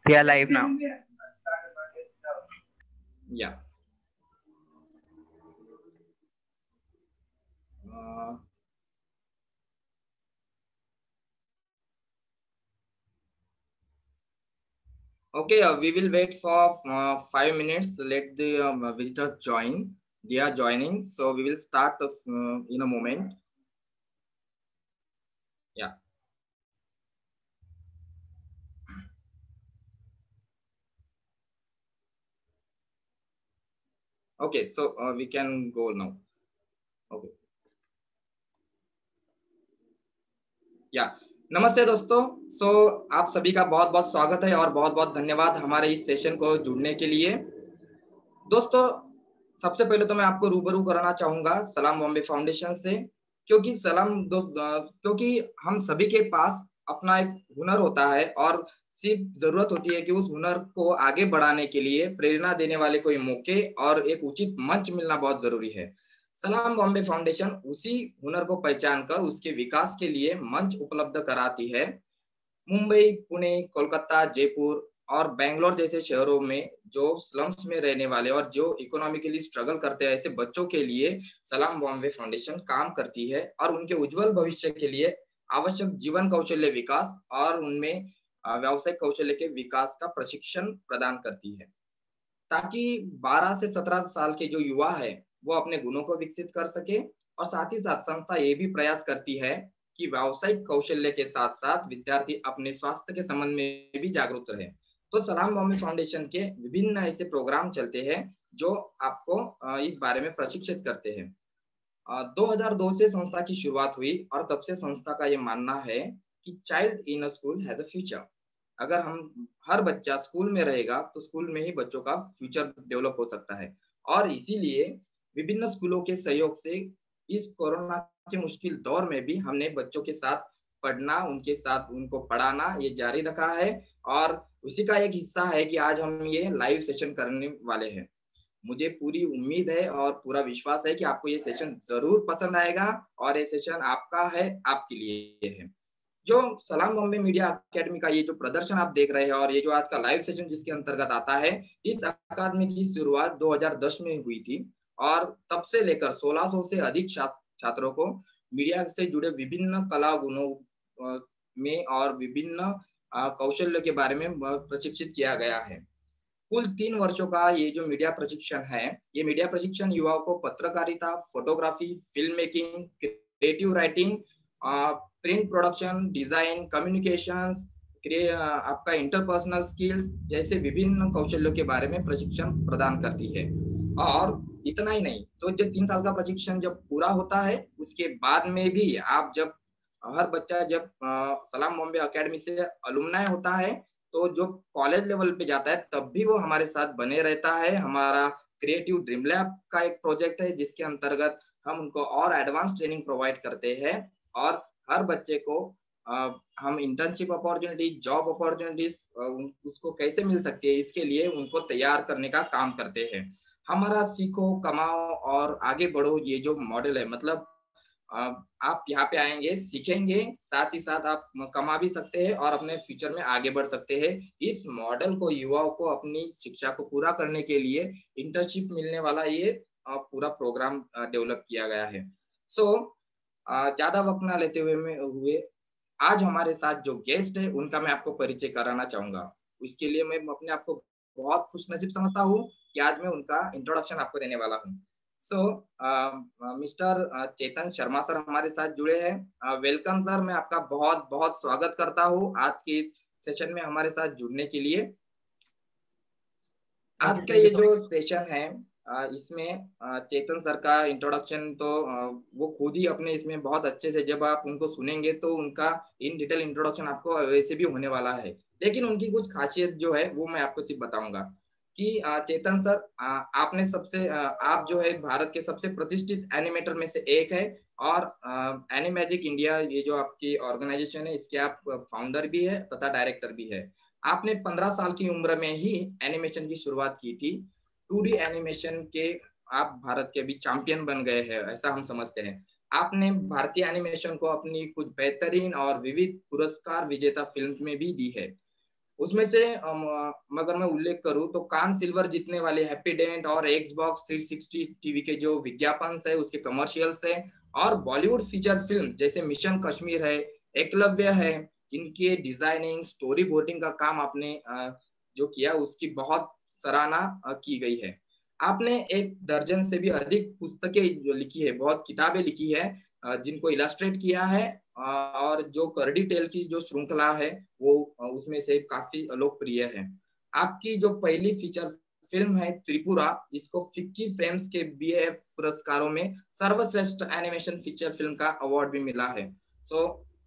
We are live now. Yeah. Okay, we will wait for 5 minutes. Let the visitors join. They are joining, so we will start in a moment. Yeah. Okay, so we can go now. Okay. या नमस्ते दोस्तों। आप सभी का बहुत बहुत स्वागत है और बहुत बहुत धन्यवाद हमारे इस सेशन को जुड़ने के लिए। दोस्तों, सबसे पहले तो मैं आपको रूबरू कराना चाहूंगा सलाम बॉम्बे फाउंडेशन से, क्योंकि हम सभी के पास अपना एक हुनर होता है और सिर्फ जरूरत होती है कि उस हुनर को आगे बढ़ाने के लिए प्रेरणा देने वाले कोई मौके और एक उचित मंच मिलना बहुत जरूरी है। सलाम बॉम्बे फाउंडेशन उसी हुनर को पहचान कर उसके विकास के लिए मंच उपलब्ध कराती है। मुंबई, पुणे, कोलकाता, जयपुर और बेंगलोर जैसे शहरों में जो स्लम्स में रहने वाले और जो इकोनॉमिकली स्ट्रगल करते हैं, ऐसे बच्चों के लिए सलाम बॉम्बे फाउंडेशन काम करती है और उनके उज्जवल भविष्य के लिए आवश्यक जीवन कौशल्य विकास और उनमें व्यावसायिक कौशल्य के विकास का प्रशिक्षण प्रदान करती है, ताकि 12 से 17 साल के जो युवा है वो अपने गुणों को विकसित कर सके। और साथ ही साथ संस्था ये भी प्रयास करती है कि व्यावसायिक कौशल्य के साथ साथ विद्यार्थी अपने स्वास्थ्य के संबंध में भी जागरूक रहे। तो सलाम बॉम्बे फाउंडेशन के विभिन्न ऐसे प्रोग्राम चलते हैं जो आपको इस बारे में प्रशिक्षित करते हैं। 2002 से संस्था की शुरुआत हुई और तब से संस्था का ये मानना है कि child in a school has a future. अगर हम हर बच्चा स्कूल में रहेगा तो स्कूल में ही बच्चों का फ्यूचर डेवलप हो सकता है। और इसीलिए विभिन्न स्कूलों के सहयोग से इस कोरोना के मुश्किल दौर में भी हमने बच्चों के साथ पढ़ना, उनके साथ उनको पढ़ाना ये जारी रखा है और उसी का एक हिस्सा है कि आज हम ये लाइव सेशन करने वाले हैं। मुझे पूरी उम्मीद है और पूरा विश्वास है कि आपको ये सेशन जरूर पसंद आएगा और ये सेशन आपका है, आपके लिए है। जो सलाम बॉम्बे मीडिया अकेडमी का ये जो प्रदर्शन आप देख रहे हैं और ये जो आज का लाइव सेशन जिसके अंतर्गत आता है, इस अकादमी की शुरुआत 2010 में हुई थी और तब से लेकर 1600 से अधिक छात्रों को मीडिया से जुड़े विभिन्न कला गुणों में और विभिन्न कौशल्य के बारे में प्रशिक्षित किया गया है। कुल 3 वर्षों का ये जो मीडिया प्रशिक्षण है, ये मीडिया प्रशिक्षण युवाओं को पत्रकारिता, photography, film making, creative writing, print production, design, communications, आपका इंटरपर्सनल स्किल्स जैसे विभिन्न कौशल्यों के बारे में प्रशिक्षण प्रदान करती है। और इतना ही नहीं, तो जो 3 साल का प्रशिक्षण जब पूरा होता है उसके बाद में भी आप जब हर बच्चा जब सलाम बॉम्बे अकेडमी से अलुमनाय होता है तो जो कॉलेज लेवल पे जाता है तब भी वो हमारे साथ बने रहता है। हमारा क्रिएटिव ड्रीम लैब का एक प्रोजेक्ट है जिसके अंतर्गत हम उनको और एडवांस ट्रेनिंग प्रोवाइड करते हैं और हर बच्चे को हम इंटर्नशिप अपॉर्चुनिटी, जॉब अपॉर्चुनिटीज उसको कैसे मिल सकती है इसके लिए उनको तैयार करने का काम करते हैं। हमारा सीखो, कमाओ और आगे बढ़ो ये जो मॉडल है, मतलब आप यहाँ पे आएंगे, सीखेंगे, साथ ही साथ आप कमा भी सकते हैं और अपने फ्यूचर में आगे बढ़ सकते हैं। इस मॉडल को युवाओं को अपनी शिक्षा को पूरा करने के लिए इंटर्नशिप मिलने वाला ये पूरा प्रोग्राम डेवलप किया गया है। ज्यादा वक्त ना लेते हुए आज हमारे साथ जो गेस्ट है उनका मैं आपको परिचय कराना चाहूंगा। इसके लिए मैं अपने आप को बहुत खुशनसीब समझता हूँ कि आज मैं उनका इंट्रोडक्शन आपको देने वाला हूँ। मिस्टर चेतन शर्मा सर हमारे साथ जुड़े हैं। वेलकम सर, मैं आपका बहुत बहुत स्वागत करता हूँ आज के इस सेशन में हमारे साथ जुड़ने के लिए। आज का ये जो सेशन है इसमें चेतन सर का इंट्रोडक्शन तो वो खुद ही अपने इसमें बहुत अच्छे से, जब आप उनको सुनेंगे तो उनका इन डिटेल इंट्रोडक्शन आपको वैसे भी होने वाला है, लेकिन उनकी कुछ खासियत जो है वो मैं आपको सिर्फ बताऊंगा कि चेतन सर आप जो है भारत के सबसे प्रतिष्ठित एनिमेटर में से एक है और एनिमैजिक इंडिया ये जो आपकी ऑर्गेनाइजेशन है इसके आप फाउंडर भी है तथा डायरेक्टर भी है। आपने 15 साल की उम्र में ही एनिमेशन की शुरुआत की थी। 2D एनिमेशन के आप भारत के भी चैंपियन बन गए हैं, ऐसा हम समझते हैं। आपने भारतीय एनिमेशन को अपनी कुछ बेहतरीन और विविध पुरस्कार विजेता फिल्म में भी दी है। उसमें से मगर मैं उल्लेख करूं तो कान सिल्वर जीतने वाले हैप्पीडेंट और एक्सबॉक्स 360 टीवी के जो विज्ञापन है, उसके कमर्शियल्स है, और बॉलीवुड फीचर फिल्म जैसे मिशन कश्मीर है, एकलव्य है, जिनके डिजाइनिंग स्टोरी बोर्डिंग का काम आपने जो किया उसकी बहुत सराहना की गई है। आपने एक दर्जन से भी अधिक पुस्तकें जो लिखी है, बहुत किताबें लिखी है, जिनको इलस्ट्रेट किया है, और जो कर्डी टेल की जो श्रृंखला है वो उसमें से काफी लोकप्रिय है। आपकी जो पहली फीचर फिल्म है त्रिपुरा, इसको फिक्की फ्रेम्स के बीएफ पुरस्कारों में सर्वश्रेष्ठ एनिमेशन फीचर फिल्म का अवार्ड भी मिला है। सो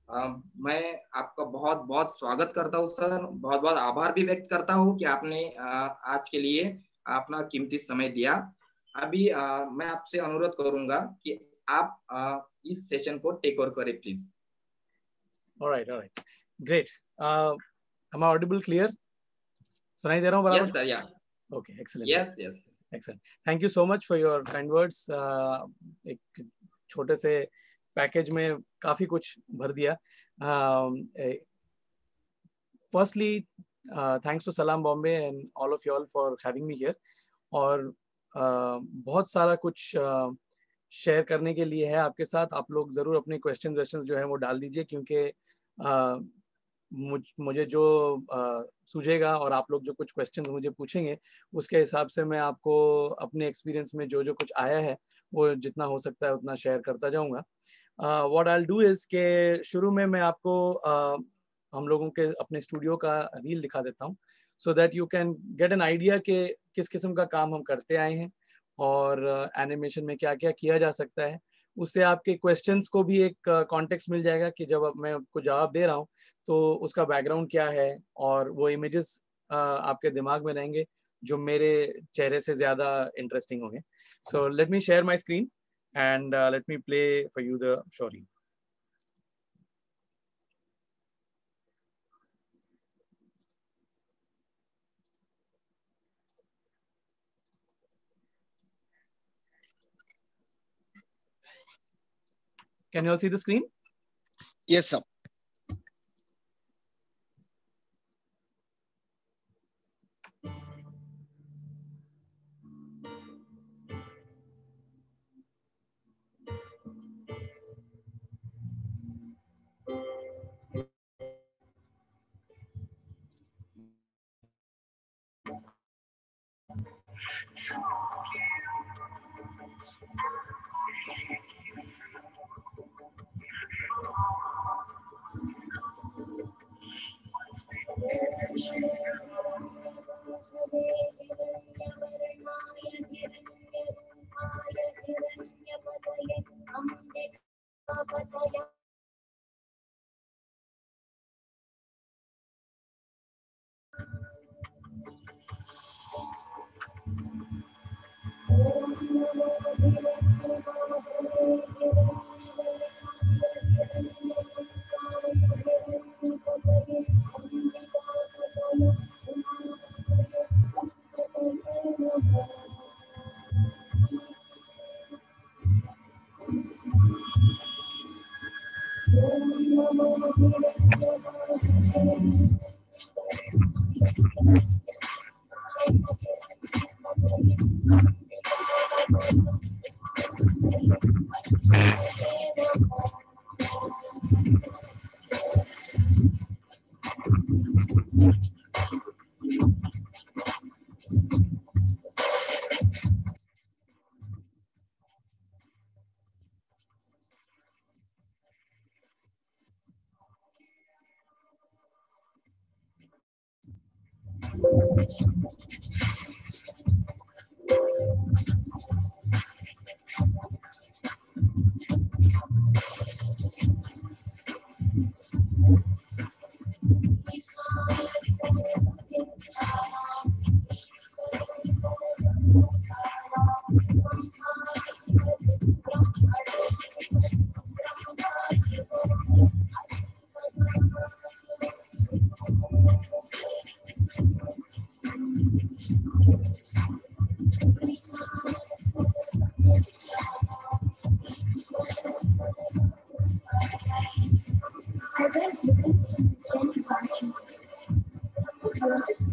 मैं आपका बहुत बहुत स्वागत करता हूँ सर, बहुत बहुत आभार भी व्यक्त करता हूँ कि आपने आज के लिए अपना कीमती समय दिया। अभी मैं आपसे अनुरोध करूंगा कि आप इस सेशन को टेक ओवर करें please. All right, great. Am I audible, clear? सुनाई दे रहा हूँ बराबर? Yes sir, yeah. Okay, excellent. Yes, yes. Excellent. Thank you so much for your kind words. एक छोटे से पैकेज में काफी कुछ भर दिया. Firstly, thanks to Salam Bombay and all of you all for having me here. और बहुत सारा कुछ शेयर करने के लिए है आपके साथ. आप लोग ज़रूर अपने क्वेश्चन जो है वो डाल दीजिए, क्योंकि मुझे जो सूझेगा और आप लोग जो कुछ क्वेश्चंस मुझे पूछेंगे उसके हिसाब से मैं आपको अपने एक्सपीरियंस में जो कुछ आया है वो जितना हो सकता है उतना शेयर करता जाऊंगा. What I will do is के शुरू में मैं आपको हम लोगों के अपने स्टूडियो का रील दिखा देता हूँ, so that you can get an idea कि किस किस्म का काम हम करते आए हैं और एनिमेशन में क्या क्या किया जा सकता है. उससे आपके क्वेश्चंस को भी एक कॉन्टेक्स्ट मिल जाएगा कि जब मैं आपको जवाब दे रहा हूँ तो उसका बैकग्राउंड क्या है, और वो इमेजेस आपके दिमाग में रहेंगे जो मेरे चेहरे से ज़्यादा इंटरेस्टिंग होंगे. So let me share my screen and let me play for you the show. Can you all see the screen? Yes, sir.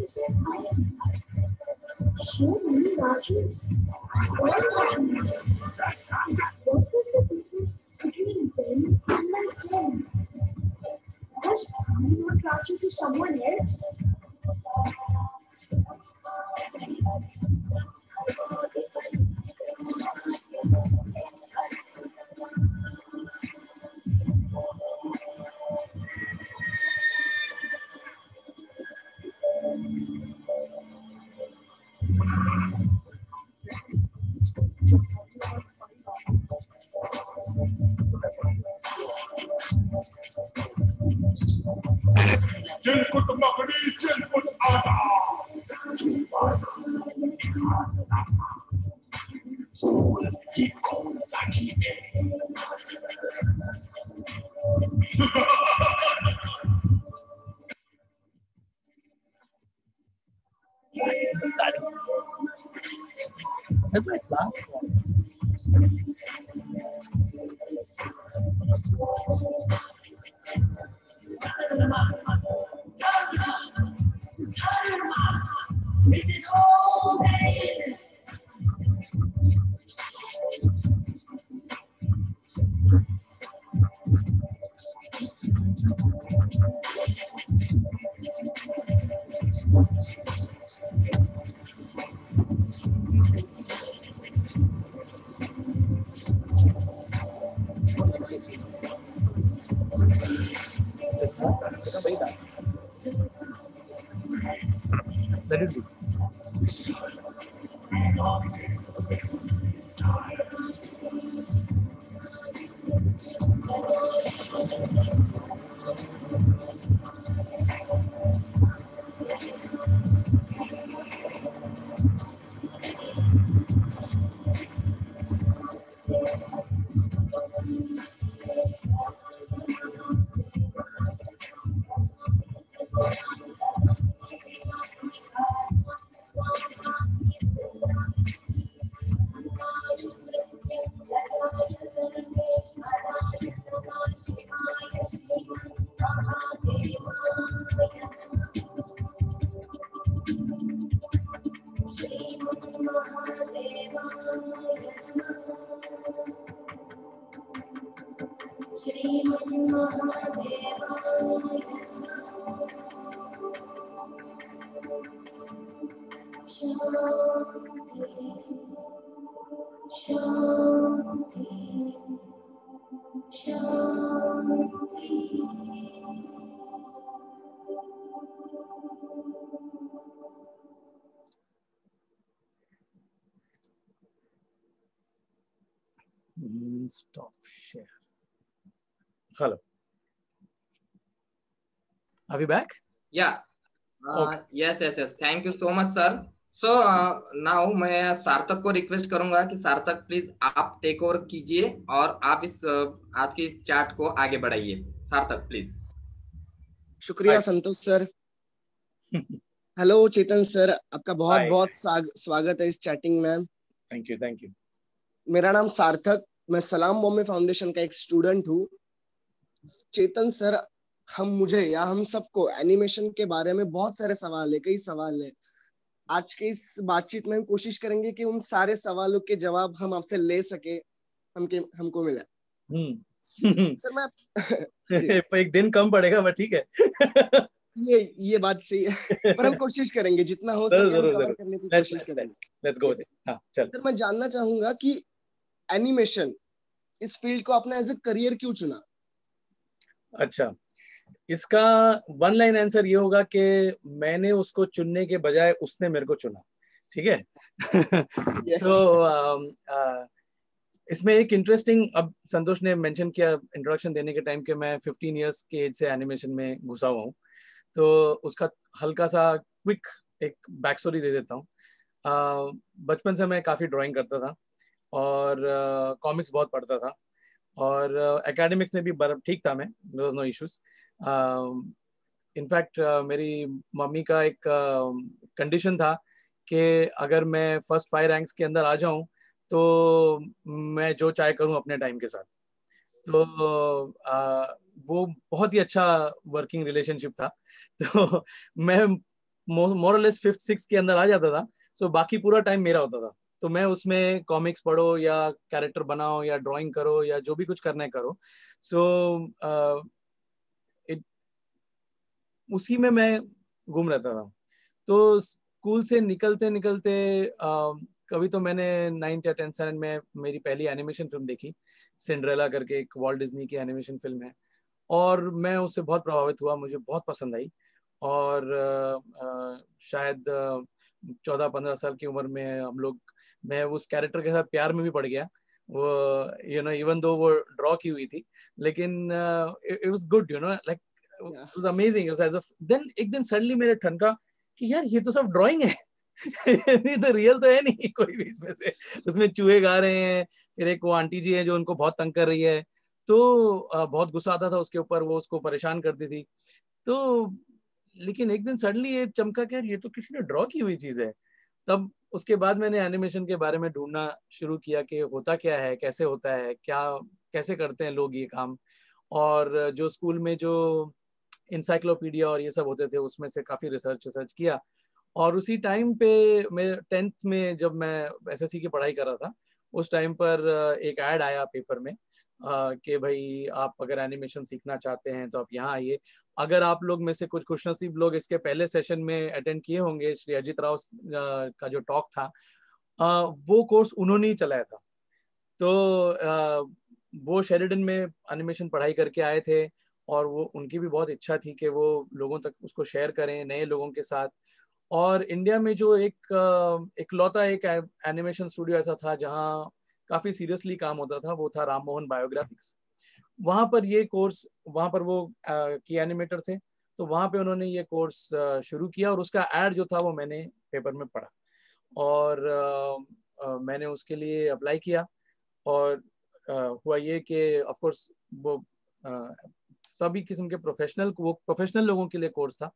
Show me, Raju. What is the difference between them and my friends? Was I not Raju to someone else? Put the put That's my last one. It is all there is. Let it be. Stop share. Hello. Are we back? Yeah. Okay. Yes. Thank you so much, sir. So now मैं सार्थक को request करूंगा कि सार्थक please आप take over कीजिए और आप इस आज की चैट को आगे बढ़ाइए। सार्थक प्लीज। शुक्रिया संतोष सर। हेलो चेतन सर, आपका बहुत बहुत स्वागत है इस चैटिंग में। Thank you. मेरा नाम सार्थक, मैं सलाम बॉम्बे फाउंडेशन का एक स्टूडेंट हूँ। चेतन सर, हम सबको एनिमेशन के बारे में बहुत सारे सवाल है, कई सवाल है। आज के इस बातचीत में हम कोशिश करेंगे कि उन सारे सवालों के जवाब हम आपसे ले सके, हमको मिला। सर मैं एक दिन कम पड़ेगा, बट ठीक है। ये बात सही है, पर हम कोशिश करेंगे जितना हो सके हम कवर करने की कोशिश करेंगे। Let's go. हाँ, चल। सर मैं जानना चाहूंगा कि एनिमेशन इस फील्ड को अपना एज ए करियर क्यों चुना? अच्छा, इसका वन लाइन आंसर ये होगा कि मैंने उसको चुनने के बजाय उसने मेरे को चुना। ठीक है। इसमें एक इंटरेस्टिंग, अब संतोष ने मेंशन किया इंट्रोडक्शन देने के टाइम के मैं 15 इयर्स के एज से एनिमेशन में घुसा हुआ हूँ, तो उसका हल्का सा क्विक एक बैक स्टोरी दे देता हूँ। बचपन से मैं काफ़ी ड्राइंग करता था और कॉमिक्स बहुत पढ़ता था और एकेडमिक्स में भी ठीक था मैं, there was no issues. In fact मेरी मम्मी का एक कंडीशन था कि अगर मैं फर्स्ट 5 रैंक्स के अंदर आ जाऊं तो मैं जो चाहे करूं अपने टाइम के साथ। तो वो बहुत ही अच्छा वर्किंग रिलेशनशिप था। तो मैं मोर और लेस 5th 6th के अंदर आ जाता था। सो बाकी पूरा टाइम मेरा होता था, तो मैं उसमें कॉमिक्स पढ़ो या कैरेक्टर बनाओ या ड्राइंग करो या जो भी कुछ करना है करो। सो उसी में मैं घूम रहता था। तो स्कूल से निकलते निकलते कभी तो मैंने 9th या 10th स्टैंडर्ड में मेरी पहली एनिमेशन फिल्म देखी, सिंड्रेला करके, एक वॉल्ट डिज्नी की एनिमेशन फिल्म है, और मैं उससे बहुत प्रभावित हुआ, मुझे बहुत पसंद आई। और शायद 14-15 साल की उम्र में मैं उस कैरेक्टर के साथ प्यार में भी पड़ गया। वो इवन दो वो ड्रॉ की हुई थी, लेकिन it was good, like it was amazing. Then एक दिन सडनली मेरे ठनका कि यार ये तो सब ड्राइंग है ये तो रियल तो है नहीं कोई भी इसमें से। उसमें चूहे गा रहे हैं, फिर एक वो आंटी जी है जो उनको बहुत तंग कर रही है, तो बहुत गुस्सा आता था उसके ऊपर, वो उसको परेशान करती थी। तो लेकिन एक दिन सडनली ये चमका कि यार ये तो किसी ने ड्रॉ की हुई चीज है। तब उसके बाद मैंने एनिमेशन के बारे में ढूंढना शुरू किया कि होता क्या है, कैसे होता है, कैसे करते हैं लोग ये काम। और जो स्कूल में जो इंसाइक्लोपीडिया और ये सब होते थे उसमें से काफी रिसर्च किया। और उसी टाइम पे मैं 10th में जब मैं SSC की पढ़ाई कर रहा था, उस टाइम पर एक ऐड आया पेपर में कि भाई आप अगर एनिमेशन सीखना चाहते हैं तो आप यहाँ आइए। अगर आप लोग में से कुछ खुशनसीब लोग इसके पहले सेशन में अटेंड किए होंगे, श्री अजित राव का जो टॉक था, वो कोर्स उन्होंने ही चलाया था। तो वो शेरिडन में एनिमेशन पढ़ाई करके आए थे, और वो उनकी भी बहुत इच्छा थी कि वो लोगों तक उसको शेयर करें नए लोगों के साथ। और इंडिया में जो इकलौता एक एनिमेशन स्टूडियो ऐसा था जहाँ काफी सीरियसली काम होता था, वो था राम मोहन बायोग्राफिक्स। वहाँ पर ये कोर्स, वहाँ पर वो की एनिमेटर थे, तो वहाँ पे उन्होंने ये कोर्स शुरू किया, और उसका एड जो था वो मैंने पेपर में पढ़ा, और मैंने उसके लिए अप्लाई किया। और हुआ ये कि ऑफ कोर्स वो सभी किस्म के प्रोफेशनल लोगों के लिए कोर्स था,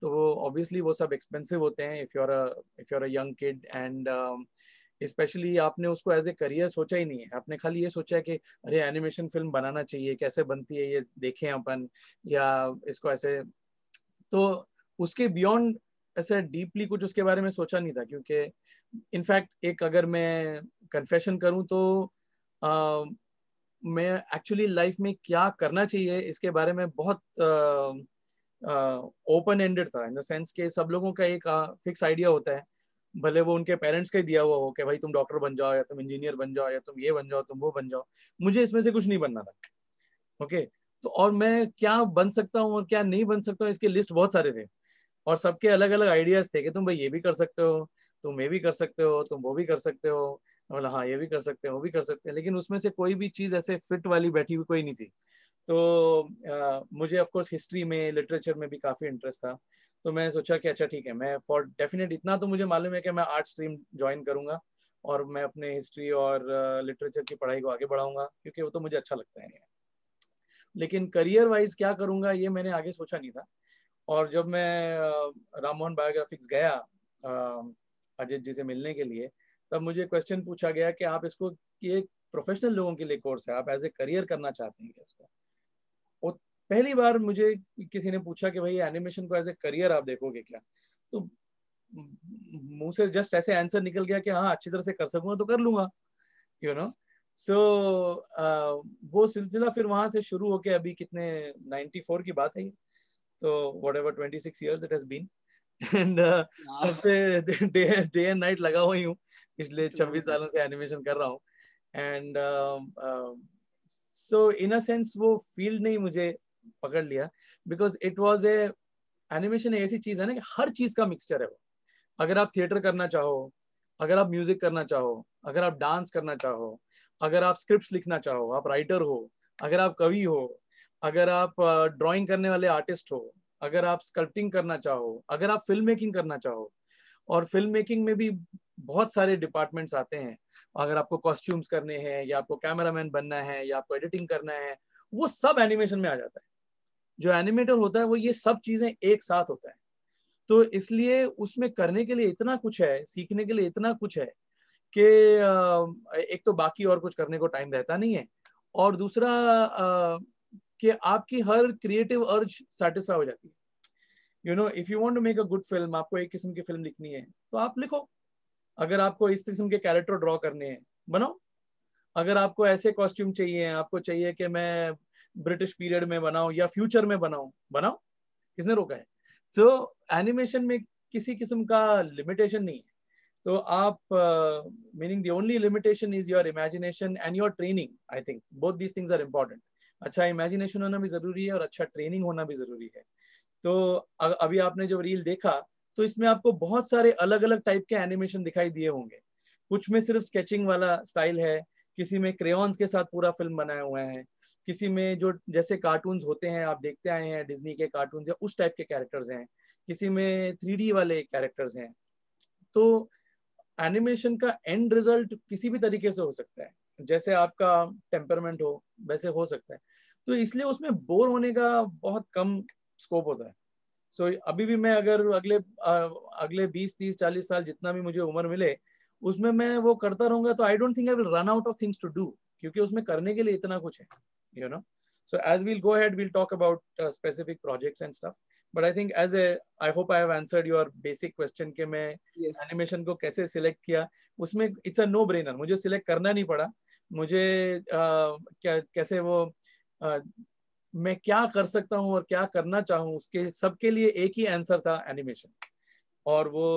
तो वो ऑब्वियसली वो सब एक्सपेंसिव होते हैं if you are a young kid, and specially आपने उसको एज ए करियर सोचा ही नहीं है। आपने खाली ये सोचा है कि अरे एनिमेशन फिल्म बनाना चाहिए, कैसे बनती है ये देखें अपन, या इसको ऐसे। तो उसके बियॉन्ड ऐसे डीपली कुछ उसके बारे में सोचा नहीं था, क्योंकि इनफैक्ट एक अगर मैं कन्फेशन करूं तो मैं एक्चुअली लाइफ में क्या करना चाहिए इसके बारे में बहुत ओपन एंडेड था, इन द सेंस के सब लोगों का एक फिक्स आइडिया होता है, भले वो उनके पेरेंट्स का ही दिया हुआ हो कि भाई तुम डॉक्टर बन जाओ, या तुम इंजीनियर बन जाओ, या तुम ये बन जाओ, तुम वो बन जाओ। मुझे इसमें से कुछ नहीं बनना था। ओके, तो और मैं क्या बन सकता हूँ और क्या नहीं बन सकता हूँ, इसके लिस्ट बहुत सारे थे, और सबके अलग अलग आइडियाज थे कि तुम भाई ये भी कर सकते हो, तुम ये भी कर सकते हो, तुम वो भी कर सकते हो, बोला हाँ ये भी कर सकते हैं, वो भी कर सकते हैं, लेकिन उसमें से कोई भी चीज ऐसे फिट वाली बैठी हुई कोई नहीं थी। तो मुझे ऑफ कोर्स हिस्ट्री में, लिटरेचर में भी काफी इंटरेस्ट था। तो मैं सोचा कि अच्छा ठीक है, मैं फॉर डेफिनेट इतना तो मुझे मालूम है कि मैं आर्ट स्ट्रीम ज्वाइन करूंगा, और मैं अपने हिस्ट्री और लिटरेचर की पढ़ाई को आगे बढ़ाऊंगा, क्योंकि वो तो मुझे अच्छा लगता है। लेकिन करियर वाइज क्या करूंगा ये मैंने आगे सोचा नहीं था। और जब मैं राम मोहन बायोग्राफिक्स गया अजित जी से मिलने के लिए, तब मुझे क्वेश्चन पूछा गया कि आप इसको, कि एक प्रोफेशनल लोगों के लिए कोर्स है, आप एज ए करियर करना चाहते हैं इसको। और पहली बार मुझे किसी ने पूछा कि भाई एनिमेशन को एज ए करियर आप देखोगे क्या, तो मुंह से जस्ट ऐसे आंसर निकल गया कि हाँ अच्छी तरह से कर सकूंगा तो कर लूंगा, यू नो। सो वो सिलसिला फिर वहां से शुरू होके अभी कितने 94 की बात है, तो whatever 26 years it has been, and तब से डे एंड नाइट लगा हुई हूँ, पिछले 26 सालों से एनिमेशन कर रहा हूँ। And so in a sense वो फील्ड ने मुझे पकड़ लिया, because it was a, animation एक ऐसी चीज है ना कि हर चीज का मिक्सचर है वो। अगर आप थिएटर करना चाहो, अगर आप म्यूजिक करना चाहो, अगर आप डांस करना चाहो, अगर आप स्क्रिप्ट्स लिखना चाहो, आप राइटर हो, अगर आप कवि हो, अगर आप ड्राइंग करने वाले आर्टिस्ट हो, अगर आप स्कल्पटिंग करना चाहो, अगर आप फिल्म मेकिंग करना चाहो, और फिल्म मेकिंग में भी बहुत सारे डिपार्टमेंट्स आते हैं, अगर आपको कॉस्ट्यूम्स करने हैं, या आपको कैमरामैन बनना है, या आपको एडिटिंग करना है, वो सब एनिमेशन में आ जाता है। जो एनिमेटर होता है वो ये सब चीजें एक साथ होता है। तो इसलिए उसमें करने के लिए इतना कुछ है, सीखने के लिए इतना कुछ है कि एक तो बाकी और कुछ करने को टाइम रहता नहीं है, और दूसरा कि आपकी हर क्रिएटिव अर्ज सेटिस्फाई हो जाती है। You know, if you want to make a good film, आपको एक किस्म की फिल्म लिखनी है तो आप लिखो। अगर आपको इस किस्म के कैरेक्टर ड्रॉ करने हैं, बनाओ। अगर आपको ऐसे कॉस्ट्यूम चाहिए, आपको चाहिए कि मैं ब्रिटिश पीरियड में बनाऊं या फ्यूचर में बनाऊं, बनाओ, किसने रोका है? तो एनिमेशन में किसी किस्म का लिमिटेशन नहीं है। तो आप meaning the only limitation is your imagination and your training. I think both these things are important. अच्छा इमेजिनेशन होना भी जरूरी है और अच्छा ट्रेनिंग होना भी जरूरी है। तो अभी आपने जो रील देखा, तो इसमें आपको बहुत सारे अलग अलग टाइप के एनिमेशन दिखाई दिए होंगे। कुछ में सिर्फ स्केचिंग वाला स्टाइल है, किसी में क्रेयॉन्स के साथ पूरा फिल्म बनाए हुए हैं, किसी में जो जैसे कार्टून्स होते हैं आप देखते आए हैं डिज्नी के कार्टून्स या उस टाइप के कैरेक्टर्स हैं, किसी में 3D वाले कैरेक्टर्स हैं। तो एनिमेशन का एंड रिजल्ट किसी भी तरीके से हो सकता है, जैसे आपका टेम्परमेंट हो वैसे हो सकता है। तो इसलिए उसमें बोर होने का बहुत कम स्कोप होता है। सो अभी भी मैं अगर अगले 20-30-40 साल जितना भी मुझे उम्र मिले, उसमें मैं वो करता रहूंगा, तो I don't think I will run out of things to do, क्योंकि उसमें करने के लिए इतना कुछ है, you know. So as we'll go ahead we'll talk about specific projects and stuff, but I think I hope I have answered your basic question कि मैं एनिमेशन को कैसे सिलेक्ट किया। उसमें इट्स अ नो ब्रेनर, मुझे select करना नहीं पड़ा। मुझे कैसे वो मैं क्या कर सकता हूँ और क्या करना चाहूँ, उसके सबके लिए एक ही आंसर था, एनिमेशन। और वो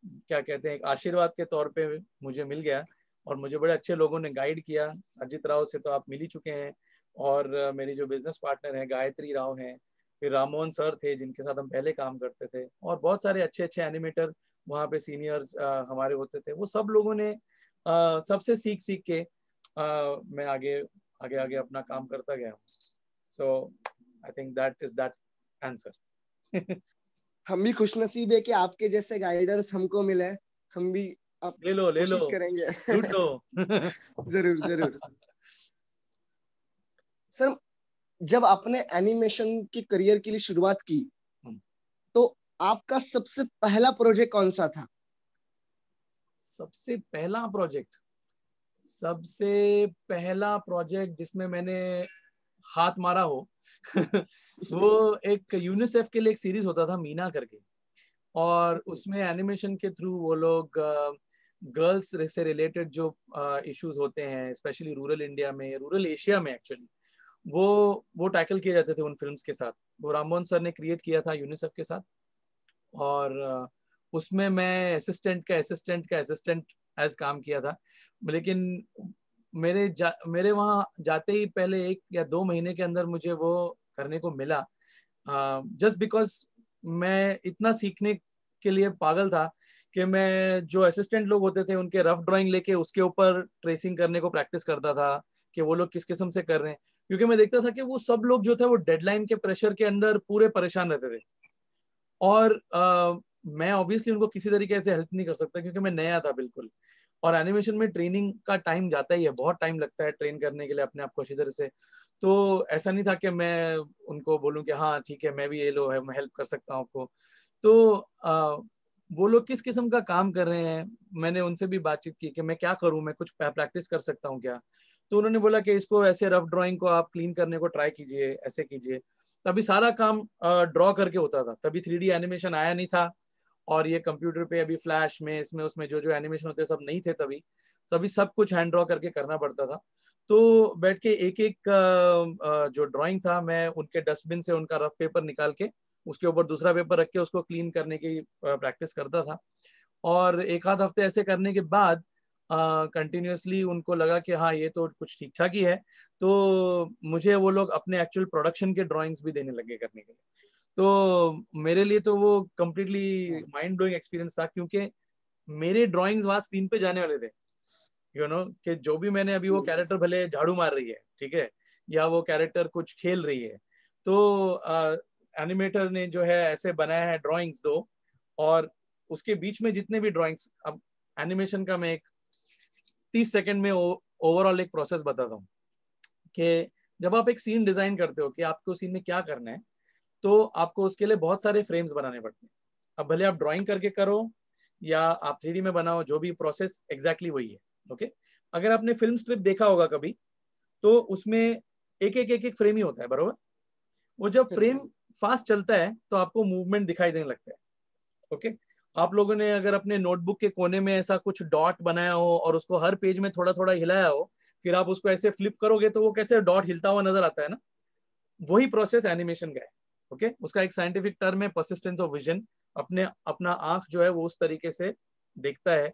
क्या कहते हैं, एक आशीर्वाद के तौर पे मुझे मिल गया, और मुझे बड़े अच्छे लोगों ने गाइड किया। अजित राव से तो आप मिल ही चुके हैं, और मेरी जो बिजनेस पार्टनर है गायत्री राव हैं, फिर रामोहन सर थे जिनके साथ हम पहले काम करते थे, और बहुत सारे अच्छे अच्छे एनिमेटर वहाँ पे सीनियर्स हमारे होते थे। वो सब लोगों ने सबसे सीख सीख के मैं आगे आगे आगे अपना काम करता गया हूँ। So I think that is that answer. हम भी खुशनसीब है कि आपके जैसे गाइडर्स हमको मिले। हम भी अब ले लो कोशिश करेंगे। लूट लो। जरूर जरूर। सर, जब आपने एनिमेशन की करियर के लिए शुरुआत की, तो आपका सबसे पहला प्रोजेक्ट कौन सा था? सबसे पहला प्रोजेक्ट जिसमें मैंने हाथ मारा हो वो एक यूनिसेफ के लिए एक सीरीज होता था मीना करके, और उसमें एनिमेशन के थ्रू वो लोग गर्ल्स से रिलेटेड जो इश्यूज होते हैं, स्पेशली रूरल इंडिया में, रूरल एशिया में एक्चुअली, वो टैकल किए जाते थे उन फिल्म्स के साथ। वो राममोहन सर ने क्रिएट किया था यूनिसेफ के साथ, और उसमें मैं असिस्टेंट का असिस्टेंट एज काम किया था। लेकिन मेरे वहाँ जाते ही पहले 1 या 2 महीने के अंदर मुझे वो करने को मिला, जस्ट बिकॉज मैं इतना सीखने के लिए पागल था कि मैं जो असिस्टेंट लोग होते थे उनके रफ ड्राइंग लेके उसके ऊपर ट्रेसिंग करने को प्रैक्टिस करता था कि वो लोग किस किस्म से कर रहे हैं, क्योंकि मैं देखता था कि वो सब लोग जो थे वो डेडलाइन के प्रेशर के अंदर पूरे परेशान रहते थे। और मैं ऑब्वियसली उनको किसी तरीके से हेल्प नहीं कर सकता क्योंकि मैं नया था बिल्कुल, और एनिमेशन में ट्रेनिंग का टाइम जाता ही है, बहुत टाइम लगता है ट्रेन करने के लिए अपने आप को अच्छी तरह से। तो ऐसा नहीं था कि मैं उनको बोलूं कि हाँ ठीक है मैं भी ये लो है, मैं हेल्प कर सकता हूँ आपको। तो वो लोग किस किस्म का काम कर रहे हैं, मैंने उनसे भी बातचीत की कि मैं क्या करूँ, मैं कुछ प्रैक्टिस कर सकता हूँ क्या। तो उन्होंने बोला कि इसको ऐसे रफ ड्राइंग को आप क्लीन करने को ट्राई कीजिए, ऐसे कीजिए। तभी सारा काम ड्रॉ करके होता था, तभी 3D एनिमेशन आया नहीं था, और ये कंप्यूटर पे अभी फ्लैश में इसमें उसमें जो जो एनिमेशन होते सब नहीं थे तभी सब कुछ हैंड ड्रॉ करके करना पड़ता था। तो बैठ के एक एक जो ड्राइंग था मैं उनके डस्टबिन से उनका रफ पेपर निकाल के उसके ऊपर दूसरा पेपर रख के उसको क्लीन करने की प्रैक्टिस करता था। और 1 आध हफ्ते ऐसे करने के बाद कंटिन्यूसली उनको लगा कि हाँ ये तो कुछ ठीक ठाक ही है, तो मुझे वो लोग अपने एक्चुअल प्रोडक्शन के ड्राइंग्स भी देने लगे करने के लिए। तो मेरे लिए तो वो कम्प्लीटली माइंड ब्लोइंग एक्सपीरियंस था, क्योंकि मेरे ड्राइंग्स वहां स्क्रीन पे जाने वाले थे, यू नो, कि जो भी मैंने अभी वो कैरेक्टर भले झाड़ू मार रही है, ठीक है, या वो कैरेक्टर कुछ खेल रही है, तो एनिमेटर ने जो है ऐसे बनाया है ड्राइंग्स 2, और उसके बीच में जितने भी ड्राइंग्स, अब एनिमेशन का मैं एक 30 सेकंड में ओवरऑल एक प्रोसेस बताता हूँ कि जब आप एक सीन डिजाइन करते हो कि आपको सीन में क्या करना है, तो आपको उसके लिए बहुत सारे फ्रेम्स बनाने पड़ते हैं। अब भले आप ड्राइंग करके करो या आप 3D में बनाओ, जो भी प्रोसेस एग्जैक्टली वही है। ओके, अगर आपने फिल्म स्ट्रिप देखा होगा कभी, तो उसमें एक एक फ्रेम ही होता है, बरोबर। वो जब फ्रेम फास्ट चलता है तो आपको मूवमेंट दिखाई देने लगता है। ओके, आप लोगों ने अगर अपने नोटबुक के कोने में ऐसा कुछ डॉट बनाया हो और उसको हर पेज में थोड़ा थोड़ा हिलाया हो, फिर आप उसको ऐसे फ्लिप करोगे तो वो कैसे डॉट हिलता हुआ नजर आता है ना, वही प्रोसेस एनिमेशन का है। ओके, उसका एक साइंटिफिक टर्म है परसिस्टेंस ऑफ विजन। अपना आंख जो है वो उस तरीके से देखता है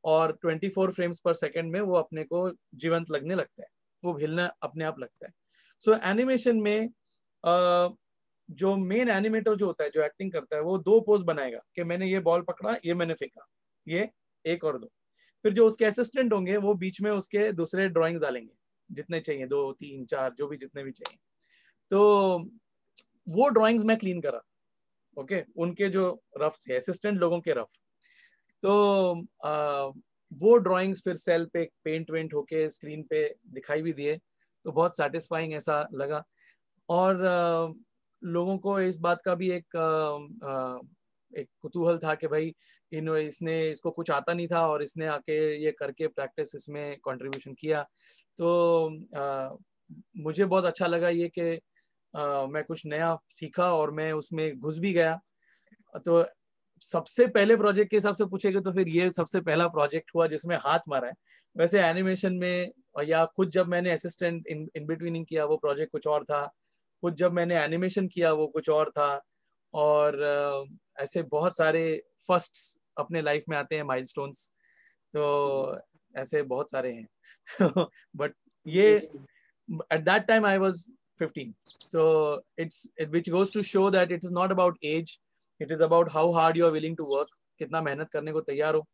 और 24 फ्रेम्स पर सेकंड में वो अपने को जीवंत लगने लगता है, वो हिलना अपने आप लगता है। सो एनिमेशन में जो मेन एनिमेटर जो होता है, जो एक्टिंग करता है, वो 2 पोज बनाएगा कि मैंने ये बॉल पकड़ा, ये मैंने फेंका, ये 1 और 2। फिर जो उसके असिस्टेंट होंगे वो बीच में उसके दूसरे ड्राइंग्स डालेंगे, जितने चाहिए, 2 3 4 जो भी जितने भी चाहिए। तो वो ड्राइंग्स मैं क्लीन करा। ओके, उनके जो रफ थे, असिस्टेंट लोगों के रफ, तो वो ड्राइंग्स फिर सेल पे पेंट वेंट होके स्क्रीन पे दिखाई भी दिए, तो बहुत सेटिस्फाइंग ऐसा लगा। और लोगों को इस बात का भी एक कुतूहल था कि भाई इसको कुछ आता नहीं था और इसने आके ये करके प्रैक्टिस इसमें कंट्रीब्यूशन किया। तो मुझे बहुत अच्छा लगा ये कि मैं कुछ नया सीखा और मैं उसमें घुस भी गया। तो सबसे पहले प्रोजेक्ट के हिसाब से पूछेगा तो फिर ये सबसे पहला प्रोजेक्ट हुआ जिसमें हाथ मारा है। वैसे एनिमेशन में या खुद जब मैंने असिस्टेंट इन बिटवीनिंग किया वो प्रोजेक्ट कुछ और था, खुद जब मैंने एनिमेशन किया वो कुछ और था। और ऐसे बहुत सारे फर्स्ट्स अपने लाइफ में आते हैं, माइलस्टोन्स, तो ऐसे बहुत सारे हैं। बट ये at that time I was 15, so which goes to show that it is not about age, it is about how hard you are willing to work, कितना मेहनत करने को तैयार हो,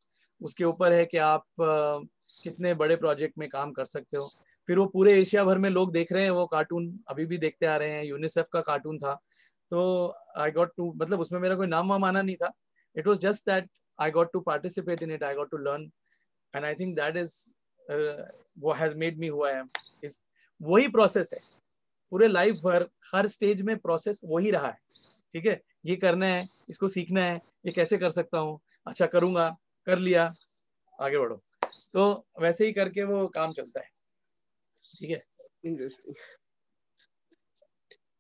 उसके ऊपर है कि आप कितने बड़े प्रोजेक्ट में काम कर सकते हो। फिर वो पूरे एशिया भर में लोग देख रहे हैं, वो कार्टून अभी भी देखते आ रहे हैं, यूनिसेफ का कार्टून था। तो आई गॉट टू, मतलब उसमें मेरा कोई नाम वाम आना नहीं था, it was just that I got to participate in it, I got to learn, and I think that is what has made me who I am। is वही प्रोसेस है पूरे लाइफ भर, हर स्टेज में प्रोसेस वही रहा है। ठीक है, ये करना है, इसको सीखना है, ये कैसे कर सकता हूँ, अच्छा करूंगा, कर लिया, आगे बढ़ो। तो वैसे ही करके वो काम चलता है। ठीक है, इंटरेस्टिंग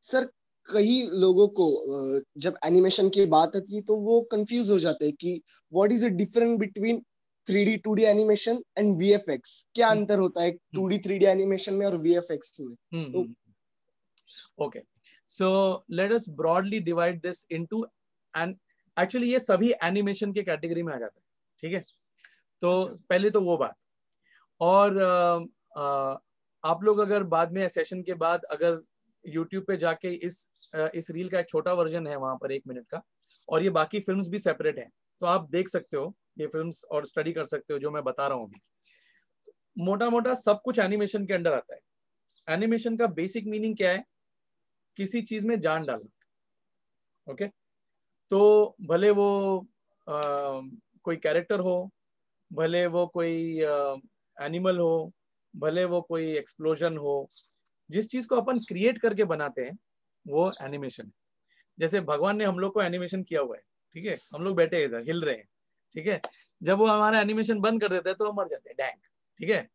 सर। कई लोगों को जब एनिमेशन की बात आती है तो वो कंफ्यूज हो जाते हैं कि what is the difference between 3D 2D animation and VFX। क्या अंतर होता है 2D 3D एनिमेशन में और VFX में? तो okay, so let us broadly divide this into, and actually ये सभी एनिमेशन के कैटेगरी में आ जाता है। ठीक है, तो पहले तो वो बात। और आप लोग अगर बाद में सेशन के बाद अगर YouTube पे जाके इस रील का एक छोटा वर्जन है वहां पर 1 मिनट का, और ये बाकी फिल्म्स भी सेपरेट हैं, तो आप देख सकते हो ये फिल्म्स और स्टडी कर सकते हो जो मैं बता रहा हूँ अभी। मोटा मोटा सब कुछ एनिमेशन के अंडर आता है। एनिमेशन का बेसिक मीनिंग क्या है? किसी चीज में जान डालना। ओके, तो भले वो कोई कैरेक्टर हो, भले वो कोई एनिमल हो, भले वो कोई एक्सप्लोजन हो, जिस चीज को अपन क्रिएट करके बनाते हैं वो एनिमेशन है। जैसे भगवान ने हम लोग को एनिमेशन किया हुआ है, ठीक है, हम लोग बैठे इधर हिल रहे हैं, ठीक है, जब वो हमारा एनिमेशन बंद कर देता है तो हम मर जाते हैं, डैंक। ठीक है,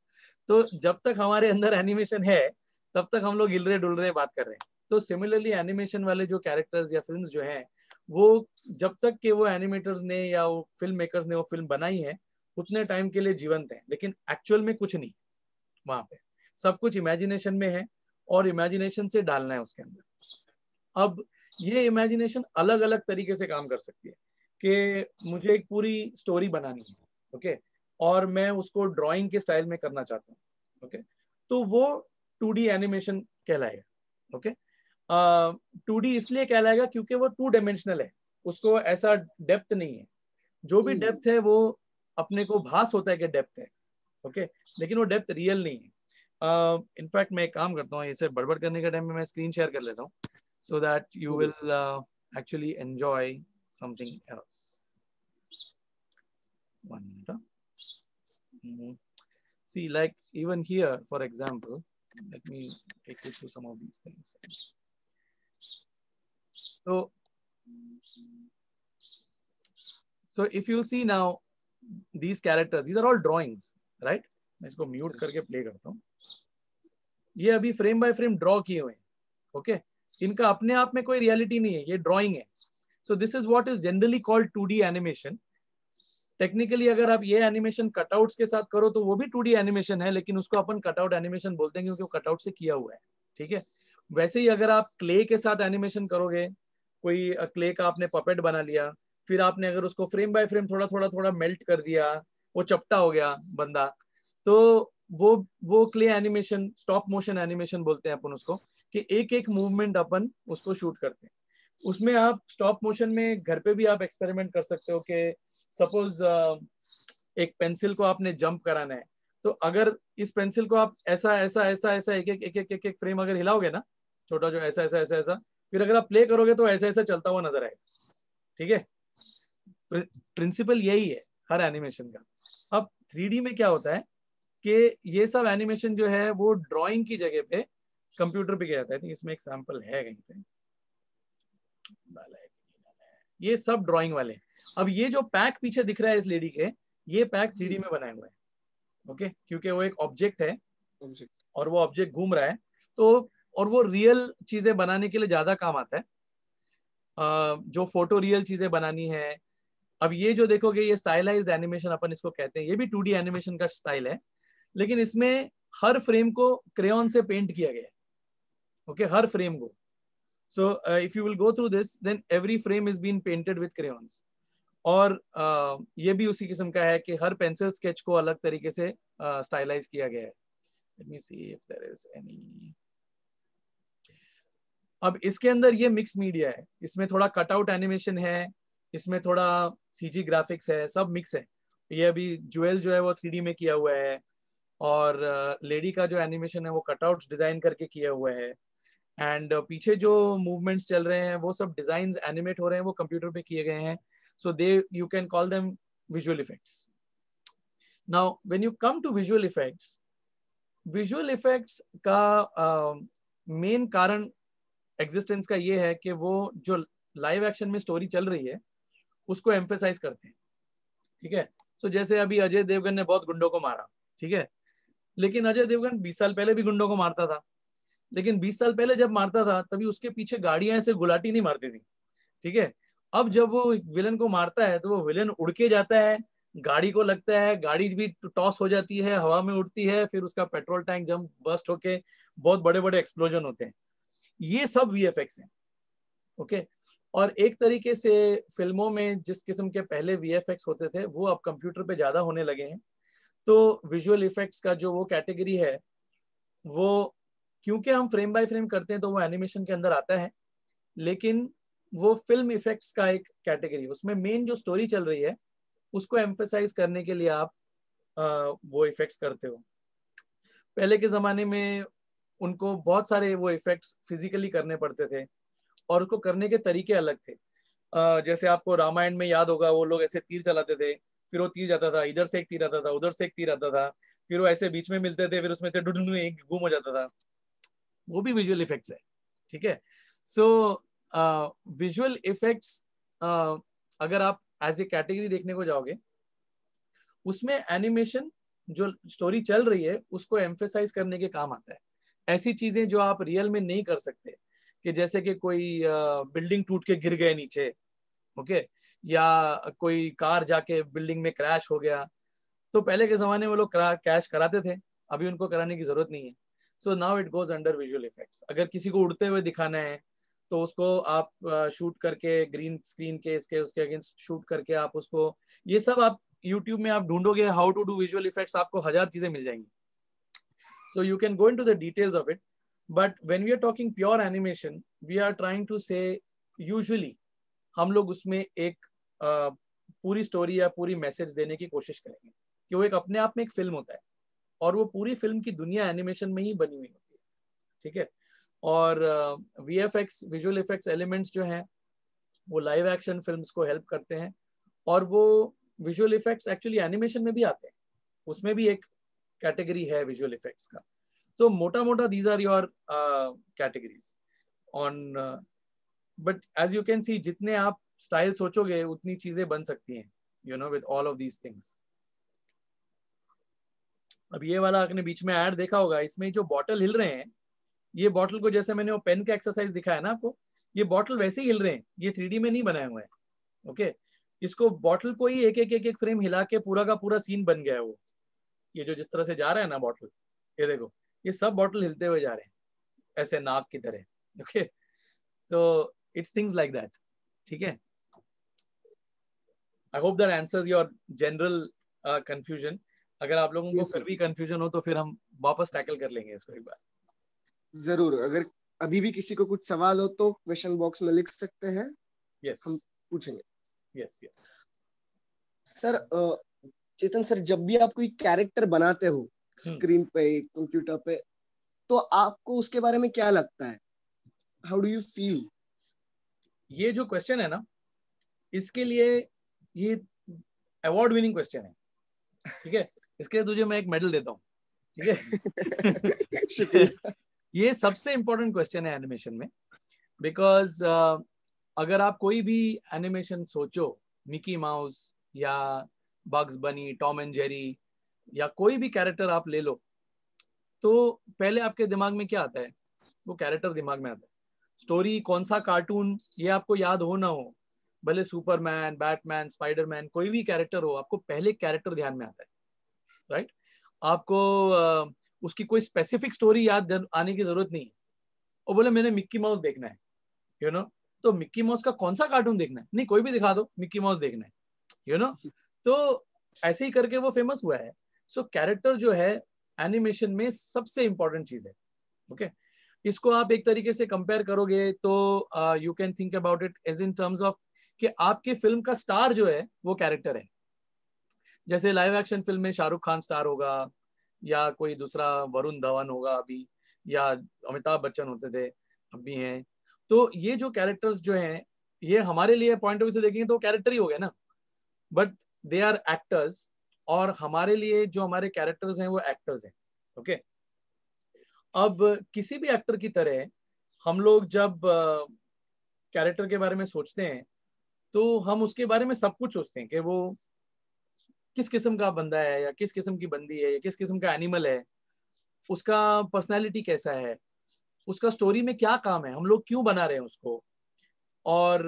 तो जब तक हमारे अंदर एनिमेशन है तब तक हम लोग हिल रहे डुल रहे बात कर रहे हैं। तो सिमिलरली एनिमेशन वाले जो कैरेक्टर्स या फिल्म्स जो हैं, वो जब तक कि वो एनिमेटर्स ने या वो फिल्म मेकर्स ने वो फिल्म बनाई है उतने टाइम के लिए जीवंत है, लेकिन एक्चुअल में कुछ नहीं, वहां पे सब कुछ इमेजिनेशन में है और इमेजिनेशन से डालना है उसके अंदर। अब ये इमेजिनेशन अलग अलग तरीके से काम कर सकती है कि मुझे एक पूरी स्टोरी बनानी है, ओके, और मैं उसको ड्राइंग के स्टाइल में करना चाहता हूँ, ओके, तो वो 2D एनिमेशन कहलाएगा। ओके, 2D इसलिए कहलाएगा क्योंकि वो 2 डायमेंशनल है, उसको ऐसा डेप्थ नहीं है। जो भी डेप्थ है वो अपने को भास होता है कि डेप्थ है, ओके, लेकिन वो डेप्थ रियल नहीं है। इनफैक्ट मैं एक काम करता हूँ, इसे बड़बड़ करने के टाइम में मैं स्क्रीन शेयर कर लेता हूँ so that you will actually enjoy something else. One minute. See, like even here, for example, let me take you through some of these things. So if you see now these characters, these are all drawings, right? मैं इसको mute करके play करता हूँ। ये अभी frame by frame draw किए हुए हैं, ओके, इनका अपने आप में कोई रियलिटी नहीं है, ये ड्राइंग है। सो this is what is generally called 2D animation. Technically अगर आप ये एनिमेशन कटआउट्स के साथ करो तो वो भी 2D एनिमेशन है, लेकिन उसको अपन कटआउट एनिमेशन बोलते हैं क्योंकि वो कटआउट से किया हुआ है, ठीक है। वैसे ही अगर आप क्ले के साथ एनिमेशन करोगे, कोई क्ले का आपने पपेट बना लिया, फिर आपने अगर उसको फ्रेम बाय फ्रेम थोड़ा थोड़ा थोड़ा मेल्ट कर दिया, वो चपटा हो गया बंदा, तो वो clay animation, stop motion animation बोलते हैं अपन उसको, कि एक एक मूवमेंट अपन उसको शूट करते हैं। उसमें आप स्टॉप मोशन में घर पे भी आप एक्सपेरिमेंट कर सकते हो कि सपोज एक पेंसिल को आपने जंप कराना है, तो अगर इस पेंसिल को आप ऐसा ऐसा ऐसा ऐसा एक एक एक एक एक, एक फ्रेम अगर हिलाओगे ना, छोटा जो ऐसा ऐसा ऐसा ऐसा, फिर अगर आप प्ले करोगे तो ऐसा ऐसा चलता हुआ नजर आएगा, ठीक है। प्रिंसिपल यही है हर एनिमेशन का। अब 3D में क्या होता है कि ये सब एनिमेशन जो है वो ड्राइंग की जगह पे कंप्यूटर पे किया जाता है। इसमें एक सैंपल है कहीं पे, ये सब ड्राइंग वाले। अब ये जो पैक पीछे दिख रहा है इस लेडी के, ये पैक 3D में बनाए हुए हैं, ओके, क्योंकि वो एक ऑब्जेक्ट है और वो ऑब्जेक्ट घूम रहा है, तो और वो रियल चीजें बनाने के लिए ज्यादा काम आता है, जो फोटो रियल चीजें बनानी है। अब ये जो देखोगे ये स्टाइलाइज्ड एनिमेशन अपन इसको कहते हैं, ये भी 2D एनिमेशन का स्टाइल है, लेकिन इसमें हर फ्रेम को क्रेयॉन से पेंट किया गया है, ओके, हर फ्रेम को। So if you will go through this, then every frame is being painted with crayons. और ये भी उसी किस्म का है कि हर पेंसिल स्केच को अलग तरीके से स्टाइलाइज किया गया है। Let me see if there is any. अब इसके अंदर ये मिक्स मीडिया है, इसमें थोड़ा कटआउट एनिमेशन है, इसमें थोड़ा CG ग्राफिक्स है, सब मिक्स है। ये अभी ज्वेल जो है वो 3D में किया हुआ है, और लेडी का जो एनिमेशन है वो कटआउट्स डिजाइन करके किया हुआ है, एंड पीछे जो मूवमेंट्स चल रहे हैं वो सब डिजाइंस एनिमेट हो रहे हैं, वो कंप्यूटर पे किए गए हैं। So they you can call them visual effects. Now when you come to visual effects का मेन कारण एग्जिस्टेंस का ये है कि वो जो लाइव एक्शन में स्टोरी चल रही है उसको एम्फेसाइज करते हैं, ठीक है। तो जैसे अभी अजय देवगन ने बहुत गुंडों को मारा, ठीक है, लेकिन अजय देवगन 20 साल पहले भी गुंडों को मारता था, लेकिन 20 साल पहले जब मारता था तभी उसके पीछे गाड़ियां ऐसे गुलाटी नहीं मारती थी, ठीक है। अब जब वो विलन को मारता है तो वो विलन उड़ के जाता है, गाड़ी को लगता है, गाड़ी भी टॉस हो जाती है, हवा में उड़ती है, फिर उसका पेट्रोल टैंक जब बस्ट होके बहुत बड़े बड़े एक्सप्लोजन होते हैं। ये सब VFX हैं, ओके। और एक तरीके से फिल्मों में जिस किस्म के पहले VFX होते थे वो अब कंप्यूटर पे ज्यादा होने लगे हैं। तो विजुअल इफेक्ट्स का जो वो कैटेगरी है, वो क्योंकि हम फ्रेम बाय फ्रेम करते हैं तो वो एनिमेशन के अंदर आता है, लेकिन वो फिल्म इफेक्ट्स का एक कैटेगरी, उसमें मेन जो स्टोरी चल रही है उसको एम्फेसाइज करने के लिए आप वो इफेक्ट्स करते हो। पहले के जमाने में उनको बहुत सारे वो इफेक्ट्स फिजिकली करने पड़ते थे और उसको करने के तरीके अलग थे। जैसे आपको रामायण में याद होगा, वो लोग ऐसे तीर चलाते थे, फिर वो तीर जाता था, इधर से एक तीर आता था, उधर से एक तीर आता था, फिर वो ऐसे बीच में मिलते थे, फिर उसमें से डुडुडु एक गुम हो जाता था। वो भी विजुअल इफेक्ट्स है, ठीक है। सो विजुअल इफेक्ट्स अगर आप एज ए कैटेगरी देखने को जाओगे, उसमें एनिमेशन जो स्टोरी चल रही है उसको एम्फेसाइज करने के काम आता है। ऐसी चीजें जो आप रियल में नहीं कर सकते, कि जैसे कि कोई बिल्डिंग टूट के गिर गए नीचे, ओके, या कोई कार जाके बिल्डिंग में क्रैश हो गया, तो पहले के जमाने में वो लोग क्रैश कराते थे, अभी उनको कराने की जरूरत नहीं है। So now it goes under visual effects. अगर किसी को उड़ते हुए दिखाना है तो उसको आप शूट करके ग्रीन स्क्रीन के इसके उसके अगेंस्ट शूट करके आप उसको, ये सब आप यूट्यूब में आप ढूंढोगे how to do visual effects, आपको 1000 चीजें मिल जाएंगी। So you can go into the details of it, but when we are talking pure animation, we are trying to say usually हम लोग उसमें एक पूरी स्टोरी या पूरी मैसेज देने की कोशिश करेंगे कि वो एक अपने आप में एक फिल्म होता है और वो पूरी फिल्म की दुनिया एनिमेशन में ही बनी हुई होती है, ठीक है। और VFX विजुअल इफेक्ट्स एलिमेंट्स जो हैं वो लाइव एक्शन फिल्म्स को हेल्प करते हैं, और वो विजुअल इफेक्ट्स एक्चुअली एनिमेशन में भी आते हैं, उसमें भी एक कैटेगरी है विजुअल इफेक्ट्स का। तो मोटा मोटा these are your categories on, but as you can see जितने आप स्टाइल सोचोगे उतनी चीजें बन सकती हैं, you know, with all of these things. अब ये वाला आपने बीच में ऐड देखा होगा, इसमें जो बॉटल हिल रहे हैं ये बॉटल को जैसे मैंने वो पेन का एक्सरसाइज दिखाया ना आपको, ये बॉटल वैसे ही हिल रहे हैं, ये 3D में नहीं बनाए हुए हैं। ओके, इसको बॉटल को ही एक एक एक एक फ्रेम हिला के पूरा का पूरा सीन बन गया है वो। ये जो जिस तरह से जा रहा है ना बॉटल, ये देखो, ये सब बॉटल हिलते हुए जा रहे हैं ऐसे नाक की तरह। ओके, तो इट्स थिंग्स लाइक दैट। ठीक है, आई hope that answers your general confusion. अगर आप लोगों को Yes, फिर sir. भी कंफ्यूजन हो तो फिर हम वापस टैकल कर लेंगे इसको एक बार। जरूर, अगर अभी भी किसी को कुछ सवाल हो तो क्वेश्चन बॉक्स में लिख सकते हैं, यस हम पूछेंगे। Yes yes. सर चेतन सर, जब भी आप कोई कैरेक्टर बनाते हो स्क्रीन पे, कंप्यूटर पे, तो आपको उसके बारे में क्या लगता है? How do you feel? ये जो क्वेश्चन है ना, इसके लिए ये अवार्ड विनिंग क्वेश्चन है। ठीक है, इसके लिए तुझे मैं एक मेडल देता हूँ। ठीक है शुक्रिया। ये सबसे इंपॉर्टेंट क्वेश्चन है एनिमेशन में, बिकॉज अगर आप कोई भी एनिमेशन सोचो, मिकी माउस या बग्स बनी, टॉम एंड जेरी या कोई भी कैरेक्टर आप ले लो, तो पहले आपके दिमाग में क्या आता है? वो कैरेक्टर दिमाग में आता है। स्टोरी कौन सा कार्टून ये आपको याद हो ना हो, भले सुपरमैन, बैटमैन, स्पाइडरमैन, कोई भी कैरेक्टर हो, आपको पहले कैरेक्टर ध्यान में आता है, राइट? आपको उसकी कोई स्पेसिफिक स्टोरी याद आने की जरूरत नहीं है। और बोले मैंने मिक्की माउस देखना है, यू नो, तो मिक्की माउस का कौन सा कार्टून देखना है? नहीं, कोई भी दिखा दो, मिक्की माउस देखना है, यू नो। तो ऐसे ही करके वो फेमस हुआ है। सो कैरेक्टर जो है एनिमेशन में सबसे इंपॉर्टेंट चीज है। ओके, इसको आप एक तरीके से कंपेयर करोगे तो you can think about it as in terms of कि आपकी फिल्म का स्टार जो है वो कैरेक्टर है। जैसे लाइव एक्शन फिल्म में शाहरुख खान स्टार होगा, या कोई दूसरा वरुण धवन होगा अभी, या अमिताभ बच्चन होते थे, अब भी हैं। तो ये जो कैरेक्टर्स जो हैं, ये हमारे लिए पॉइंट ऑफ व्यू से देखेंगे तो कैरेक्टर ही हो गए ना, बट दे आर एक्टर्स। और हमारे लिए जो हमारे कैरेक्टर्स हैं वो एक्टर्स हैं। ओके, अब किसी भी एक्टर की तरह हम लोग जब कैरेक्टर के बारे में सोचते हैं तो हम उसके बारे में सब कुछ सोचते हैं कि वो किस किस्म का बंदा है, या किस किस्म की बंदी है, या किस किस्म का एनिमल है, उसका पर्सनैलिटी कैसा है, उसका स्टोरी में क्या काम है, हम लोग क्यों बना रहे हैं उसको, और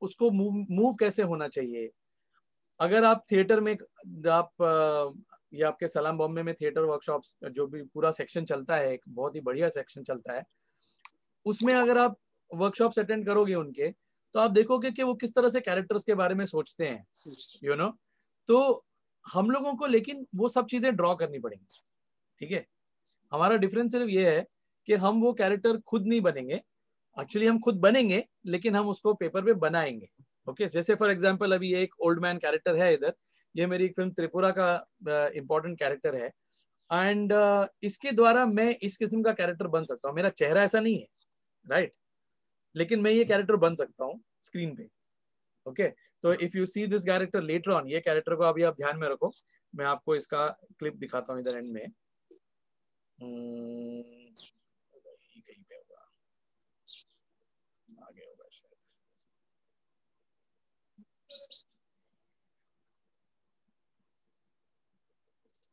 उसको मूव कैसे होना चाहिए। अगर आप थिएटर में आप या आपके सलाम बॉम्बे में थिएटर वर्कशॉप्स जो भी पूरा सेक्शन चलता है, एक बहुत ही बढ़िया सेक्शन चलता है, उसमें अगर आप वर्कशॉप्स अटेंड करोगे उनके, तो आप देखोगे कि वो किस तरह से कैरेक्टर्स के बारे में सोचते हैं, यू नो। तो हम लोगों को लेकिन वो सब चीजें ड्रॉ करनी पड़ेंगी। ठीक है, हमारा डिफरेंस सिर्फ ये है कि हम वो कैरेक्टर खुद नहीं बनेंगे, एक्चुअली हम खुद बनेंगे लेकिन हम उसको पेपर पे बनाएंगे। ओके, जैसे फॉर एग्जांपल अभी एक ओल्ड मैन कैरेक्टर है इधर, ये मेरी एक फिल्म त्रिपुरा का इंपॉर्टेंट कैरेक्टर है, एंड इसके द्वारा मैं इस किस्म का कैरेक्टर बन सकता हूँ। मेरा चेहरा ऐसा नहीं है, राइट, लेकिन मैं ये कैरेक्टर बन सकता हूँ स्क्रीन पे। ओके, तो if you see this character later on, ये कैरेक्टर को अभी आप ध्यान में रखो, मैं आपको इसका क्लिप दिखाता हूँ इधर एंड में। कहीं पे होगा, आगे होगा शायद,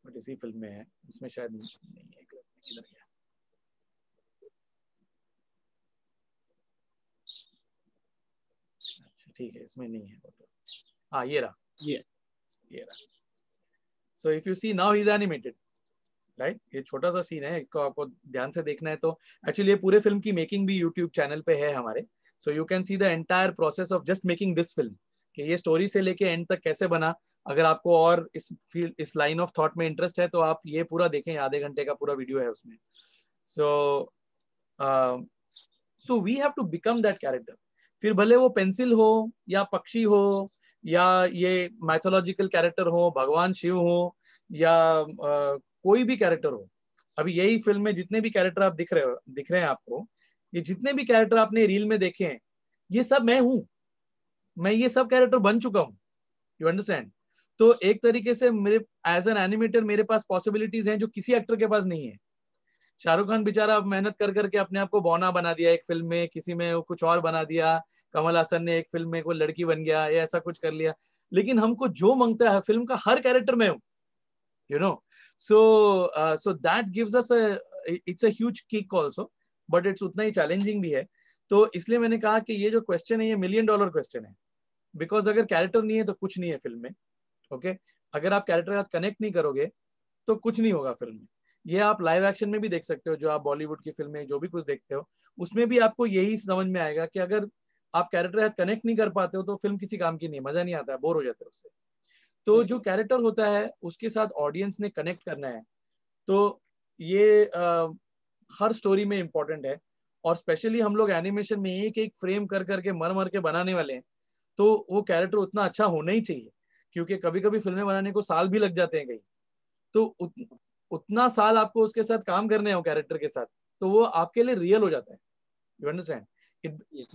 बट इसी फिल्म में है, इसमें शायद नहीं है क्लिप, इधर गया। अच्छा ठीक है, इसमें नहीं है फोटो। हाँ, ये रहा, ये रहा। So if you see now he is animated, right. ये छोटा सा सीन है, इसको आपको ध्यान से देखना है। तो एक्चुअली ये पूरे फिल्म की मेकिंग भी यूट्यूब चैनल पे है हमारे, सो you can see the entire process of just making this film, कि ये स्टोरी से लेके एंड तक कैसे बना। अगर आपको और इस फील्ड, इस लाइन ऑफ थॉट में इंटरेस्ट है तो आप ये पूरा देखें, आधे घंटे का पूरा वीडियो है उसमें। So we have to become that character. फिर भले वो पेंसिल हो, या पक्षी हो, या ये माइथोलॉजिकल कैरेक्टर हो, भगवान शिव हो, या कोई भी कैरेक्टर हो। अभी यही फिल्म में जितने भी कैरेक्टर आप दिख रहे हैं आपको, ये जितने भी कैरेक्टर आपने रील में देखे हैं, ये सब मैं हूं। मैं ये सब कैरेक्टर बन चुका हूं, यू अंडरस्टैंड। तो एक तरीके से मेरे एज एन एनिमेटर मेरे पास पॉसिबिलिटीज हैं जो किसी एक्टर के पास नहीं है। शाहरुख खान बेचारा मेहनत कर करके अपने आप को बौना बना दिया एक फिल्म में, किसी में कुछ और बना दिया, कमल हासन ने एक फिल्म में कोई लड़की बन गया, ये ऐसा कुछ कर लिया। लेकिन हमको जो मांगता है फिल्म का हर कैरेक्टर में हूं, you know, so that gives us it's a huge kick also, but it's उतना ही चैलेंजिंग भी है। तो इसलिए मैंने कहा कि ये जो क्वेश्चन है ये $1 मिलियन क्वेश्चन है, बिकॉज अगर कैरेक्टर नहीं है तो कुछ नहीं है फिल्म में। ओके, अगर आप कैरेक्टर के साथ कनेक्ट नहीं करोगे तो कुछ नहीं होगा फिल्म में। ये आप लाइव एक्शन में भी देख सकते हो, जो आप बॉलीवुड की फिल्में जो भी कुछ देखते हो उसमें भी आपको यही समझ में आएगा कि अगर आप कैरेक्टर के साथ कनेक्ट नहीं कर पाते हो तो फिल्म किसी काम की नहीं, मजा नहीं आता है, बोर हो जाते हो उससे। तो जो कैरेक्टर होता है उसके साथ ऑडियंस ने कनेक्ट करना है, तो ये हर स्टोरी में इम्पोर्टेंट है। और स्पेशली हम लोग एनिमेशन में एक एक फ्रेम कर करके मर मर के बनाने वाले हैं, तो वो कैरेक्टर उतना अच्छा होना ही चाहिए, क्योंकि कभी कभी फिल्में बनाने को साल भी लग जाते हैं कहीं, तो उतना साल आपको उसके साथ काम करने हो कैरेक्टर के साथ, तो वो आपके लिए रियल हो जाता है। You understand?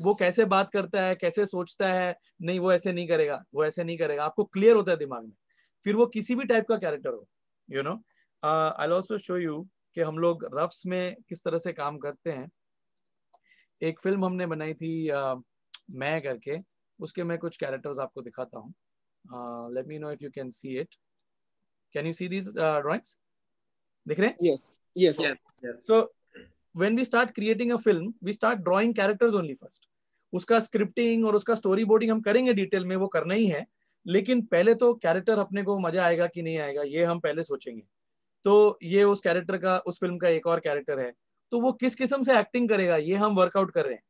वो कैसे बात करता है, कैसे सोचता है, नहीं वो ऐसे नहीं करेगा, वो ऐसे नहीं करेगा, आपको क्लियर होता है दिमाग में, फिर वो किसी भी टाइप का कैरेक्टर हो। You know, I will also show you कि हम लोग रफ्स में किस तरह से काम करते हैं। एक फिल्म हमने बनाई थी मैं करके, उसके मैं कुछ कैरेक्टर्स आपको दिखाता हूँ। Let me know if you can see it. Can you see these drawings? दिख रहे हैं? Yes, yes. So when we start creating a film, we start drawing characters only first. उसका स्क्रिप्टिंग और उसका स्टोरी बोर्डिंग हम करेंगे detail में, वो करना ही है, लेकिन पहले तो कैरेक्टर अपने को मजा आएगा कि नहीं आएगा ये हम पहले सोचेंगे। तो ये उस कैरेक्टर का, उस फिल्म का एक और कैरेक्टर है, तो वो किस किस्म से एक्टिंग करेगा ये हम वर्कआउट कर रहे हैं।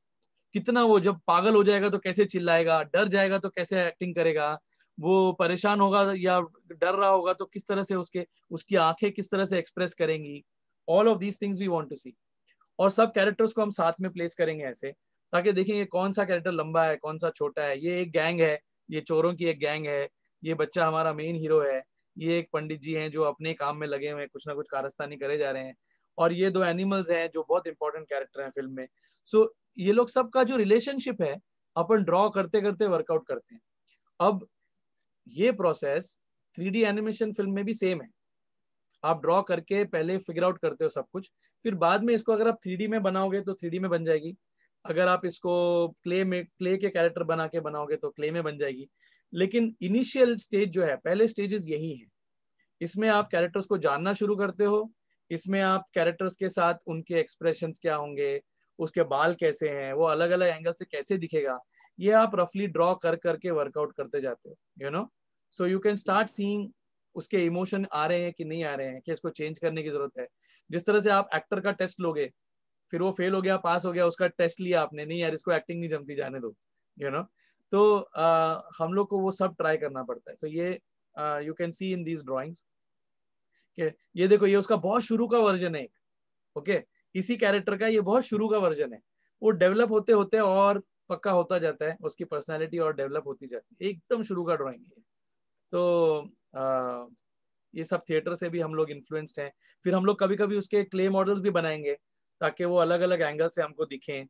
कितना वो जब पागल हो जाएगा तो कैसे चिल्लाएगा, डर जाएगा तो कैसे एक्टिंग करेगा, वो परेशान होगा या डर रहा होगा तो किस तरह से उसकी आंखें किस तरह से एक्सप्रेस करेंगी। All of these things we want to see. और सब कैरेक्टर्स को हम साथ में प्लेस करेंगे ऐसे, ताकि देखेंगे कौन सा कैरेक्टर लंबा है, कौन सा छोटा है। ये एक गैंग है, ये चोरों की एक गैंग है, ये बच्चा हमारा मेन हीरो है, ये एक पंडित जी हैं जो अपने काम में लगे हुए हैं, कुछ ना कुछ कारस्तानी करे जा रहे हैं, और ये 2 एनिमल्स हैं जो बहुत इंपॉर्टेंट कैरेक्टर हैं फिल्म में। सो ये लोग सबका जो रिलेशनशिप है अपन ड्रॉ करते करते वर्कआउट करते हैं। अब ये प्रोसेस 3D एनिमेशन फिल्म में भी सेम है। आप ड्रॉ करके पहले फिगर आउट करते हो सब कुछ, फिर बाद में इसको अगर आप 3D में बनाओगे तो 3D में बन जाएगी, अगर आप इसको क्ले के कैरेक्टर बना के बनाओगे तो क्ले में बन जाएगी। लेकिन इनिशियल स्टेज जो है, पहले स्टेजेस यही है। इसमें आप कैरेक्टर्स को जानना शुरू करते हो, इसमें आप कैरेक्टर्स के साथ उनके एक्सप्रेशंस क्या होंगे, उसके बाल कैसे हैं, वो अलग अलग एंगल से कैसे दिखेगा, ये आप रफली ड्रॉ कर करके वर्कआउट करते जाते हो। You know, so you can start seeing उसके इमोशन आ रहे हैं कि नहीं आ रहे हैं, कि इसको चेंज करने की जरूरत है। जिस तरह से आप एक्टर का टेस्ट लोगे, फिर वो फेल हो गया, पास हो गया, उसका टेस्ट लिया आपने, नहीं यार इसको एक्टिंग नहीं जमती, जाने दो। यू नो, तो हम लोग को वो सब ट्राई करना पड़ता है। सो ये you can C in these drawings, ये देखो, ये उसका बहुत शुरू का वर्जन है। ओके, इसी कैरेक्टर का ये बहुत शुरू का वर्जन है। वो डेवलप होते होते और पक्का होता जाता है, उसकी पर्सनालिटी और डेवलप होती जाती है। एकदम शुरू का ड्राइंग है। तो ये सब थिएटर से भी हम लोग इन्फ्लुएंस्ड हैं। फिर हम लोग कभी कभी उसके क्ले मॉडल्स भी बनाएंगे ताकि वो अलग अलग एंगल से हमको दिखें।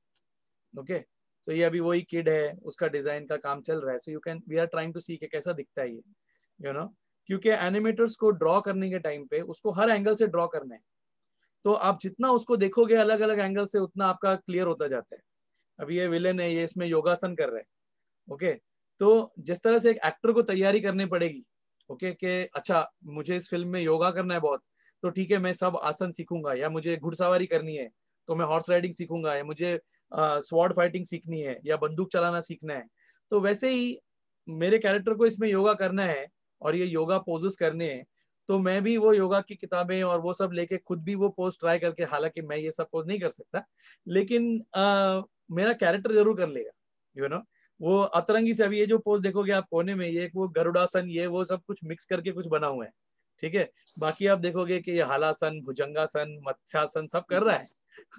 ओके, तो ये अभी वही किड है, उसका डिजाइन का काम चल रहा है। So you can, we are trying to see कि कैसा दिखता है ये। यू नो, क्योंकि एनिमेटर्स को ड्रॉ करने के टाइम पे उसको हर एंगल से ड्रॉ करना है, तो आप जितना उसको देखोगे अलग अलग एंगल से उतना आपका क्लियर होता जाता है। अभी ये विलेन है, ये इसमें योगासन कर रहा है। ओके, तो जिस तरह से एक एक्टर को तैयारी करनी पड़ेगी, ओके, कि अच्छा मुझे इस फिल्म में योगा करना है बहुत, तो ठीक है मैं सब आसन सीखूंगा, या मुझे घुड़सवारी करनी है तो मैं हॉर्स राइडिंग सीखूंगा, या मुझे स्वॉर्ड फाइटिंग सीखनी है, या बंदूक चलाना सीखना है। तो वैसे ही मेरे कैरेक्टर को इसमें योगा करना है और ये योगा पोजेस करने हैं, तो मैं भी वो योगा की किताबें और वो सब लेके खुद भी वो पोज ट्राई करके, हालांकि मैं ये सब पोज नहीं कर सकता, लेकिन मेरा कैरेक्टर जरूर कर लेगा। यू नो, वो अतरंगी से, अभी ये जो पोज देखोगे आप कोने में, ये वो गरुड़ासन, ये वो सब कुछ मिक्स करके कुछ बना हुआ है। ठीक है, बाकी आप देखोगे कि ये हलासन, भुजंगासन, मत्स्यासन सब कर रहा है।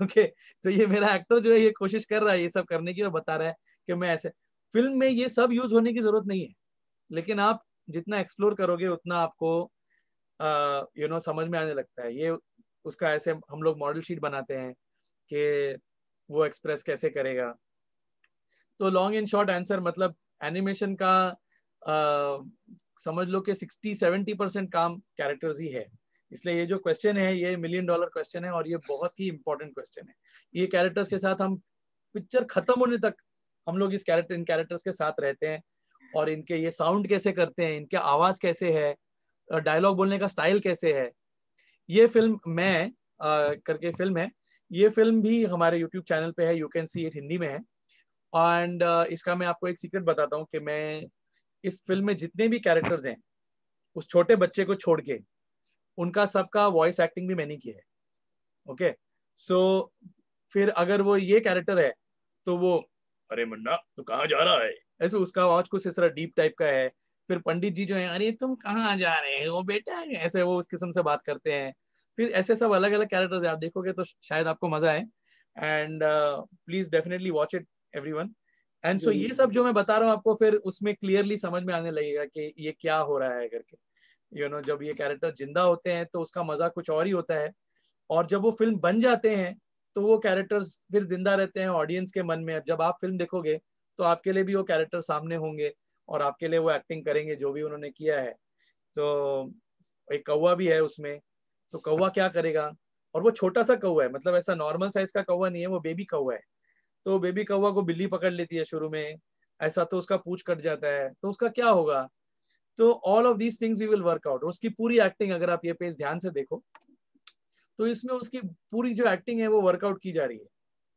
ओके, तो ये मेरा एक्टर जो है ये कोशिश कर रहा है ये सब करने की, और बता रहा है कि मैं ऐसे। फिल्म में ये सब यूज होने की जरूरत नहीं है, लेकिन आप जितना एक्सप्लोर करोगे उतना आपको यू नो समझ में आने लगता है। ये उसका ऐसे हम लोग मॉडल शीट बनाते हैं कि वो एक्सप्रेस कैसे करेगा। तो लॉन्ग एंड शॉर्ट आंसर, मतलब एनिमेशन का समझ लो कि 60-70% काम कैरेक्टर्स ही है। इसलिए ये जो क्वेश्चन है ये $1 मिलियन क्वेश्चन है, और ये बहुत ही इंपॉर्टेंट क्वेश्चन है। ये कैरेक्टर्स के साथ हम पिक्चर खत्म होने तक हम लोग इन कैरेक्टर्स के साथ रहते हैं, और इनके ये साउंड कैसे करते हैं, इनके आवाज कैसे है, डायलॉग बोलने का स्टाइल कैसे है। ये फिल्म मैं करके फिल्म है। ये फिल्म भी हमारे यूट्यूब चैनल पे है, you can see it, Hindi में है। एंड इसका मैं आपको एक सीक्रेट बताता हूँ कि मैं इस फिल्म में जितने भी कैरेक्टर्स हैं, उस छोटे बच्चे को छोड़ के, उनका सबका वॉइस एक्टिंग भी मैंने किया है। ओके, सो फिर अगर वो ये कैरेक्टर है तो वो अरे मुन्ना तू कहाँ जा रहा है, ऐसे उसका आवाज कुछ इस तरह डीप टाइप का है। फिर पंडित जी जो है, अरे तुम कहाँ जा रहे हो बेटा, ऐसे वो उस किस्म से बात करते हैं। फिर ऐसे सब अलग अलग कैरेक्टर्स है, आप देखोगे तो शायद आपको मजा आए। And please definitely watch it everyone. And so ये सब जो मैं बता रहा हूँ आपको, फिर उसमें क्लियरली समझ में आने लगेगा कि ये क्या हो रहा है करके। जब ये कैरेक्टर जिंदा होते हैं तो उसका मजा कुछ और ही होता है, और जब वो फिल्म बन जाते हैं तो वो कैरेक्टर्स फिर जिंदा रहते हैं ऑडियंस के मन में। जब आप फिल्म देखोगे तो आपके लिए भी वो कैरेक्टर सामने होंगे और आपके लिए वो एक्टिंग करेंगे जो भी उन्होंने किया है। तो एक कौवा भी है उसमें, तो कौवा क्या करेगा, और वो छोटा सा कौवा है, मतलब ऐसा नॉर्मल साइज का कौवा नहीं है, वो बेबी कौवा है। तो बेबी कौवा को बिल्ली पकड़ लेती है शुरू में, ऐसा, तो उसका पूंछ कट जाता है, तो उसका क्या होगा। तो all of these things we will work out. उसकी पूरी एक्टिंग अगर आप ये पेज ध्यान से देखो तो इसमें उसकी पूरी जो एक्टिंग है वो वर्कआउट की जा रही है,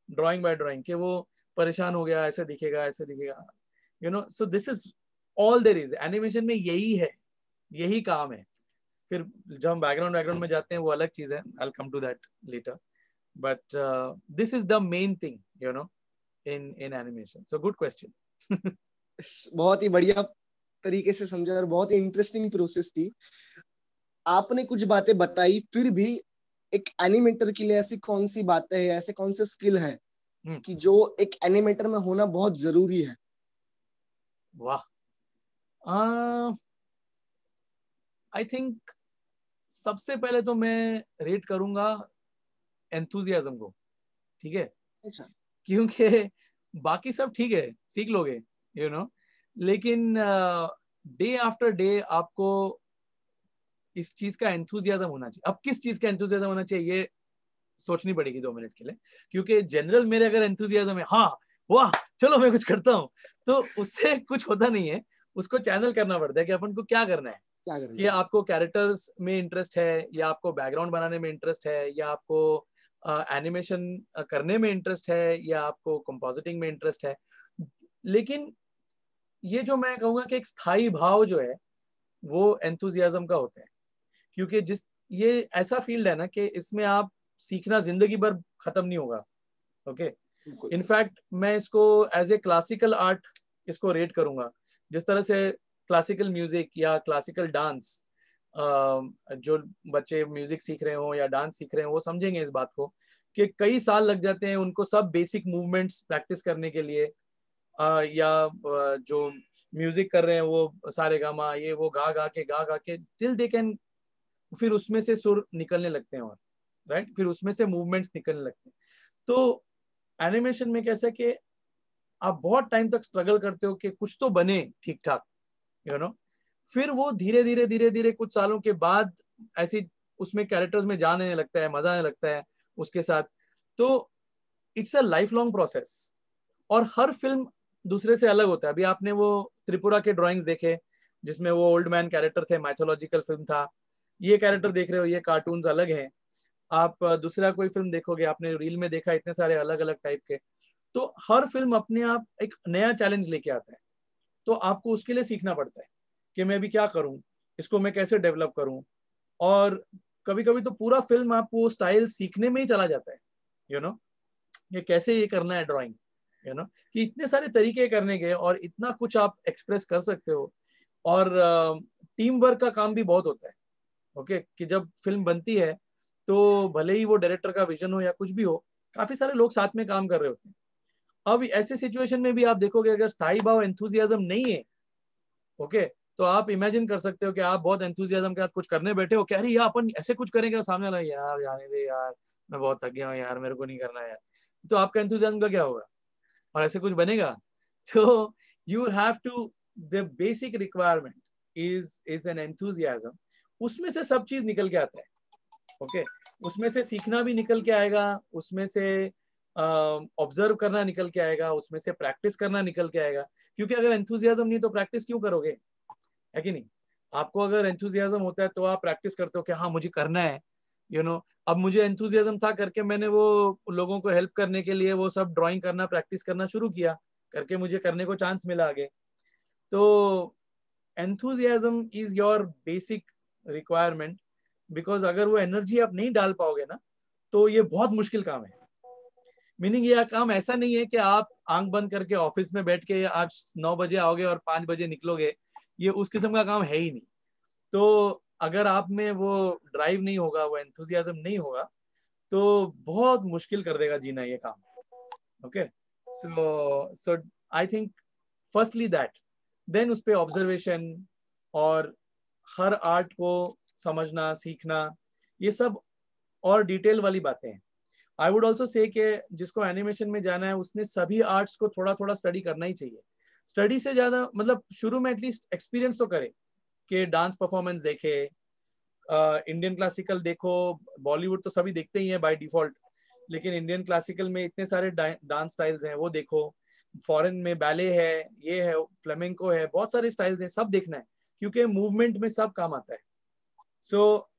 ड्राइंग बाय ड्राइंग, कि वो परेशान हो गया, ऐसे दिखेगा, ऐसे दिखेगा, so this is all there is. Animation में यही है, यही काम है। फिर जब हम बैकग्राउंड में जाते हैं वो अलग चीज है, I will come to that letter, but this is the main thing in animation. So good question. बहुत ही बढ़िया तरीके से समझा और बहुत ही इंटरेस्टिंग प्रोसेस थी। आपने कुछ बातें बताई, फिर भी एक एनिमेटर के लिए ऐसी कौन सी बातें हैं, ऐसे कौन से स्किल है कि जो एक एनिमेटर में होना बहुत जरूरी है? वाह, आई थिंक सबसे पहले तो मैं रेट करूंगा एंथुजियाज्म को, ठीक है? अच्छा, क्योंकि बाकी सब ठीक है, सीख लोगे, लेकिन डे आफ्टर डे आपको इस चीज का एंथुजियाज्म होना चाहिए। अब किस चीज का एंथुजियाज्म होना चाहिए ये सोचनी पड़ेगी 2 मिनट के लिए, क्योंकि जनरल मेरे अगर एंथुजियाज्म है, हाँ वाह चलो मैं कुछ करता हूँ, तो उससे कुछ होता नहीं है। उसको चैनल करना पड़ता है कि अपन को क्या करना है। क्या करें? कि आपको कैरेक्टर्स में इंटरेस्ट है, या आपको बैकग्राउंड बनाने में इंटरेस्ट है, या आपको एनिमेशन करने में इंटरेस्ट है, या आपको कंपोजिटिंग में इंटरेस्ट है। लेकिन ये जो मैं कहूँगा कि एक स्थायी भाव जो है वो एंथुजियाज्म का होता है, क्योंकि ये ऐसा फील्ड है ना कि इसमें आप सीखना जिंदगी भर खत्म नहीं होगा। ओके, इनफैक्ट मैं इसको एज ए क्लासिकल आर्ट इसको रेट करूंगा। जिस तरह से क्लासिकल म्यूजिक या क्लासिकल डांस, जो बच्चे म्यूजिक सीख रहे हो या डांस सीख रहे हो वो समझेंगे इस बात को कि कई साल लग जाते हैं उनको सब बेसिक मूवमेंट्स प्रैक्टिस करने के लिए, या जो म्यूजिक कर रहे हैं वो सारे गामा ये वो गा गा के टिल दे कैन, फिर उसमें से सुर निकलने लगते हैं, और राइट, फिर उसमें से मूवमेंट्स निकलने लगते हैं। तो एनिमेशन में कैसा कि आप बहुत टाइम तक स्ट्रगल करते हो कि कुछ तो बने ठीक ठाक, फिर वो धीरे धीरे कुछ सालों के बाद ऐसी उसमें कैरेक्टर्स में जान आने लगता है, मजा आने लगता है उसके साथ। तो it's a life long process, और हर फिल्म दूसरे से अलग होता है। अभी आपने वो त्रिपुरा के ड्राइंग्स देखे जिसमें वो ओल्ड मैन कैरेक्टर थे, माइथोलॉजिकल फिल्म था। ये कैरेक्टर देख रहे हो, ये कार्टून्स अलग हैं। आप दूसरा कोई फिल्म देखोगे, आपने रील में देखा इतने सारे अलग अलग टाइप के। तो हर फिल्म अपने आप एक नया चैलेंज लेके आता है, तो आपको उसके लिए सीखना पड़ता है कि मैं अभी क्या करूं, इसको मैं कैसे डेवलप करूं। और कभी कभी तो पूरा फिल्म आपको स्टाइल सीखने में ही चला जाता है, ये कैसे ये करना है ड्राइंग, कि इतने सारे तरीके करने के, और इतना कुछ आप एक्सप्रेस कर सकते हो। और टीम वर्क का काम भी बहुत होता है। ओके, कि जब फिल्म बनती है तो भले ही वो डायरेक्टर का विजन हो या कुछ भी हो, काफी सारे लोग साथ में काम कर रहे होते हैं। अब ऐसे सिचुएशन में भी आप देखोगे अगर स्थायी भाव एंथुजियाज्म नहीं है, ओके, तो आप इमेजिन कर सकते हो कि आप बहुत एंथुजियाज्म के साथ कुछ करने बैठे हो, कह रही यार अपन ऐसे कुछ करेंगे, सामने वाला यार जाने दे यार, मैं बहुत थक गया हूँ यार, मेरे को नहीं करना है यार, तो आपका एंथुजियाज्म का क्या होगा, और ऐसे कुछ बनेगा? तो you have to, the basic requirement is an enthusiasm. उसमें से सब चीज निकल के आता है। ओके, उसमें से सीखना भी निकल के आएगा, उसमें से ऑब्जर्व करना निकल के आएगा, उसमें से प्रैक्टिस करना निकल के आएगा। क्योंकि अगर एंथुजियाज्म नहीं तो प्रैक्टिस क्यों करोगे, है कि नहीं? आपको अगर एंथुजियाज्म होता है तो आप प्रैक्टिस करते हो कि हाँ मुझे करना है, अब मुझे एंथुजियाज्म था करके मैंने वो लोगों को हेल्प करने के लिए वो सब ड्राइंग करना प्रैक्टिस करना शुरू किया करके मुझे करने को चांस मिला आगे। तो enthusiasm is your basic requirement, because अगर वो एनर्जी आप नहीं डाल पाओगे ना तो ये बहुत मुश्किल काम है। मीनिंग ये काम ऐसा नहीं है कि आप आंख बंद करके ऑफिस में बैठ के आज 9 बजे आओगे और 5 बजे निकलोगे, ये उस किस्म का काम है ही नहीं। तो अगर आप में वो ड्राइव नहीं होगा, वो एंथुजियाज्म नहीं होगा, तो बहुत मुश्किल कर देगा जीना ये काम। Okay, so I think firstly that, then उस पे ऑब्जर्वेशन और हर आर्ट को समझना सीखना, ये सब और डिटेल वाली बातें हैं। आई वुड ऑल्सो से कि जिसको एनिमेशन में जाना है उसने सभी आर्ट्स को थोड़ा थोड़ा स्टडी करना ही चाहिए। स्टडी से ज्यादा मतलब शुरू में एटलीस्ट एक्सपीरियंस तो करे कि डांस परफॉर्मेंस देखे, इंडियन क्लासिकल देखो, बॉलीवुड तो सभी देखते ही हैं बाय डिफॉल्ट, लेकिन इंडियन क्लासिकल में इतने सारे डांस स्टाइल्स हैं वो देखो, फॉरेन में बैले है, ये है, फ्लेमेंको है, बहुत सारे स्टाइल्स हैं, सब देखना है क्योंकि मूवमेंट में सब काम आता है। सो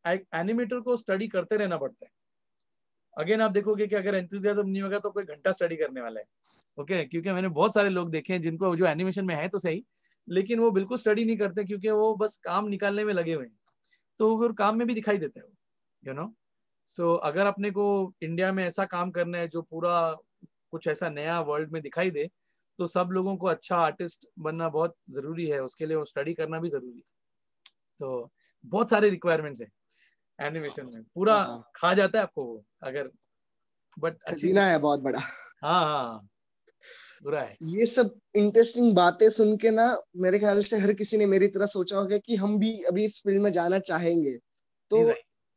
एनिमेटर को स्टडी करते रहना पड़ता है। अगेन आप देखोगे कि अगर एंथुसियाज्म नहीं होगा तो कोई घंटा स्टडी करने वाला है। ओके, क्योंकि मैंने बहुत सारे लोग देखे हैं जिनको जो एनिमेशन में है तो सही, लेकिन वो बिल्कुल स्टडी नहीं करते क्योंकि वो बस काम निकालने में लगे हुए हैं, तो फिर काम में भी दिखाई देता है वो, सो अगर अपने को इंडिया में ऐसा काम करना है जो पूरा कुछ ऐसा नया वर्ल्ड में दिखाई दे, तो सब लोगों को अच्छा आर्टिस्ट बनना बहुत जरूरी है, उसके लिए वो स्टडी करना भी जरूरी है। तो बहुत सारे रिक्वायरमेंट्स है एनिमेशन में, पूरा खा जाता है आपको वो अगर, बट खजीना है बहुत बड़ा। हाँ पूरा है। ये सब इंटरेस्टिंग बातें सुन के ना मेरे ख्याल से हर किसी ने मेरी तरह सोचा होगा कि हम भी अभी इस फील्ड में जाना चाहेंगे। तो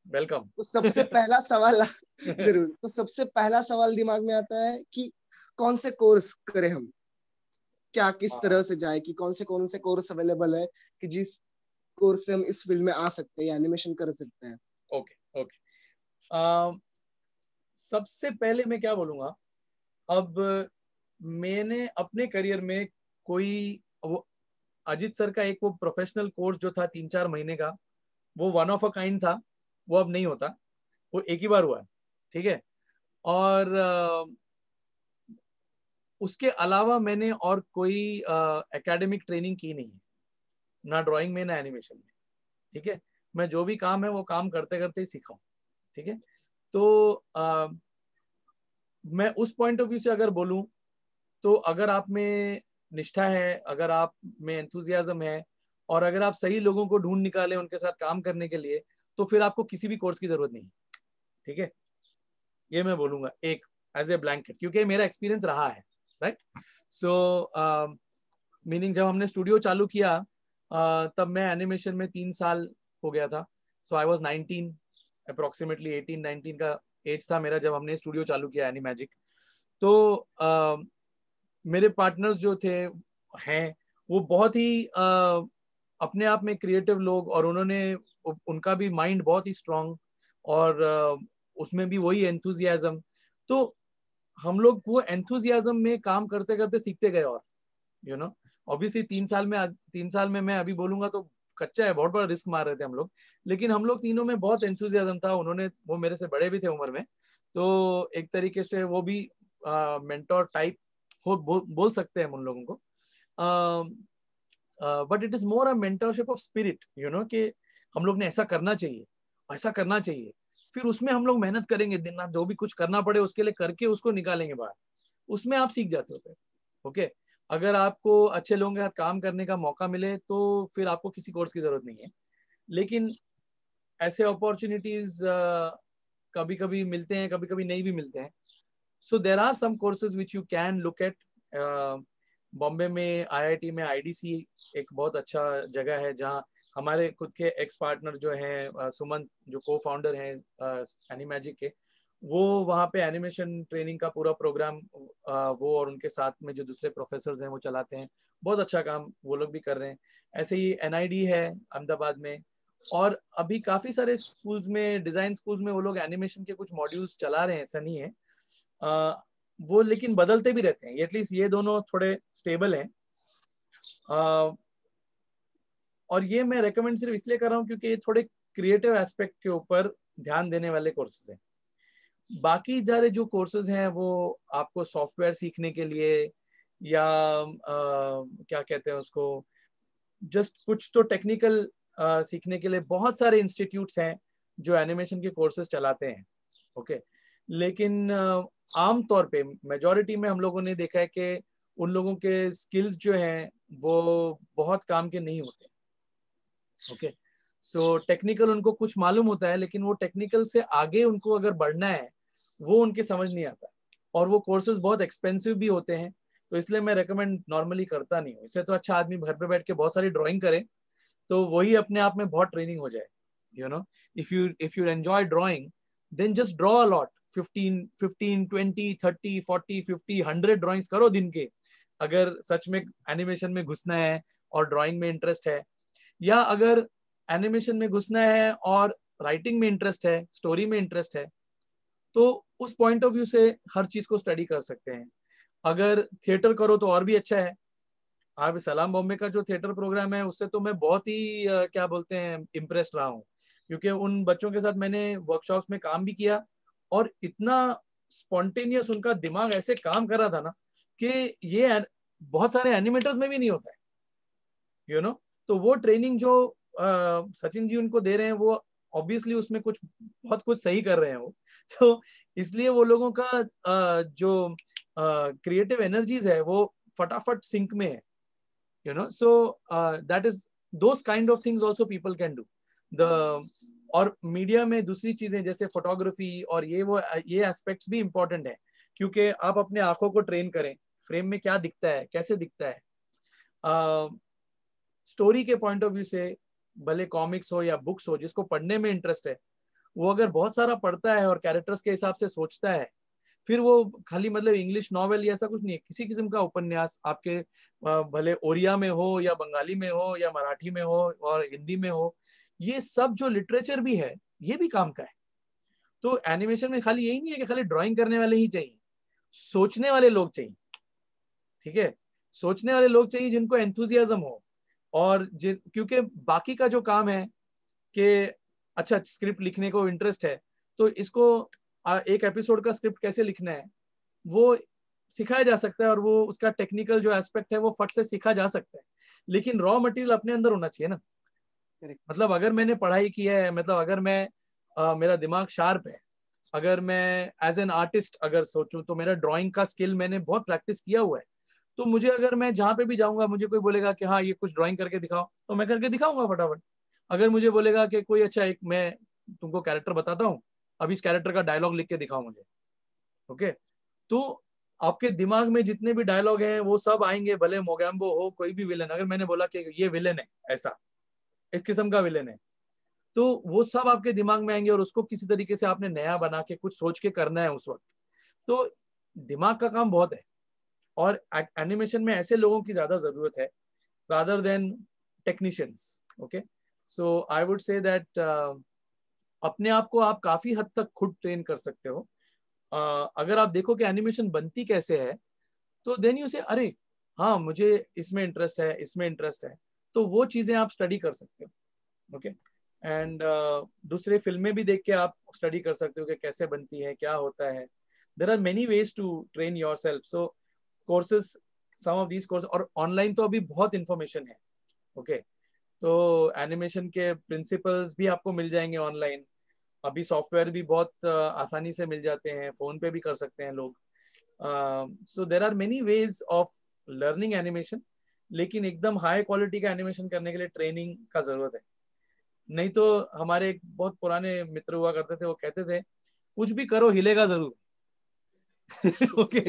वेलकम। तो सबसे पहला सवाल जरूर, तो सबसे पहला सवाल दिमाग में आता है कि कौन से कोर्स करें हम, क्या किस तरह से जाए, कि कौन से कोर्स अवेलेबल है कि जिस कोर्स से हम इस फील्ड में आ सकते हैं, एनिमेशन कर सकते हैं। ओके सबसे पहले मैं क्या बोलूंगा, अब मैंने अपने करियर में कोई वो अजित सर का एक वो प्रोफेशनल कोर्स जो था 3-4 महीने का, वो वन ऑफ अ काइंड था, वो अब नहीं होता, वो एक ही बार हुआ है, ठीक है। और उसके अलावा मैंने और कोई एकेडमिक ट्रेनिंग की नहीं है, ना ड्राइंग में ना एनिमेशन में, ठीक है। मैं जो भी काम है वो काम करते करते ही सीखा हूँ, ठीक है। तो मैं उस पॉइंट ऑफ व्यू से अगर बोलूं तो अगर आप में निष्ठा है, अगर आप में एंथुजियाज्म है, और अगर आप सही लोगों को ढूंढ निकाले उनके साथ काम करने के लिए, तो फिर आपको किसी भी कोर्स की जरूरत नहीं, ठीक है। ये मैं बोलूंगा एक एज ए ब्लैंकेट, क्योंकि मेरा एक्सपीरियंस रहा है, राइट। सो मीनिंग जब हमने स्टूडियो चालू किया तब मैं एनिमेशन में 3 साल हो गया था। सो आई वॉज 19, अप्रोक्सीमेटली 18-19 का एज था मेरा जब हमने स्टूडियो चालू किया एनिमैजिक। तो मेरे पार्टनर्स जो थे हैं वो बहुत ही अपने आप में क्रिएटिव लोग, और उन्होंने उनका भी माइंड बहुत ही स्ट्रांग, और उसमें भी वही एंथुजियाज्म। तो हम लोग वो एंथुजियाज्म में काम करते करते सीखते गए, और ऑब्वियसली 3 साल में मैं अभी बोलूंगा तो कच्चा है, बहुत बड़ा रिस्क मार रहे थे हम लोग, लेकिन हम लोग तीनों में बहुत एंथुजियाज्म था। वो मेरे से बड़े भी थे उम्र में, तो एक तरीके से वो भी मेंटोर टाइप बोल सकते हैं हम उन लोगों को। But it is more a mentorship of spirit, कि हम लोग ने ऐसा करना चाहिए, ऐसा करना चाहिए, फिर उसमें हम लोग मेहनत करेंगे दिन रात, जो भी कुछ करना पड़े उसके लिए करके उसको निकालेंगे बाहर, उसमें आप सीख जाते हो फिर। ओके, अगर आपको अच्छे लोगों के साथ काम करने का मौका मिले तो फिर आपको किसी कोर्स की जरूरत नहीं है। लेकिन ऐसे अपॉर्चुनिटीज कभी कभी मिलते हैं, कभी कभी नहीं भी मिलते हैं। So there are some courses which you can look at. Bombay में IIT में IDC एक बहुत अच्छा जगह है जहाँ हमारे खुद के एक्स पार्टनर जो हैं सुमन, जो को फाउंडर हैं एनिमैजिक के, वो वहाँ पे एनिमेशन ट्रेनिंग का पूरा प्रोग्राम वो और उनके साथ में जो दूसरे प्रोफेसर्स हैं वो चलाते हैं। बहुत अच्छा काम वो लोग भी कर रहे हैं। ऐसे ही NID है अहमदाबाद में, और अभी काफी सारे स्कूल्स में, डिजाइन स्कूल्स में वो लोग एनिमेशन के कुछ मॉड्यूल्स चला रहे हैं, ऐसा नहीं है। वो लेकिन बदलते भी रहते हैं, एटलीस्ट ये दोनों थोड़े स्टेबल हैं। और ये मैं रेकमेंड सिर्फ इसलिए कर रहा हूँ क्योंकि ये थोड़े क्रिएटिव एस्पेक्ट के ऊपर ध्यान देने वाले कोर्सेज हैं। बाकी सारे जो कोर्सेज हैं वो आपको सॉफ्टवेयर सीखने के लिए या क्या कहते हैं उसको, जस्ट कुछ तो टेक्निकल सीखने के लिए बहुत सारे इंस्टीट्यूट्स हैं जो एनिमेशन के कोर्सेज चलाते हैं। ओके, लेकिन आम तौर पे मेजॉरिटी में हम लोगों ने देखा है कि उन लोगों के स्किल्स जो हैं वो बहुत काम के नहीं होते। ओके, सो टेक्निकल उनको कुछ मालूम होता है, लेकिन वो टेक्निकल से आगे उनको अगर बढ़ना है वो उनके समझ नहीं आता, और वो कोर्सेज बहुत एक्सपेंसिव भी होते हैं। तो इसलिए मैं रेकमेंड नॉर्मली करता नहीं हूँ। इससे तो अच्छा आदमी घर पे बैठ के बहुत सारी ड्राइंग करे, तो वही अपने आप में बहुत ट्रेनिंग हो जाए। You know, if you enjoy drawing, then just draw a lot, 15 20 30 40 50 100 drawings करो दिन के, अगर सच में एनिमेशन में घुसना है और ड्राइंग में इंटरेस्ट है, या अगर एनिमेशन में घुसना है और राइटिंग में इंटरेस्ट है, स्टोरी में इंटरेस्ट है, तो उस पॉइंट ऑफ व्यू से हर चीज को स्टडी कर सकते हैं। अगर थिएटर करो तो और भी अच्छा है। आप सलाम बॉम्बे का जो थिएटर प्रोग्राम है उससे तो मैं बहुत ही क्या बोलते हैं इम्प्रेस्ड रहा हूँ, क्योंकि उन बच्चों के साथ मैंने वर्कशॉप्स में काम भी किया, और इतना स्पॉन्टेनियस उनका दिमाग ऐसे काम कर रहा था ना कि ये बहुत सारे एनिमेटर्स में भी नहीं होता है। यू नो, तो वो ट्रेनिंग जो सचिन जी उनको दे रहे हैं, वो ऑब्वियसली उसमें कुछ बहुत कुछ सही कर रहे हैं वो। तो इसलिए वो लोगों का जो क्रिएटिव एनर्जीज है वो फटाफट सिंक में है। you know, so that is those kind of things also people can do the। और मीडिया में दूसरी चीजें जैसे फोटोग्राफी और ये एस्पेक्ट्स भी इंपॉर्टेंट है, क्योंकि आप अपने आंखों को ट्रेन करें, फ्रेम में क्या दिखता है, कैसे दिखता है। स्टोरी के पॉइंट ऑफ व्यू से, भले कॉमिक्स हो या बुक्स हो, जिसको पढ़ने में इंटरेस्ट है, वो अगर बहुत सारा पढ़ता है और कैरेक्टर्स के हिसाब से सोचता है, फिर वो खाली मतलब इंग्लिश नॉवेल या ऐसा कुछ नहीं है, किसी किस्म का उपन्यास आपके भले ओरिया में हो या बंगाली में हो या मराठी में हो और हिंदी में हो, ये सब जो लिटरेचर भी है ये भी काम का है। तो एनिमेशन में खाली यही नहीं है कि खाली ड्राइंग करने वाले ही चाहिए, सोचने वाले लोग चाहिए। ठीक है, सोचने वाले लोग चाहिए जिनको एंथुजियाज्म हो, और क्योंकि बाकी का जो काम है कि अच्छा स्क्रिप्ट लिखने को इंटरेस्ट है, तो इसको एक एपिसोड का स्क्रिप्ट कैसे लिखना है वो सिखाया जा सकता है, और वो उसका टेक्निकल जो एस्पेक्ट है वो फट से सीखा जा सकता है, लेकिन रॉ मटेरियल अपने अंदर होना चाहिए ना। मतलब अगर मैंने पढ़ाई की है, मतलब अगर मैं मेरा दिमाग शार्प है, अगर मैं एज एन आर्टिस्ट अगर सोचूं तो मेरा ड्राइंग का स्किल मैंने बहुत प्रैक्टिस किया हुआ है, तो मुझे अगर मैं जहाँ पे भी जाऊंगा मुझे कोई बोलेगा कि हाँ ये कुछ ड्राइंग करके दिखाओ, तो मैं करके दिखाऊंगा फटाफट। अगर मुझे बोलेगा कि कोई अच्छा एक मैं तुमको कैरेक्टर बताता हूँ, अब इस कैरेक्टर का डायलॉग लिख के दिखाओ मुझे, ओके, तो आपके दिमाग में जितने भी डायलॉग हैं वो सब आएंगे, भले मोगैम्बो हो कोई भी विलन। अगर मैंने बोला कि ये विलन है, ऐसा इस किस्म का विलन है, तो वो सब आपके दिमाग में आएंगे, और उसको किसी तरीके से आपने नया बना के कुछ सोच के करना है उस वक्त। तो दिमाग का काम बहुत है, और एनिमेशन में ऐसे लोगों की ज्यादा जरूरत है rather than technicians. Okay, so I would say that अपने आप को आप काफी हद तक खुद ट्रेन कर सकते हो। अगर आप देखो कि एनिमेशन बनती कैसे है, तो देन यू से अरे हाँ मुझे इसमें इंटरेस्ट है, इसमें इंटरेस्ट है, तो वो चीजें आप स्टडी कर सकते हो। ओके, एंड दूसरे फिल्में भी देख के आप स्टडी कर सकते हो कि कैसे बनती है, क्या होता है। There are many ways to train yourself. So courses, some of these course, और ऑनलाइन तो अभी बहुत इंफॉर्मेशन है। ओके, तो एनिमेशन के प्रिंसिपल्स भी आपको मिल जाएंगे ऑनलाइन। अभी सॉफ्टवेयर भी बहुत आसानी से मिल जाते हैं, फोन पे भी कर सकते हैं लोग। So there are many ways of learning animation, लेकिन एकदम हाई क्वालिटी का एनिमेशन करने के लिए ट्रेनिंग का जरूरत है। नहीं तो हमारे एक बहुत पुराने मित्र हुआ करते थे, वो कहते थे कुछ भी करो हिलेगा जरूर। ओके,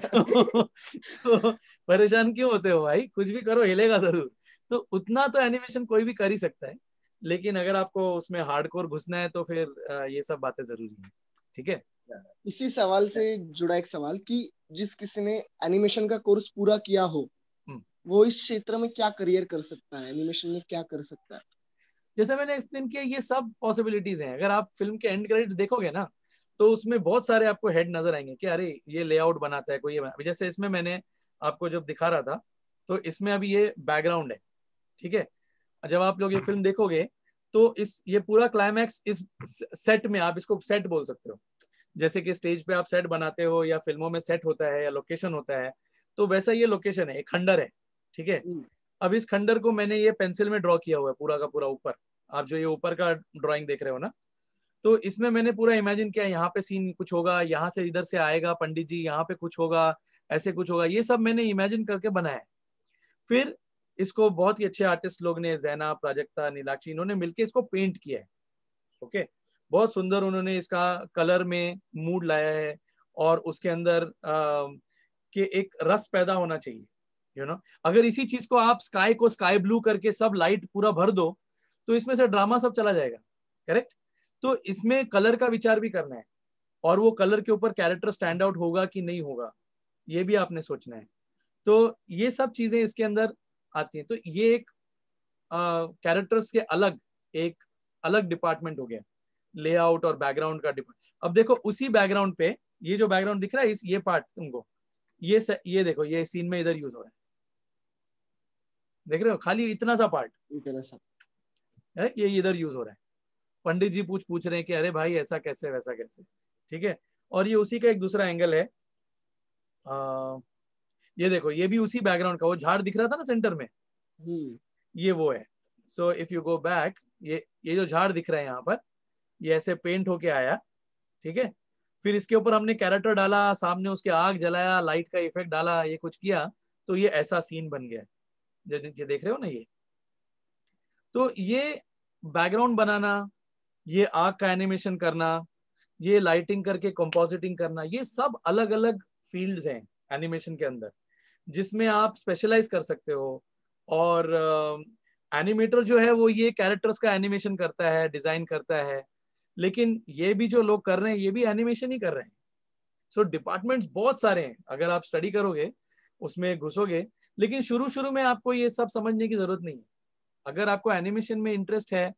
तो परेशान क्यों होते हो भाई, कुछ भी करो हिलेगा जरूर। तो उतना तो एनिमेशन कोई भी कर ही सकता है, लेकिन अगर आपको उसमें हार्डकोर घुसना है तो फिर ये सब बातें जरूरी है। ठीक है, इसी सवाल से जुड़ा एक सवाल कि जिस किसी ने एनिमेशन का कोर्स पूरा किया हो, वो इस क्षेत्र में क्या करियर कर सकता है, एनिमेशन में क्या कर सकता है? जैसे मैंने एक्सप्लेन किया, ये सब पॉसिबिलिटीज हैं। अगर आप फिल्म के एंड क्रेडिट्स देखोगे ना, तो उसमें बहुत सारे आपको हेड नजर आएंगे कि अरे ये लेआउट बनाता है कोई, ये जैसे इसमें मैंने आपको जब दिखा रहा था, तो इसमें अभी ये बैकग्राउंड है। ठीक है, जब आप लोग ये फिल्म देखोगे तो इस ये पूरा क्लाइमैक्स इस सेट में, आप इसको सेट बोल सकते हो, जैसे कि स्टेज पे आप सेट बनाते हो या फिल्मों में सेट होता है या लोकेशन होता है, तो वैसा ये लोकेशन है, एक खंडर है, ठीक है। अब इस खंडर को मैंने ये पेंसिल में ड्रॉ किया हुआ है पूरा का पूरा ऊपर, आप जो ये ऊपर का ड्राइंग देख रहे हो ना, तो इसमें मैंने पूरा इमेजिन किया यहाँ पे सीन कुछ होगा, यहाँ से इधर से आएगा पंडित जी, यहाँ पे कुछ होगा, ऐसे कुछ होगा, ये सब मैंने इमेजिन करके बनाया है। फिर इसको बहुत ही अच्छे आर्टिस्ट लोग ने, जैना, प्राजक्ता, नीलाक्षी, इन्होंने मिलके इसको पेंट किया है। ओके, बहुत सुंदर उन्होंने इसका कलर में मूड लाया है, और उसके अंदर के एक रस पैदा होना चाहिए, यू नो। अगर इसी चीज को आप स्काई को स्काई ब्लू करके सब लाइट पूरा भर दो, तो इसमें से ड्रामा सब चला जाएगा, करेक्ट। तो इसमें कलर का विचार भी करना है, और वो कलर के ऊपर कैरेक्टर स्टैंड आउट होगा कि नहीं होगा, ये भी आपने सोचना है। तो ये सब चीजें इसके अंदर आती हैं। तो ये एक कैरेक्टर्स के अलग एक अलग डिपार्टमेंट हो गया, लेआउट और बैकग्राउंड का डिपार्टमेंट। अब देखो उसी बैकग्राउंड पे ये जो बैकग्राउंड दिख रहा है, ये पार्ट तुमको, ये देखो, ये सीन में इधर यूज हो रहा है, देख रहे हो, खाली इतना सा पार्ट है, ये इधर यूज हो रहा है। पंडित जी पूछ रहे हैं कि अरे भाई ऐसा कैसे वैसा कैसे, ठीक है। और ये उसी का एक दूसरा एंगल है, ये देखो, ये भी उसी बैकग्राउंड का, वो झाड़ दिख रहा था ना सेंटर में, ये वो है। सो इफ यू गो बैक, ये जो झाड़ दिख रहा है यहाँ पर, ये ऐसे पेंट होके आया, ठीक है। फिर इसके ऊपर हमने कैरेक्टर डाला, सामने उसके आग जलाया, लाइट का इफेक्ट डाला, ये कुछ किया, तो ये ऐसा सीन बन गया, जो देख रहे हो ना ये। तो ये बैकग्राउंड बनाना, ये आग का एनिमेशन करना, ये लाइटिंग करके कंपोजिटिंग करना, ये सब अलग अलग फील्ड्स हैं एनिमेशन के अंदर, जिसमें आप स्पेशलाइज कर सकते हो। और एनिमेटर जो है वो ये कैरेक्टर्स का एनिमेशन करता है, डिजाइन करता है, लेकिन ये भी जो लोग कर रहे हैं ये भी एनिमेशन ही कर रहे हैं। सो डिपार्टमेंट्स बहुत सारे हैं, अगर आप स्टडी करोगे, उसमें घुसोगे, लेकिन शुरू शुरू में आपको ये सब समझने की जरूरत नहीं है। अगर आपको एनिमेशन में इंटरेस्ट है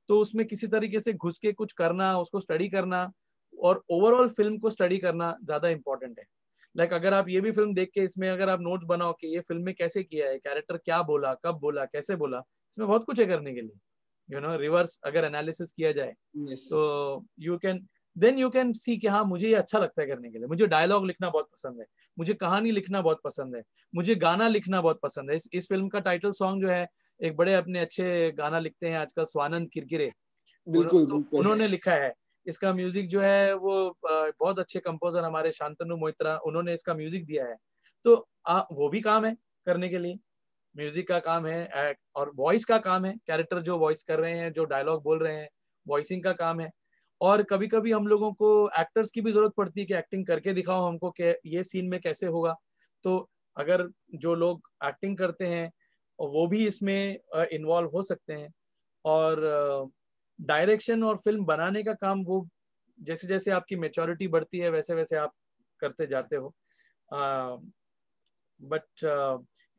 तो उसमें किसी तरीके से घुस के कुछ करना, उसको स्टडी करना, और ओवरऑल फिल्म को स्टडी करना ज्यादा इंपॉर्टेंट है। लाइक अगर आप ये भी फिल्म देख के इसमें अगर आप नोट्स बनाओ कि ये फिल्म में कैसे किया है, कैरेक्टर क्या बोला, कब बोला, कैसे बोला, इसमें बहुत कुछ है करने के लिए, यू नो। रिवर्स अगर एनालिसिस किया जाए तो यू कैन सी कि हाँ मुझे ये अच्छा लगता है करने के लिए, मुझे डायलॉग लिखना बहुत पसंद है, मुझे कहानी लिखना बहुत पसंद है, मुझे गाना लिखना बहुत पसंद है। इस फिल्म का टाइटल सॉन्ग जो है, एक बड़े अपने अच्छे गाना लिखते हैं आजकल, स्वानंद किरकिरे, उन्होंने लिखा है। इसका म्यूजिक जो है वो बहुत अच्छे कंपोजर हमारे शांतनु मोहित्रा, उन्होंने इसका म्यूजिक दिया है। तो वो भी काम है करने के लिए, म्यूजिक का काम है, और वॉइस का काम है, कैरेक्टर जो वॉइस कर रहे हैं, जो डायलॉग बोल रहे हैं, वॉइसिंग का काम है। और कभी कभी हम लोगों को एक्टर्स की भी जरूरत पड़ती है कि एक्टिंग करके दिखाओ हमको कि ये सीन में कैसे होगा। तो अगर जो लोग एक्टिंग करते हैं वो भी इसमें इन्वॉल्व हो सकते हैं। और डायरेक्शन और फिल्म बनाने का काम, वो जैसे जैसे आपकी मैच्योरिटी बढ़ती है वैसे वैसे आप करते जाते हो। But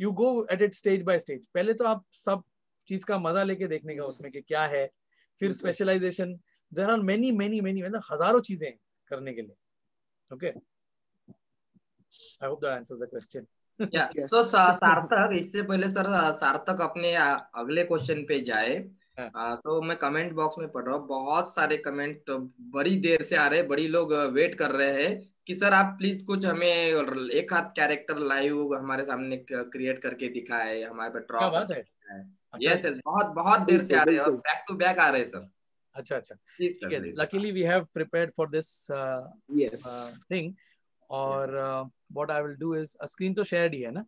you go at it stage by stage. पहले तो आप सब चीज का मजा लेके देखने का उसमें कि क्या है, फिर specialization. There are many many many, मतलब हजारों चीजें करने के लिए। Okay, I hope that answers the question. So Sarthak, इससे पहले सर सार्थक अपने अगले क्वेश्चन पे जाए, तो मैं कमेंट बॉक्स में पढ़ रहा हूँ, बहुत सारे कमेंट बड़ी देर से आ रहे हैं, बड़ी लोग वेट कर रहे हैं कि सर आप प्लीज कुछ हमें एक आध कैरेक्टर लाइव हमारे सामने क्रिएट करके दिखाए, हमारे पे ड्रॉ करके दिखाए। यस, बहुत बहुत देर से आ रहे हैं, बैक टू बैक आ रहे हैं सर। अच्छा, ठीक है। Luckily we have prepared for this thing. और what I will do is, screen तो shared ही है ना?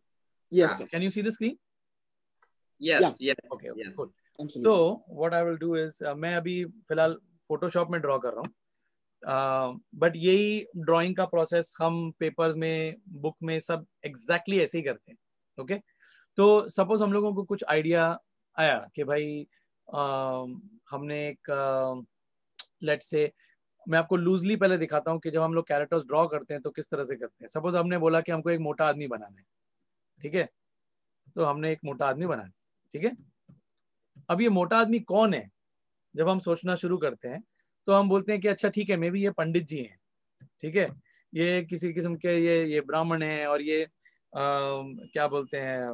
Yes sir. Can you see the screen? Yes. Okay, cool. So what I will do is, मैं अभी फिलहाल Photoshop में draw कर रहा हूँ, बट यही ड्राइंग का प्रोसेस हम पेपर्स में, बुक में सब एग्जैक्टली ऐसे ही करते हैं। ओके, तो सपोज हम लोगों को कुछ आइडिया आया कि भाई हमने एक लेट्स से, मैं आपको लूजली पहले दिखाता हूँ कि जब हम लोग कैरेक्टर्स ड्रॉ करते हैं तो किस तरह से करते हैं। सपोज हमने बोला कि हमको एक मोटा आदमी बनाना है, ठीक है, तो हमने एक मोटा आदमी बनाना, ठीक है। अब ये मोटा आदमी कौन है, जब हम सोचना शुरू करते हैं तो हम बोलते हैं कि अच्छा ठीक है, मे बी ये पंडित जी हैं, ठीक है, ये किसी किस्म के ये ब्राह्मण हैं, और ये क्या बोलते हैं,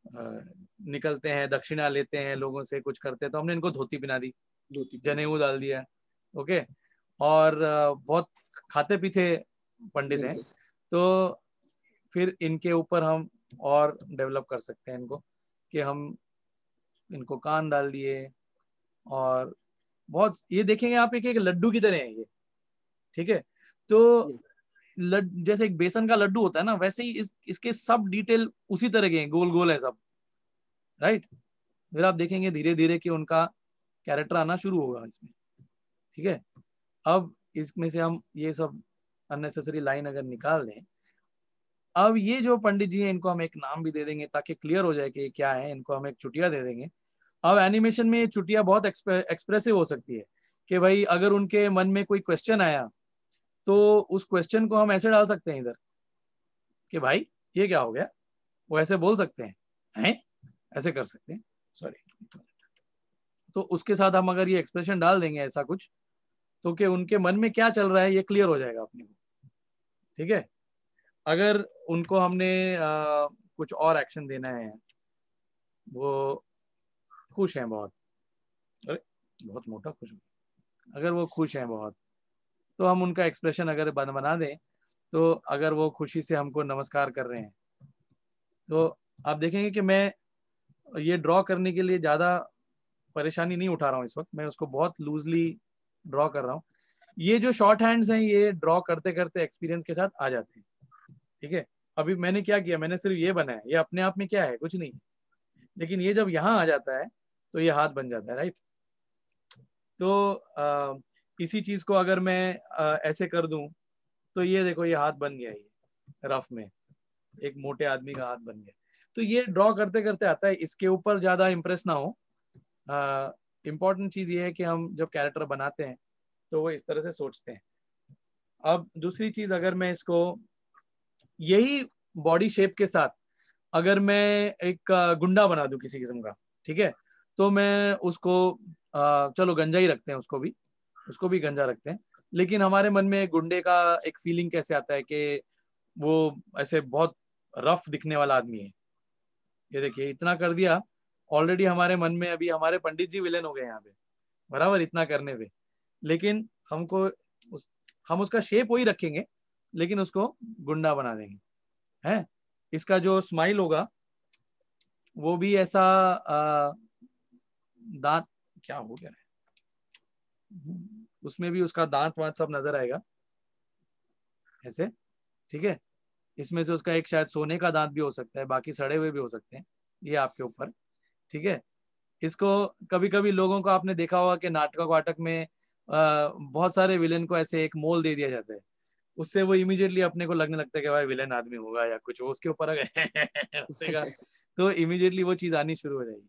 निकलते हैं, दक्षिणा लेते हैं लोगों से, कुछ करते हैं, तो हमने इनको धोती पहना दी, जनेऊ डाल दिया। ओके, और बहुत खाते पीते पंडित हैं, तो फिर इनके ऊपर हम और डेवलप कर सकते हैं इनको, कि हम इनको कान डाल दिए, और बहुत ये देखेंगे आप एक एक लड्डू की तरह है ये, ठीक है। तो जैसे एक बेसन का लड्डू होता है ना, वैसे ही इसके सब डिटेल उसी तरह के हैं, गोल गोल है सब, राइट। फिर आप देखेंगे धीरे धीरे कि उनका कैरेक्टर आना शुरू होगा इसमें, ठीक है। अब इसमें से हम ये सब अननेसेसरी लाइन अगर निकाल दें, अब ये जो पंडित जी हैं इनको हम एक नाम भी दे देंगे ताकि क्लियर हो जाए कि ये क्या है, इनको हम एक चुटिया दे देंगे। अब एनिमेशन में ये चुटिया बहुत एक्सप्रेसिव हो सकती है कि भाई अगर उनके मन में कोई क्वेश्चन आया तो उस क्वेश्चन को हम ऐसे डाल सकते हैं इधर कि भाई ये क्या हो गया, वो ऐसे बोल सकते हैं, ऐसे कर सकते हैं, सॉरी। तो उसके साथ हम अगर ये एक्सप्रेशन डाल देंगे ऐसा कुछ, तो कि उनके मन में क्या चल रहा है ये क्लियर हो जाएगा अपने को, ठीक है। अगर उनको हमने कुछ और एक्शन देना है, वो खुश हैं बहुत, अरे बहुत मोटा खुश, अगर वो खुश हैं बहुत, तो हम उनका एक्सप्रेशन अगर बना दें, तो अगर वो खुशी से हमको नमस्कार कर रहे हैं, तो आप देखेंगे कि मैं ये ड्रॉ करने के लिए ज़्यादा परेशानी नहीं उठा रहा हूँ इस वक्त, मैं उसको बहुत लूजली ड्रॉ कर रहा हूँ। ये जो शॉर्ट हैंड्स हैं ये ड्रॉ करते करते एक्सपीरियंस के साथ आ जाते हैं, ठीक है। अभी मैंने क्या किया, मैंने सिर्फ ये बनाया, ये अपने आप में क्या है, कुछ नहीं, लेकिन ये जब यहाँ आ जाता है तो ये हाथ बन जाता है, राइट। तो इसी चीज को अगर मैं ऐसे कर दूं, तो ये देखो ये हाथ बन गया, ये रफ में एक मोटे आदमी का हाथ बन गया। तो ये ड्रॉ करते करते आता है, इसके ऊपर ज्यादा इंप्रेस ना हो। इम्पोर्टेंट चीज ये है कि हम जब कैरेक्टर बनाते हैं तो वो इस तरह से सोचते हैं। अब दूसरी चीज, अगर मैं इसको यही बॉडी शेप के साथ अगर मैं एक गुंडा बना दूं किसी किस्म का, ठीक है, तो मैं उसको चलो गंजा ही रखते हैं, उसको भी गंजा रखते हैं, लेकिन हमारे मन में गुंडे का एक फीलिंग कैसे आता है कि वो ऐसे बहुत रफ दिखने वाला आदमी है। ये देखिए इतना कर दिया ऑलरेडी, हमारे मन में अभी हमारे पंडित जी विलेन हो गए यहाँ पे, बराबर इतना करने पे। लेकिन हम उसका शेप वही रखेंगे, लेकिन उसको गुंडा बना देंगे, है। इसका जो स्माइल होगा वो भी ऐसा दांत क्या हो गया है, उसमें भी उसका दांत वांत सब नजर आएगा ऐसे, ठीक है। इसमें से उसका एक शायद सोने का दांत भी हो सकता है, बाकी सड़े हुए भी हो सकते हैं, ये आपके ऊपर, ठीक है। इसको कभी कभी लोगों को आपने देखा होगा कि नाटक वाटक में बहुत सारे विलेन को ऐसे एक मोल दे दिया जाता है, उससे वो इमीडिएटली अपने को लगने लगता है कि भाई विलेन आदमी होगा या कुछ, उसके ऊपर अगर तो इमीडिएटली वो चीज आनी शुरू हो जाएगी।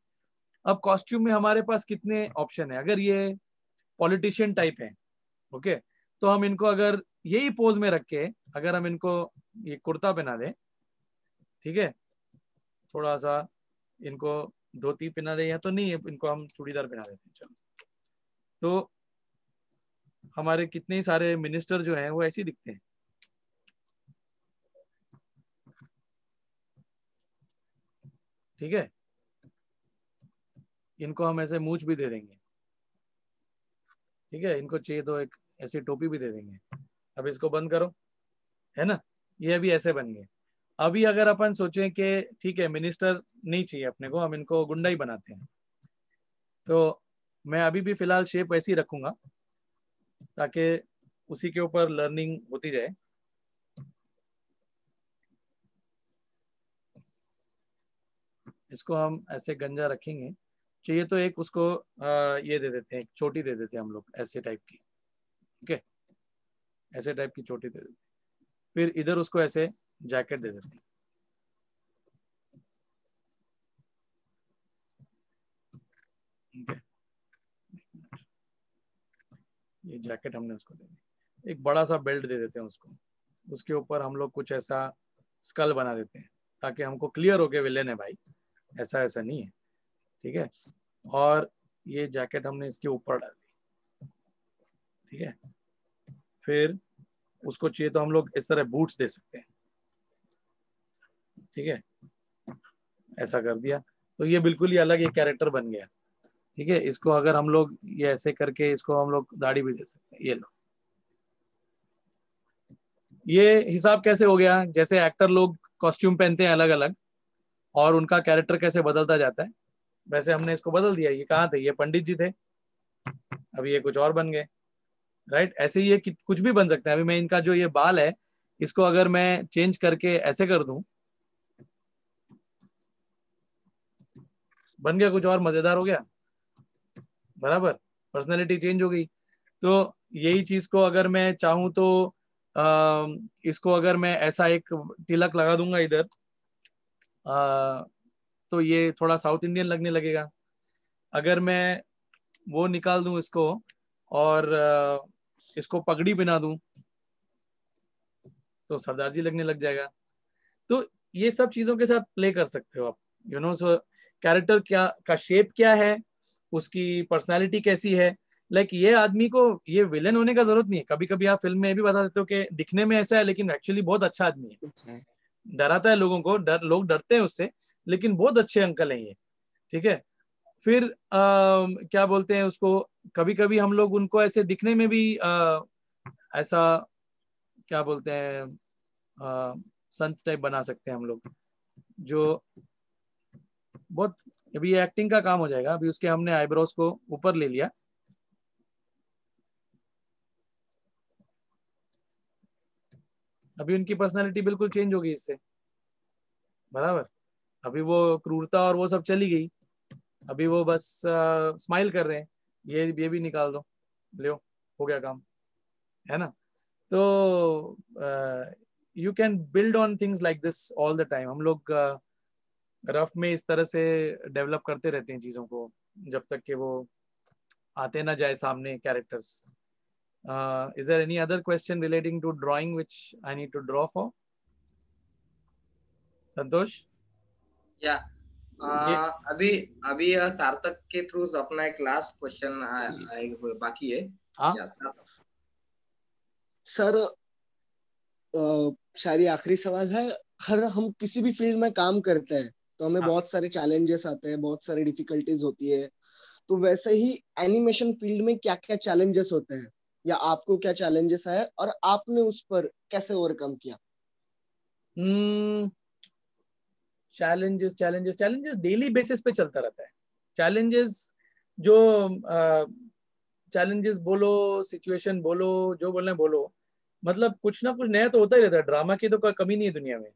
अब कॉस्ट्यूम में हमारे पास कितने ऑप्शन है, अगर ये पॉलिटिशियन टाइप है, ओके, तो हम इनको अगर यही पोज में रख के अगर हम इनको ये कुर्ता पहना दें, ठीक है, थोड़ा सा इनको धोती पहना दें, या तो नहीं है इनको हम चूड़ीदार पहना देते हैं, चलो, तो हमारे कितने ही सारे मिनिस्टर जो हैं वो ऐसे ही दिखते हैं, ठीक है। इनको हम ऐसे मूंछ भी दे देंगे, ठीक है, इनको चाहिए तो एक ऐसी टोपी भी दे देंगे। अब इसको बंद करो, है ना, ये अभी ऐसे बन गए। अभी अगर अपन सोचें कि ठीक है मिनिस्टर नहीं चाहिए अपने को, हम इनको गुंडा ही बनाते हैं, तो मैं अभी भी फिलहाल शेप ऐसी रखूंगा ताकि उसी के ऊपर लर्निंग होती जाए। इसको हम ऐसे गंजा रखेंगे, चाहिए तो एक उसको ये दे देते हैं, एक चोटी दे देते हैं हम लोग ऐसे टाइप की, ओके, ऐसे टाइप की चोटी दे देते हैं। फिर इधर उसको ऐसे जैकेट दे देते हैं, okay. ये जैकेट हमने उसको दे दी, एक बड़ा सा बेल्ट दे देते हैं उसको, उसके ऊपर हम लोग कुछ ऐसा स्कल बना देते हैं ताकि हमको क्लियर हो गया विलेन है भाई, ऐसा ऐसा नहीं है, ठीक है। और ये जैकेट हमने इसके ऊपर डाल दी, ठीक है। फिर उसको चाहिए तो हम लोग इस तरह बूट्स दे सकते हैं, ठीक है। ऐसा कर दिया, तो ये बिल्कुल ही अलग एक कैरेक्टर बन गया। ठीक है, इसको अगर हम लोग ये ऐसे करके इसको हम लोग दाढ़ी भी दे सकते हैं। ये लो, ये हिसाब कैसे हो गया, जैसे एक्टर लोग कॉस्ट्यूम पहनते हैं अलग अलग और उनका कैरेक्टर कैसे बदलता जाता है, वैसे हमने इसको बदल दिया। ये कहाँ थे, ये पंडित जी थे, अभी ये कुछ और बन गए। राइट, ऐसे ही ये कुछ भी बन सकता है। अभी मैं इनका जो ये बाल है, इसको अगर मैं चेंज करके ऐसे कर दूं, बन गया कुछ और मजेदार हो गया, बराबर, पर्सनैलिटी चेंज हो गई। तो यही चीज को अगर मैं चाहूं तो इसको अगर मैं ऐसा एक तिलक लगा दूंगा इधर, तो ये थोड़ा साउथ इंडियन लगने लगेगा। अगर मैं वो निकाल दूं इसको और इसको पगड़ी बना दूं, तो सरदार जी लगने लग जाएगा। तो ये सब चीजों के साथ प्ले कर सकते हो आप, यू नो। सो कैरेक्टर क्या का शेप क्या है, उसकी पर्सनालिटी कैसी है। लाइक ये आदमी को ये विलेन होने का जरूरत नहीं है। कभी कभी आप फिल्म में भी बता देते हो कि दिखने में ऐसा है लेकिन एक्चुअली बहुत अच्छा आदमी है, डराता है लोगों को, लोग डरते हैं उससे, लेकिन बहुत अच्छे अंकल हैं ये। ठीक है, फिर क्या बोलते हैं उसको, कभी कभी हम लोग उनको ऐसे दिखने में भी ऐसा क्या बोलते हैं, संत टाइप बना सकते हैं हम लोग, जो बहुत, अभी एक्टिंग का काम हो जाएगा। अभी उसके हमने आईब्रोज को ऊपर ले लिया, अभी उनकी पर्सनालिटी बिल्कुल चेंज हो गई इससे, बराबर। अभी वो क्रूरता और वो सब चली गई, अभी वो बस स्माइल कर रहे हैं। ये भी निकाल दो, ले हो गया काम, है ना। तो you can build on things like this all the time. हम लोग रफ में इस तरह से डेवलप करते रहते हैं चीज़ों को, जब तक कि वो आते ना जाए सामने characters. Is there any other question relating to drawing which I need to draw for Santosh? या ये अभी अभी सार्थक के थ्रू अपना एक लास्ट क्वेश्चन बाकी है। हाँ या सर, शायद ये आखिरी सवाल है। हर हम किसी भी फील्ड में काम करते हैं तो हमें हाँ। बहुत सारे चैलेंजेस आते हैं, बहुत सारी डिफिकल्टीज होती है। तो वैसे ही एनिमेशन फील्ड में क्या क्या चैलेंजेस होते हैं, या आपको क्या चैलेंजेस आए और आपने उस पर कैसे ओवरकम किया? Challenges challenges challenges daily basis पे चलता रहता है। चैलेंजेस जो चैलेंजेस बोलो, सिचुएशन बोलो, जो बोलना है बोलो, मतलब कुछ ना कुछ नया तो होता ही रहता है। ड्रामा की तो कोई कमी नहीं है दुनिया में।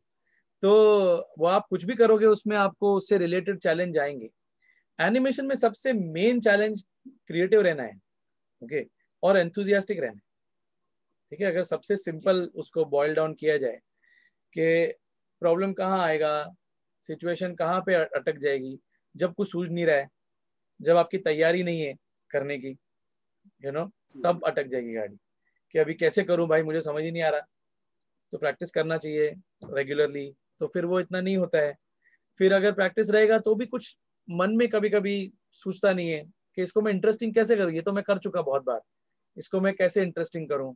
तो वो आप कुछ भी करोगे उसमें आपको उससे रिलेटेड चैलेंज आएंगे। एनिमेशन में सबसे मेन चैलेंज क्रिएटिव रहना है, ओके, और एंथुजियास्टिक रहना है। ठीक है, अगर सबसे सिंपल उसको बॉयल डाउन किया जाए कि प्रॉब्लम कहाँ आएगा, सिचुएशन कहाँ पे अटक जाएगी, जब कुछ सूझ नहीं रहा है, जब आपकी तैयारी नहीं है करने की, यू नो, तब अटक जाएगी गाड़ी कि अभी कैसे करूं भाई, मुझे समझ ही नहीं आ रहा। तो प्रैक्टिस करना चाहिए रेगुलरली, तो फिर वो इतना नहीं होता है। फिर अगर प्रैक्टिस रहेगा तो भी कुछ मन में कभी कभी सोचता नहीं है कि इसको मैं इंटरेस्टिंग कैसे करूँ, ये तो मैं कर चुका बहुत बार, इसको मैं कैसे इंटरेस्टिंग करूँ।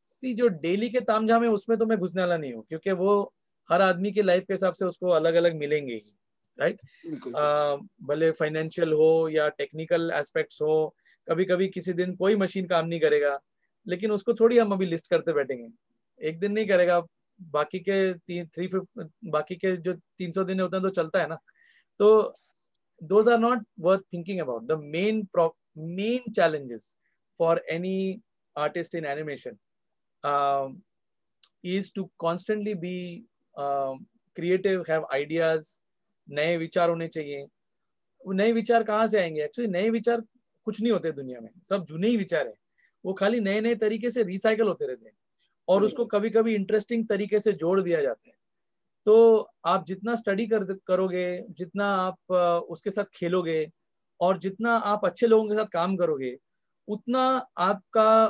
सी जो डेली के तामझाम है उसमें तो मैं घुसने वाला नहीं हूँ, क्योंकि वो हर आदमी की लाइफ के हिसाब से उसको अलग अलग मिलेंगे ही, राइट। बिल्कुल। भले फाइनेंशियल हो या टेक्निकल एस्पेक्ट्स हो, कभी कभी किसी दिन कोई मशीन काम नहीं करेगा, लेकिन उसको थोड़ी हम अभी लिस्ट करते बैठेंगे, एक दिन नहीं करेगा, बाकी के बाकी के जो 300 दिन होते हैं तो चलता है ना। तो those are not worth thinking about. The main challenges for any artist in animation is to constantly be creative, have ideas, नए विचार होने चाहिए। नए विचार कहाँ से आएंगे? एक्चुअली नए विचार कुछ नहीं होते दुनिया में, सब जुने ही विचार है। वो खाली नए नए तरीके से रिसाइकल होते रहते हैं और उसको कभी कभी इंटरेस्टिंग तरीके से जोड़ दिया जाता है। तो आप जितना स्टडी करोगे, जितना आप उसके साथ खेलोगे और जितना आप अच्छे लोगों के साथ काम करोगे, उतना आपका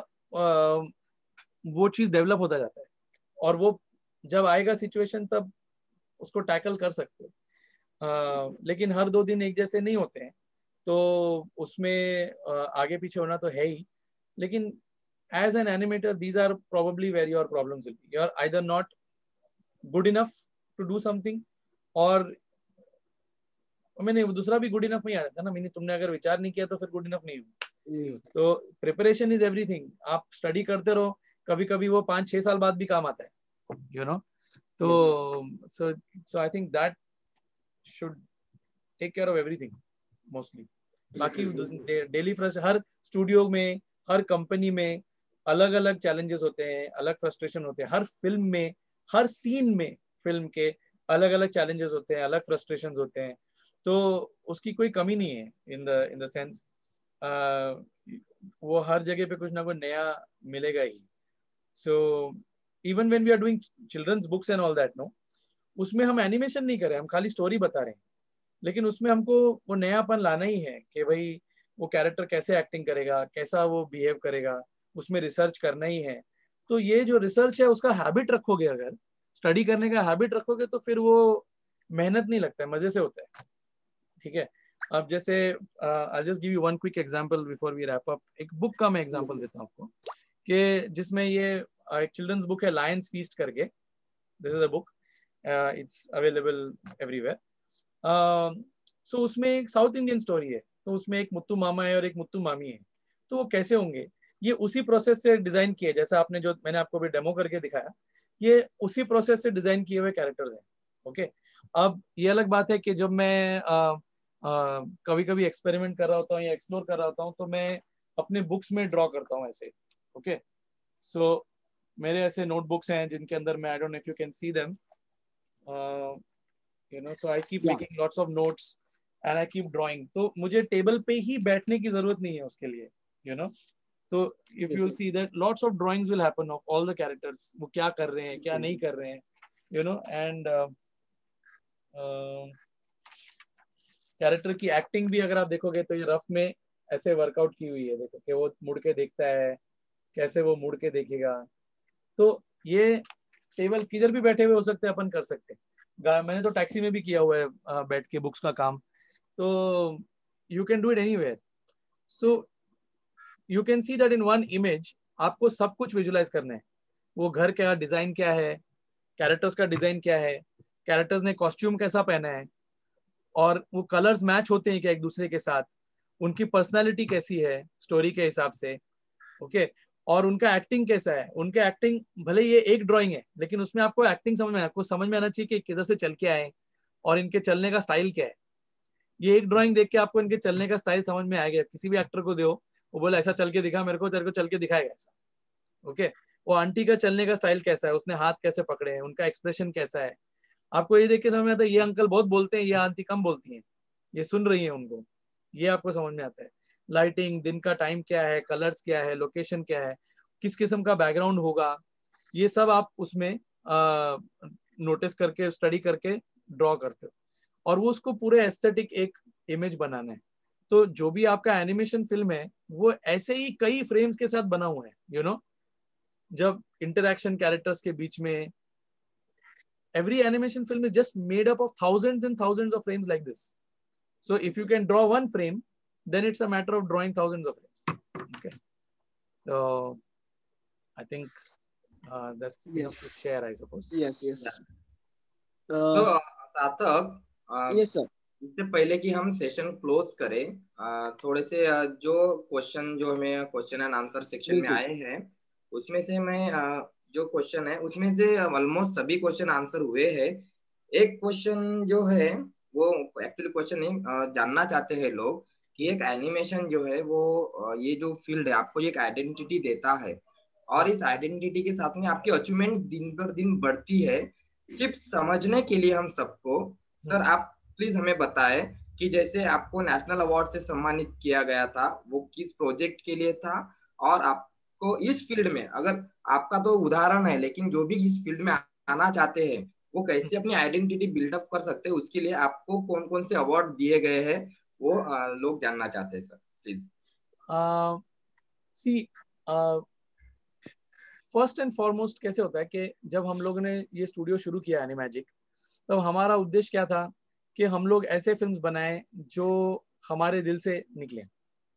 वो चीज डेवलप होता जाता है और वो जब आएगा सिचुएशन तब उसको टैकल कर सकते हो। लेकिन हर 2 दिन एक जैसे नहीं होते हैं, तो उसमें आगे पीछे होना तो है ही। लेकिन as an animator, these are probably where your problems will be. You are either not good enough to do something, और मैंने दूसरा भी गुड इनफ नहीं आ जाता ना, मैंने तुमने अगर विचार नहीं किया तो फिर गुड इनफ नहीं हो। तो प्रिपरेशन इज एवरीथिंग। आप स्टडी करते रहो, कभी कभी वो 5-6 साल बाद भी काम आता है, यू नो। तो so I think that should take care of everything mostly. बाकी डेली हर स्टूडियो में, हर कंपनी में अलग अलग चैलेंजेस होते हैं, अलग फ्रस्ट्रेशन होते हैं। हर फिल्म में, हर सीन में फिल्म के अलग अलग चैलेंजेस होते हैं, अलग फ्रस्ट्रेशंस होते हैं। तो उसकी कोई कमी नहीं है इन द सेंस वो हर जगह पे कुछ ना कुछ नया मिलेगा ही। So even when we are doing children's books and all that, no, उसमें हम एनिमेशन नहीं कर रहे, हम खाली स्टोरी बता रहे हैं, लेकिन उसमें हमको वो नयापन लाना ही है कि भाई वो कैरेक्टर कैसे एक्टिंग करेगा, कैसा वो बिहेव करेगा, उसमें रिसर्च करना ही है। तो ये जो रिसर्च है उसका हैबिट रखोगे, अगर स्टडी करने का हैबिट रखोगे तो फिर वो मेहनत नहीं लगता है, मजे से होता है। ठीक है, अब जैसे I just give you one quick example before we wrap up. एक बुक का मैं एग्जांपल देता हूँ आपको, कि जिसमें ये एक चिल्ड्रंस बुक है, लायंस फीस्ट करके। This is a book, it's available everywhere. So उसमें एक साउथ इंडियन स्टोरी है, तो उसमें एक मुत्तू मामा है और एक मुत्तू मामी है। तो वो कैसे होंगे, ये उसी प्रोसेस से डिजाइन किए, जैसा आपने जो मैंने आपको भी डेमो करके दिखाया, ये उसी प्रोसेस से डिजाइन किए हुए कैरेक्टर्स हैं। ओके, अब ये अलग बात है कि जब मैं कभी कभी एक्सपेरिमेंट कर रहा होता हूँ या एक्सप्लोर कर रहा होता हूँ, तो मैं अपने बुक्स में ड्रॉ करता हूँ ऐसे। ओके, सो मेरे ऐसे नोटबुक्स हैं जिनके अंदर मैं, I don't know if you can see them, you know, so I keep making lots of notes and I keep drawing. तो मुझे टेबल पे ही बैठने की जरूरत नहीं है उसके लिए, यू नो। तो if you see that lots of drawings will happen of all the characters, वो क्या कर रहे हैं, क्या नहीं कर रहे हैं, यू नो। एंड कैरेक्टर की एक्टिंग भी अगर आप देखोगे तो ये रफ में ऐसे वर्कआउट की हुई है। देखो कि वो मुड़ के देखता है, कैसे वो मुड़ के देखेगा। तो ये टेबल किधर भी बैठे हुए हो सकते हैं, अपन कर सकते हैं। मैंने तो टैक्सी में भी किया हुआ है बैठ के बुक्स का काम। तो you can do it anywhere. So you can see that in one image आपको सब कुछ विजुलाइज करना है। वो घर का डिजाइन क्या है, कैरेक्टर्स का डिजाइन क्या है, कैरेक्टर्स ने कॉस्ट्यूम कैसा पहना है, और वो कलर्स मैच होते हैं क्या एक दूसरे के साथ, उनकी पर्सनालिटी कैसी है स्टोरी के हिसाब से। ओके, और उनका एक्टिंग कैसा है। उनका एक्टिंग, भले ये एक ड्राइंग है लेकिन उसमें आपको एक्टिंग आपको समझ में आना चाहिए कि किधर से चल के आए और इनके चलने का स्टाइल क्या है। ये एक ड्राइंग देख के आपको इनके चलने का स्टाइल समझ में आएगा। किसी भी एक्टर को दो, वो बोले ऐसा चल के दिखा मेरे को, तेरे को चल के दिखाएगा ऐसा। ओके, वो आंटी का चलने का स्टाइल कैसा है, उसने हाथ कैसे पकड़े हैं, उनका एक्सप्रेशन कैसा है, आपको ये देख के समझ में आता है। ये अंकल बहुत बोलते हैं, ये आंटी कम बोलती हैं, ये सुन रही है उनको, ये आपको समझ में आता है। लाइटिंग, दिन का टाइम क्या है, कलर्स क्या है, लोकेशन क्या है, किस किस्म का बैकग्राउंड होगा, ये सब आप उसमें नोटिस करके, स्टडी करके ड्रॉ करते हो, और वो उसको पूरे एस्थेटिक एक इमेज बनाना है। तो जो भी आपका एनिमेशन फिल्म है वो ऐसे ही कई फ्रेम्स के साथ बना हुआ है, यू नो। जब इंटरैक्शन कैरेक्टर्स के बीच में, every animation film is just made up of thousands and thousands of frames like this. So if you can draw one frame, then it's a matter of drawing thousands of frames. Okay, so I think that's enough to share, I suppose. Yes. So सार्थक, yes sir, इससे पहले कि हम session close करें, थोड़े से जो question जो हमें क्वेश्चन एंड आंसर सेक्शन में आए हैं, उसमें से मैं जो क्वेश्चन है उसमें से ऑलमोस्ट सभी क्वेश्चन आंसर हुए हैं। एक क्वेश्चन जो है वो एक्चुअली क्वेश्चन नहीं, जानना चाहते हैं लोग कि एक एनिमेशन जो है वो ये जो फील्ड है आपको एक आइडेंटिटी देता है, और इस आइडेंटिटी के साथ में आपकी अचीवमेंट दिन पर दिन बढ़ती है। सिर्फ समझने के लिए हम सबको, सर आप प्लीज हमें बताएं कि जैसे आपको नेशनल अवार्ड से सम्मानित किया गया था, वो किस प्रोजेक्ट के लिए था, और आपको इस फील्ड में, अगर आपका तो उदाहरण है, लेकिन जो भी इस फील्ड में आना चाहते हैं वो कैसे अपनी आइडेंटिटी बिल्डअप कर सकते हैं, उसके लिए आपको कौन कौन से अवार्ड दिए गए हैं, वो लोग जानना चाहते हैं sir, please. See first and foremost कैसे होता है कि जब हम लोगों ने ये स्टूडियो शुरू किया एनिमैजिक, तब हमारा उद्देश्य क्या था कि हम लोग ऐसे फिल्म्स बनाएं जो हमारे दिल से निकले।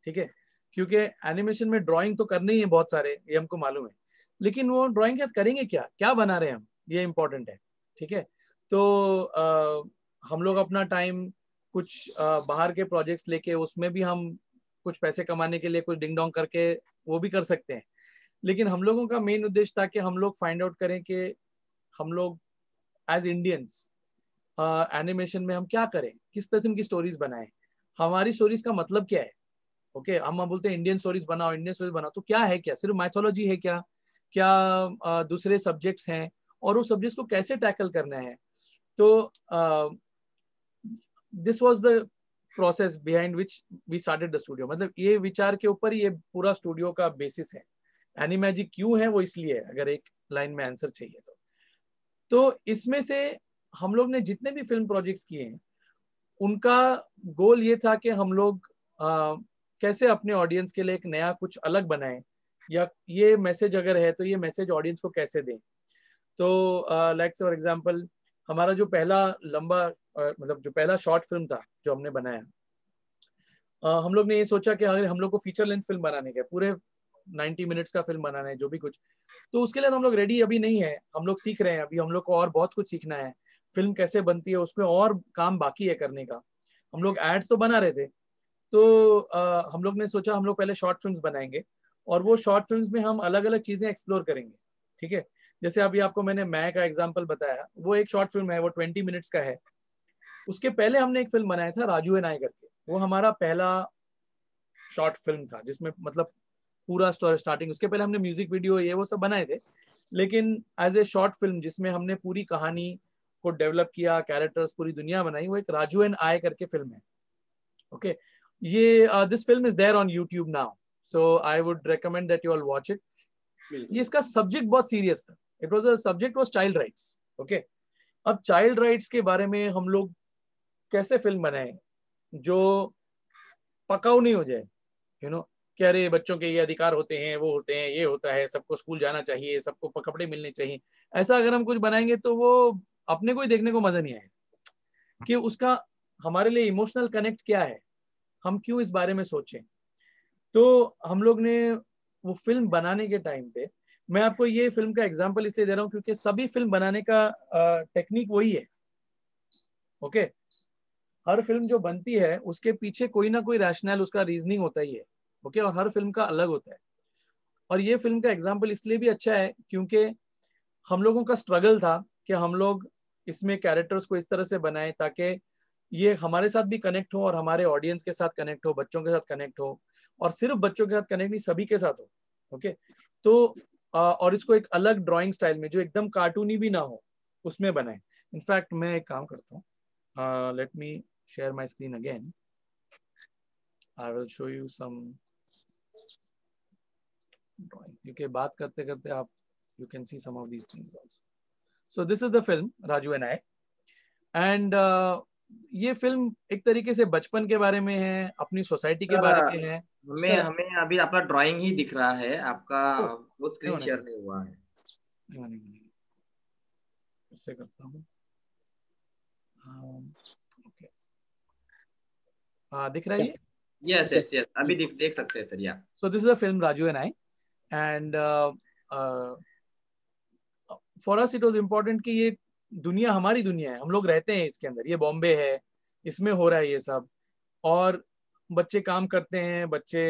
ठीक है, क्योंकि एनिमेशन में ड्राइंग तो करनी ही है बहुत सारे, ये हमको मालूम है, लेकिन वो ड्राइंग करेंगे क्या, क्या बना रहे हैं हम, ये इंपॉर्टेंट है। ठीक है, तो हम लोग अपना टाइम कुछ बाहर के प्रोजेक्ट्स लेके उसमें भी हम कुछ पैसे कमाने के लिए कुछ डिंग डोंग करके वो भी कर सकते हैं, लेकिन हम लोगों का मेन उद्देश्य था कि हम लोग फाइंड आउट करें कि हम लोग एज इंडियंस एनिमेशन में हम क्या करें, किस किस्म की स्टोरीज बनाएं, हमारी स्टोरीज का मतलब क्या है। ओके हम बोलते हैं इंडियन स्टोरीज बनाओ, इंडियन स्टोरीज बनाओ, तो क्या है, क्या सिर्फ माइथोलॉजी है, क्या क्या दूसरे सब्जेक्ट्स हैं और उस सब्जेक्ट्स को कैसे टैकल करना है। तो this was the process behind which we started the studio. मतलब ये विचार के ऊपर ये पूरा स्टूडियो का बेसिस है। एनिमैजिक क्यों है वो इसलिए, अगर एक लाइन में आंसर चाहिए तो इसमें से हम लोग ने जितने भी फिल्म प्रोजेक्ट्स किए हैं उनका गोल ये था कि हम लोग कैसे अपने ऑडियंस के लिए एक नया कुछ अलग बनाएं, या ये मैसेज अगर है तो ये मैसेज ऑडियंस को कैसे दें। तो लाइक फॉर एग्जांपल हमारा जो पहला लंबा मतलब जो पहला शॉर्ट फिल्म था जो हमने बनाया, हम लोग ने ये सोचा कि अगर हम लोग को फीचर लेंथ फिल्म बनाने का पूरे 90 मिनट्स का फिल्म बनाना है जो भी कुछ, तो उसके लिए तो हम लोग रेडी अभी नहीं है, हम लोग सीख रहे हैं अभी, हम लोग को और बहुत कुछ सीखना है, फिल्म कैसे बनती है उसमें और काम बाकी है करने का। हम लोग एड्स तो बना रहे थे, तो हम लोग ने सोचा हम लोग पहले शॉर्ट फिल्म्स बनाएंगे और वो शॉर्ट फिल्म्स में हम अलग अलग चीजें एक्सप्लोर करेंगे। ठीक है, जैसे अभी आपको मैंने मैं का एग्जांपल बताया, वो एक शॉर्ट फिल्म है, वो 20 मिनट्स का है। उसके पहले हमने एक फिल्म बनाया था राजू एंड आई करके, वो हमारा पहला शॉर्ट फिल्म था जिसमें मतलब पूरा स्टार्टिंग, उसके पहले हमने म्यूजिक वीडियो ये वो सब बनाए थे, लेकिन एज ए शॉर्ट फिल्म जिसमें हमने पूरी कहानी को डेवलप किया, कैरेक्टर्स, पूरी दुनिया बनाई, वो एक राजू एंड आई करके फिल्म है। ओके ये this film is there on YouTube now, so I would recommend that you all watch it. ये इसका सब्जेक्ट बहुत सीरियस था, it was a subject was child rights. Okay अब चाइल्ड राइट्स के बारे में हम लोग कैसे फिल्म बनाए जो पकाऊ नहीं हो जाए, यू नो कि अरे बच्चों के ये अधिकार होते हैं, वो होते हैं, ये होता है, सबको स्कूल जाना चाहिए, सबको कपड़े मिलने चाहिए, ऐसा अगर हम कुछ बनाएंगे तो वो अपने को ही देखने को मजा नहीं आएगा कि उसका हमारे लिए इमोशनल कनेक्ट क्या है, हम क्यों इस बारे में सोचें। तो हम लोग ने वो फिल्म बनाने के टाइम पे, मैं आपको ये फिल्म का एग्जांपल इसलिए दे रहा हूँ क्योंकि सभी फिल्म बनाने का टेक्निक वही है। ओके हर फिल्म जो बनती है उसके पीछे कोई ना कोई रैशनल, उसका रीजनिंग होता ही है। ओके और हर फिल्म का अलग होता है। और ये फिल्म का एग्जाम्पल इसलिए भी अच्छा है क्योंकि हम लोगों का स्ट्रगल था कि हम लोग इसमें कैरेक्टर्स को इस तरह से बनाएं ताकि ये हमारे साथ भी कनेक्ट हो और हमारे ऑडियंस के साथ कनेक्ट हो, बच्चों के साथ कनेक्ट हो, और सिर्फ बच्चों के साथ कनेक्ट नहीं, सभी के साथ हो। ओके तो और इसको एक अलग ड्राइंग स्टाइल में जो एकदम कार्टूनी भी ना हो उसमें बनाए। इनफैक्ट मैं एक काम करता हूँ, let me share my screen again. I will show you some drawing. क्योंकि बात करते करते आप you can see some of these things also. So this is the film Raju and I, and ये फिल्म एक तरीके से बचपन के बारे में है, अपनी सोसाइटी के बारे में है। हमें हमें अभी आपका ड्राइंग ही दिख रहा है, आपका वो स्क्रीन शेयर नहीं हुआ है। कैसे करता हूँ, ओके दिख रहा है ये? यस यस यस अभी देख सकते हैं सर। या सो this is a film Raju and I, and for us it was important कि ये दुनिया हमारी दुनिया है, हम लोग रहते हैं इसके अंदर, ये बॉम्बे है, इसमें हो रहा है ये सब, और बच्चे काम करते हैं, बच्चे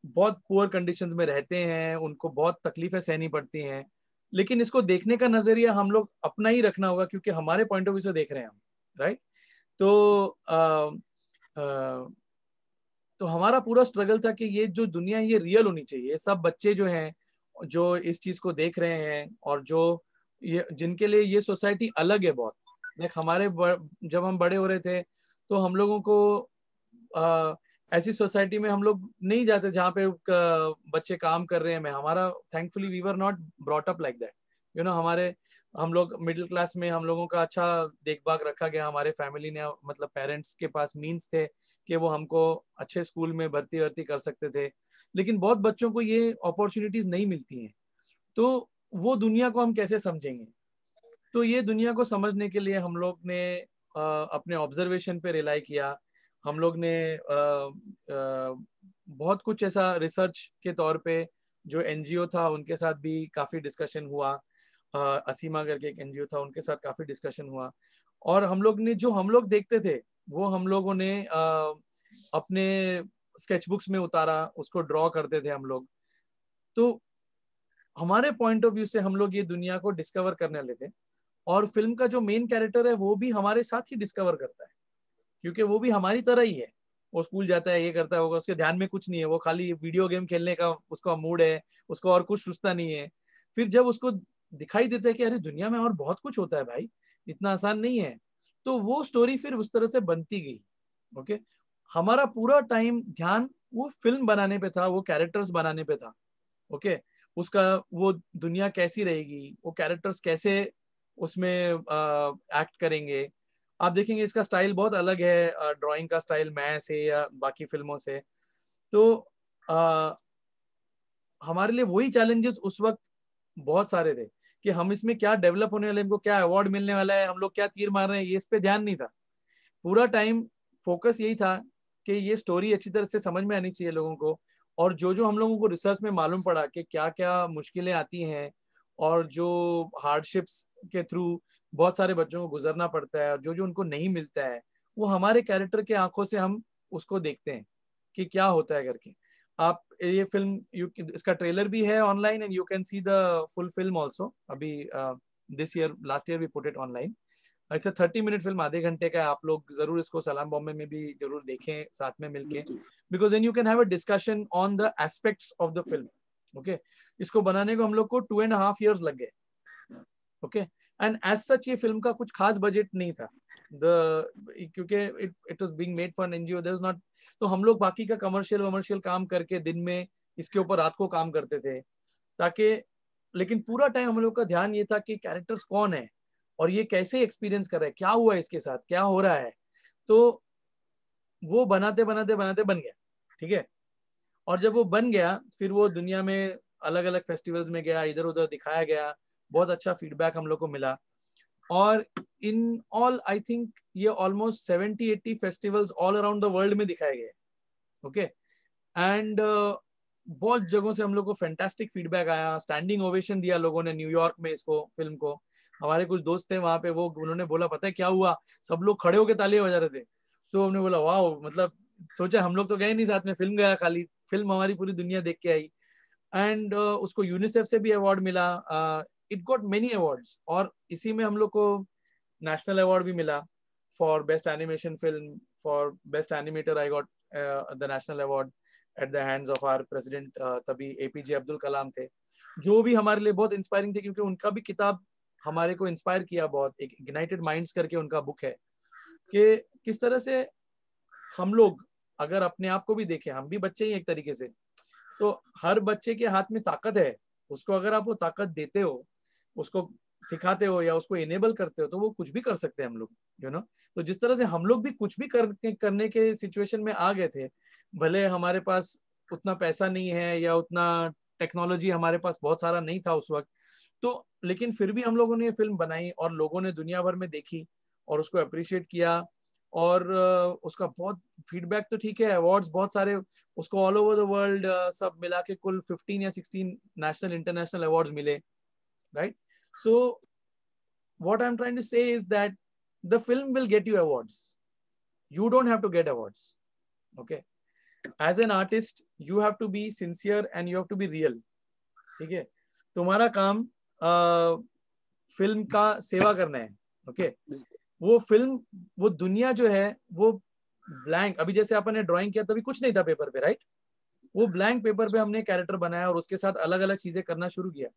बहुत पुअर कंडीशंस में रहते हैं, उनको बहुत तकलीफें सहनी पड़ती हैं, लेकिन इसको देखने का नजरिया हम लोग अपना ही रखना होगा क्योंकि हमारे पॉइंट ऑफ व्यू से देख रहे हैं हम, राइट। तो हमारा पूरा स्ट्रगल था कि ये जो दुनिया ये रियल होनी चाहिए, सब बच्चे जो हैं जो इस चीज को देख रहे हैं और जो ये जिनके लिए ये सोसाइटी अलग है बहुत, लाइक हमारे जब हम बड़े हो रहे थे तो हम लोगों को ऐसी सोसाइटी में हम लोग नहीं जाते जहाँ पे बच्चे काम कर रहे हैं। मैं हमारा thankfully we were not brought up like that, you know हम लोग मिडिल क्लास में, हम लोगों का अच्छा देखभाल रखा गया, हमारे फैमिली ने, मतलब पेरेंट्स के पास मीन्स थे कि वो हमको अच्छे स्कूल में भर्ती कर सकते थे, लेकिन बहुत बच्चों को ये अपॉर्चुनिटीज नहीं मिलती हैं। तो वो दुनिया को हम कैसे समझेंगे? तो ये दुनिया को समझने के लिए हम लोग ने अपने ऑब्जर्वेशन पे रिलाई किया। हम लोग ने बहुत कुछ ऐसा रिसर्च के तौर पे जो एनजीओ था उनके साथ भी काफी डिस्कशन हुआ, असीमा करके एक एनजीओ था, उनके साथ काफी डिस्कशन हुआ। और हम लोग ने, जो हम लोग देखते थे वो हम लोगों ने अपने स्केचबुक्स में उतारा, उसको ड्रॉ करते थे हम लोग। तो हमारे पॉइंट ऑफ व्यू से हम लोग ये दुनिया को डिस्कवर करने लेते, और फिल्म का जो मेन कैरेक्टर है वो भी हमारे साथ ही डिस्कवर करता है, क्योंकि वो भी हमारी तरह ही है। वो स्कूल जाता है, ये करता है, होगा, उसके ध्यान में कुछ नहीं है, वो खाली वीडियो गेम खेलने का उसका मूड है, उसको और कुछ सोचता नहीं है। फिर जब उसको दिखाई देता है कि अरे दुनिया में और बहुत कुछ होता है भाई, इतना आसान नहीं है, तो वो स्टोरी फिर उस तरह से बनती गई। ओके, हमारा पूरा टाइम ध्यान वो फिल्म बनाने पे था, वो कैरेक्टर्स बनाने पे था। ओके, उसका वो दुनिया कैसी रहेगी, वो कैरेक्टर्स कैसे उसमें एक्ट करेंगे। आप देखेंगे इसका स्टाइल बहुत अलग है ड्राइंग का स्टाइल मैं से या बाकी फिल्मों से। तो हमारे लिए वही चैलेंजेस उस वक्त बहुत सारे थे कि हम इसमें क्या डेवलप होने वाले, हमको क्या अवार्ड मिलने वाला है, हम लोग क्या तीर मार रहे हैं, ये इस पे ध्यान नहीं था। पूरा टाइम फोकस यही था कि ये स्टोरी अच्छी तरह से समझ में आनी चाहिए लोगों को, और जो जो हम लोगों को रिसर्च में मालूम पड़ा कि क्या क्या मुश्किलें आती हैं और जो हार्डशिप्स के थ्रू बहुत सारे बच्चों को गुजरना पड़ता है, और जो जो उनको नहीं मिलता है, वो हमारे कैरेक्टर के आंखों से हम उसको देखते हैं कि क्या होता है करके। आप ये फिल्म इसका ट्रेलर भी है online, and you can see the full film also. अभी this year, last year we put it online. It's 30 minute film, आधे घंटे का है। आप लोग जरूर इसको सलाम बॉम्बे में भी जरूर देखें साथ में मिलके, because then you can have a discussion on the aspects of the film. Okay, इसको बनाने को हम लोग को 2.5 years लग गए। ओके, एंड एज सच ये फिल्म का कुछ खास बजट नहीं था, क्योंकि it was being made for an NGO, there was not. तो हम लोग बाकी का कमर्शियल काम करके दिन में इसके ऊपर रात को काम करते थे, ताकि, लेकिन पूरा टाइम हम लोग का ध्यान ये था कि कैरेक्टर्स कौन है और ये कैसे एक्सपीरियंस कर रहा है, क्या हुआ इसके साथ, क्या हो रहा है। तो वो बनाते बनाते बनाते बन गया। ठीक है, और जब वो बन गया फिर वो दुनिया में अलग अलग फेस्टिवल्स में गया, इधर उधर दिखाया गया, बहुत अच्छा फीडबैक हम लोग को मिला। और इन ऑल आई थिंक ये almost 70-80 festivals all around the world में दिखाए गए। ओके, एंड बहुत जगहों से हम लोग को फैंटास्टिक फीडबैक आया, स्टैंडिंग ओवेशन दिया लोगों ने न्यूयॉर्क में इसको, फिल्म को। हमारे कुछ दोस्त थे वहां पे, वो उन्होंने बोला पता है क्या हुआ, सब लोग खड़े होकर तालियां बजा रहे थे। तो हमने बोला वाह, मतलब सोचा हम लोग तो गए नहीं साथ में, फिल्म गया खाली, फिल्म हमारी पूरी दुनिया देख के आई। एंड उसको यूनिसेफ से भी अवार्ड मिला, इट गॉट मेनी अवार्ड्स, और इसी में हम लोग को नेशनल अवार्ड भी मिला for best animation film, for best animator I got the national award at the hands of our president, तभी एपीजे अब्दुल कलाम थे, जो भी हमारे लिए बहुत इंस्पायरिंग थे, क्योंकि उनका भी किताब हमारे को इंस्पायर किया बहुत। एक इग्नाइटेड माइंड्स करके उनका बुक है, कि किस तरह से हम लोग अगर अपने आप को भी देखें, हम भी बच्चे ही एक तरीके से, तो हर बच्चे के हाथ में ताकत है, उसको अगर आप वो ताकत देते हो, उसको सिखाते हो या उसको इनेबल करते हो, तो वो कुछ भी कर सकते हैं हम लोग, यू नो। तो जिस तरह से हम लोग भी कुछ भी करने के सिचुएशन में आ गए थे, भले हमारे पास उतना पैसा नहीं है या उतना टेक्नोलॉजी हमारे पास बहुत सारा नहीं था उस वक्त, तो लेकिन फिर भी हम लोगों ने ये फिल्म बनाई और लोगों ने दुनिया भर में देखी और उसको अप्रिशिएट किया, और उसका बहुत फीडबैक तो ठीक है, अवार्ड्स बहुत सारे उसको ऑल ओवर द वर्ल्ड सब मिला के कुल 15 या 16 नेशनल इंटरनेशनल अवार्ड्स मिले, right. So what I'm trying to say is that the film will get you awards, you don't have to get awards. Okay, as an artist you have to be sincere and you have to be real. ठीक है, तुम्हारा काम film का सेवा करना है। Okay, वो film, वो दुनिया जो है वो ब्लैंक, अभी जैसे आपने ड्राइंग किया तभी कुछ नहीं था पेपर पे, राइट। वो ब्लैंक पेपर पे हमने कैरेक्टर बनाया और उसके साथ अलग अलग चीजें करना शुरू किया।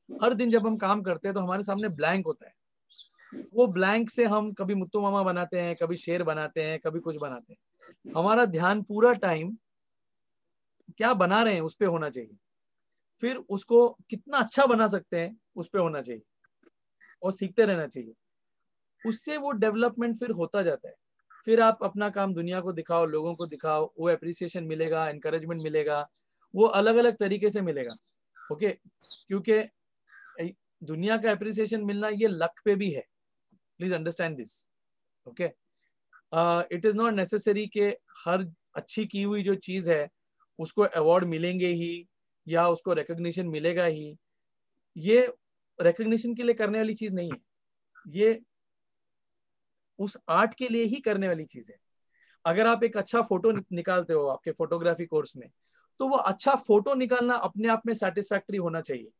हर दिन जब हम काम करते हैं तो हमारे सामने ब्लैंक होता है, वो ब्लैंक से हम कभी मुत्तू मामा बनाते हैं, कभी शेर बनाते हैं, कभी कुछ बनाते हैं। हमारा ध्यान पूरा टाइम क्या बना रहे हैं उस पर होना चाहिए, फिर उसको कितना अच्छा बना सकते हैं उस पर होना चाहिए, और सीखते रहना चाहिए। उससे वो डेवलपमेंट फिर होता जाता है। फिर आप अपना काम दुनिया को दिखाओ, लोगों को दिखाओ, वो अप्रिसिएशन मिलेगा, एनकरेजमेंट मिलेगा, वो अलग अलग तरीके से मिलेगा। ओके, क्योंकि दुनिया का अप्रिसिएशन मिलना ये लक पे भी है, please understand this. Okay, it is not necessary कि हर अच्छी की हुई जो चीज है उसको अवार्ड मिलेंगे ही या उसको रिकॉग्निशन मिलेगा ही। ये रिकग्निशन के लिए करने वाली चीज नहीं है, ये उस आर्ट के लिए ही करने वाली चीज है। अगर आप एक अच्छा फोटो निकालते हो आपके फोटोग्राफी कोर्स में, तो वो अच्छा फोटो निकालना अपने आप में सेटिस्फैक्टरी होना चाहिए।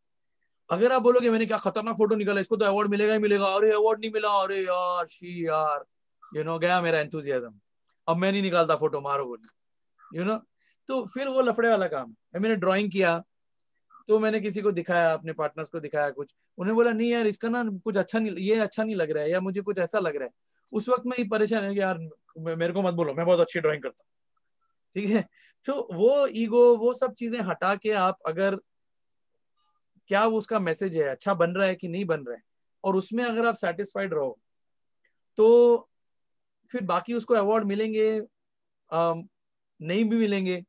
अगर आप बोलोगे मैंने क्या खतरनाक फोटो निकाला, इसको तो अवार्ड मिलेगा ही मिलेगा, अरे अवार्ड नहीं मिला, अरे यार शी यार, गया मेरा एंथुजियाज्म, अब मैं नहीं निकालता फोटो, मारो बोली, तो फिर वो लफड़े वाला काम है। मैंने ड्राइंग किया तो मैंने किसी को दिखाया, अपने पार्टनर्स को दिखाया कुछ, उन्हें बोला नहीं यार इसका ना कुछ अच्छा नहीं, ये अच्छा नहीं लग रहा है, या मुझे कुछ ऐसा लग रहा है। उस वक्त मैं ही परेशान है कि यार मेरे को मत बोलो, मैं बहुत अच्छी ड्राइंग करता हूँ, ठीक है। तो वो ईगो, वो सब चीजें हटा के आप अगर क्या वो उसका मैसेज है, अच्छा बन रहा है कि नहीं बन रहा है, और उसमें अगर आप सेटिस्फाइड रहो, तो फिर बाकी उसको अवार्ड मिलेंगे नहीं भी मिलेंगे,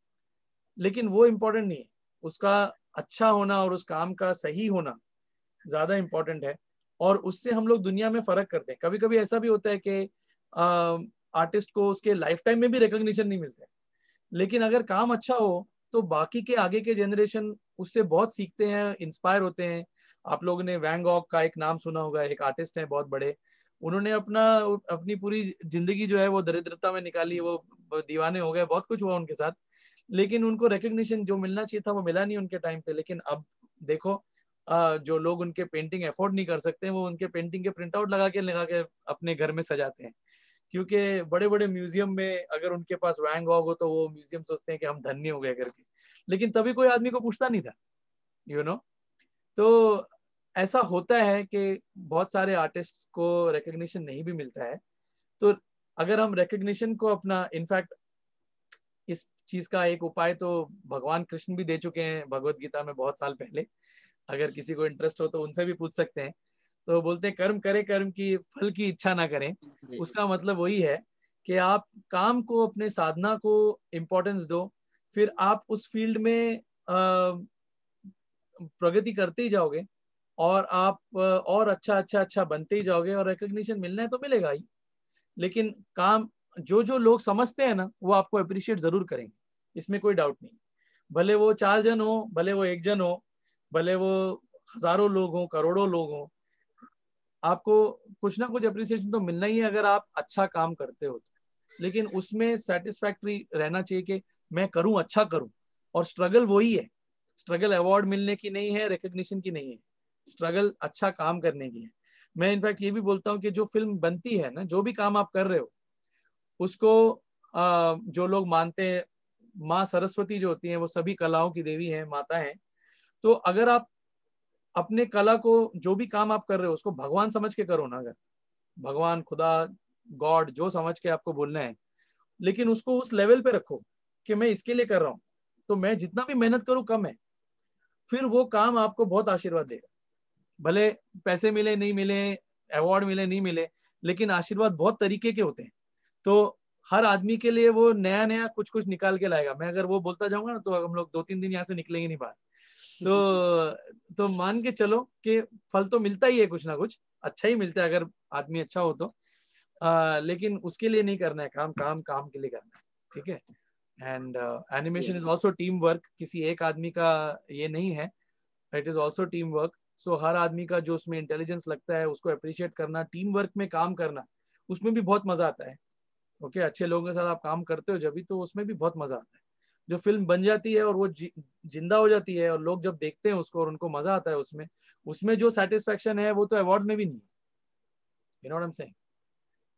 लेकिन वो इम्पोर्टेंट नहीं है। उसका अच्छा होना और उस काम का सही होना ज्यादा इम्पोर्टेंट है, और उससे हम लोग दुनिया में फर्क करते हैं। कभी कभी ऐसा भी होता है कि आर्टिस्ट को उसके लाइफ टाइम में भी रिकॉग्निशन नहीं मिलता है, लेकिन अगर काम अच्छा हो तो बाकी के आगे के जनरेशन उससे बहुत सीखते हैं, इंस्पायर होते हैं। आप लोगों ने वैन गॉग का एक नाम सुना होगा, एक आर्टिस्ट है बहुत बड़े, उन्होंने अपनी पूरी जिंदगी जो है वो दरिद्रता में निकाली, वो दीवाने हो गए, बहुत कुछ हुआ उनके साथ, लेकिन उनको रिकग्निशन जो मिलना चाहिए था वो मिला नहीं उनके टाइम पे। लेकिन अब देखो जो लोग उनके पेंटिंग अफोर्ड नहीं कर सकते, वो उनके पेंटिंग के प्रिंट आउट लगा के अपने घर में सजाते हैं, क्योंकि बड़े बड़े म्यूजियम में अगर उनके पास वैन गॉग हो तो वो म्यूजियम सोचते हैं कि हम धन्य हो गए करके, लेकिन तभी कोई आदमी को पूछता नहीं था, तो ऐसा होता है कि बहुत सारे आर्टिस्ट को रिकग्निशन नहीं भी मिलता है। तो अगर हम रिकग्निशन को अपना, इनफैक्ट इस चीज का एक उपाय तो भगवान कृष्ण भी दे चुके हैं भगवत गीता में बहुत साल पहले, अगर किसी को इंटरेस्ट हो तो उनसे भी पूछ सकते हैं। तो बोलते हैं कर्म करे, कर्म की फल की इच्छा ना करें। उसका मतलब वही है कि आप काम को, अपने साधना को इम्पोर्टेंस दो, फिर आप उस फील्ड में प्रगति करते ही जाओगे, और आप और अच्छा अच्छा अच्छा बनते ही जाओगे, और रिकग्निशन मिलना है तो मिलेगा ही। लेकिन काम जो जो लोग समझते हैं ना, वो आपको अप्रिशिएट जरूर करेंगे, इसमें कोई डाउट नहीं। भले वो 4 जन हो, भले वो 1 जन हो, भले वो हजारों लोग हो, करोड़ों लोग हो, आपको कुछ ना कुछ अप्रिसिएशन तो मिलना ही है अगर आप अच्छा काम करते हो। लेकिन उसमें सेटिस्फैक्ट्री रहना चाहिए कि मैं करूं, अच्छा करूं, और स्ट्रगल वही है। स्ट्रगल अवार्ड मिलने की नहीं है, रिकग्निशन की नहीं है, स्ट्रगल अच्छा काम करने की है। मैं इनफैक्ट ये भी बोलता हूँ कि जो फिल्म बनती है ना, जो भी काम आप कर रहे हो, उसको जो लोग मानते हैं माँ सरस्वती जो होती हैं, वो सभी कलाओं की देवी हैं, माता हैं। तो अगर आप अपने कला को, जो भी काम आप कर रहे हो, उसको भगवान समझ के करो ना, अगर भगवान, खुदा, गॉड जो समझ के आपको बोलना है, लेकिन उसको उस लेवल पे रखो कि मैं इसके लिए कर रहा हूँ, तो मैं जितना भी मेहनत करूँ कम है, फिर वो काम आपको बहुत आशीर्वाद देगा। भले पैसे मिले नहीं मिले, अवार्ड मिले नहीं मिले, लेकिन आशीर्वाद बहुत तरीके के होते हैं। तो हर आदमी के लिए वो नया नया कुछ कुछ निकाल के लाएगा। मैं अगर वो बोलता जाऊंगा ना, तो हम लोग 2-3 दिन यहाँ से निकलेंगे नहीं बाहर। तो मान के चलो कि फल तो मिलता ही है, कुछ ना कुछ अच्छा ही मिलता है अगर आदमी अच्छा हो तो, लेकिन उसके लिए नहीं करना है काम, काम काम के लिए करना है, ठीक है। And animation is also team work, किसी एक आदमी का ये नहीं है, it is also team work. So हर आदमी का जो उसमें इंटेलिजेंस लगता है उसको अप्रिशिएट करना, टीम वर्क में काम करना, उसमें भी बहुत मजा आता है। ओके, अच्छे लोगों के साथ आप काम करते हो जब भी, तो उसमें भी बहुत मजा आता है। जो फिल्म बन जाती है और वो जिंदा हो जाती है, और लोग जब देखते हैं उसको और उनको मजा आता है उसमें, उसमें जो सेटिस्फेक्शन है वो तो अवार्ड्स में भी नहीं है। You know what I am saying,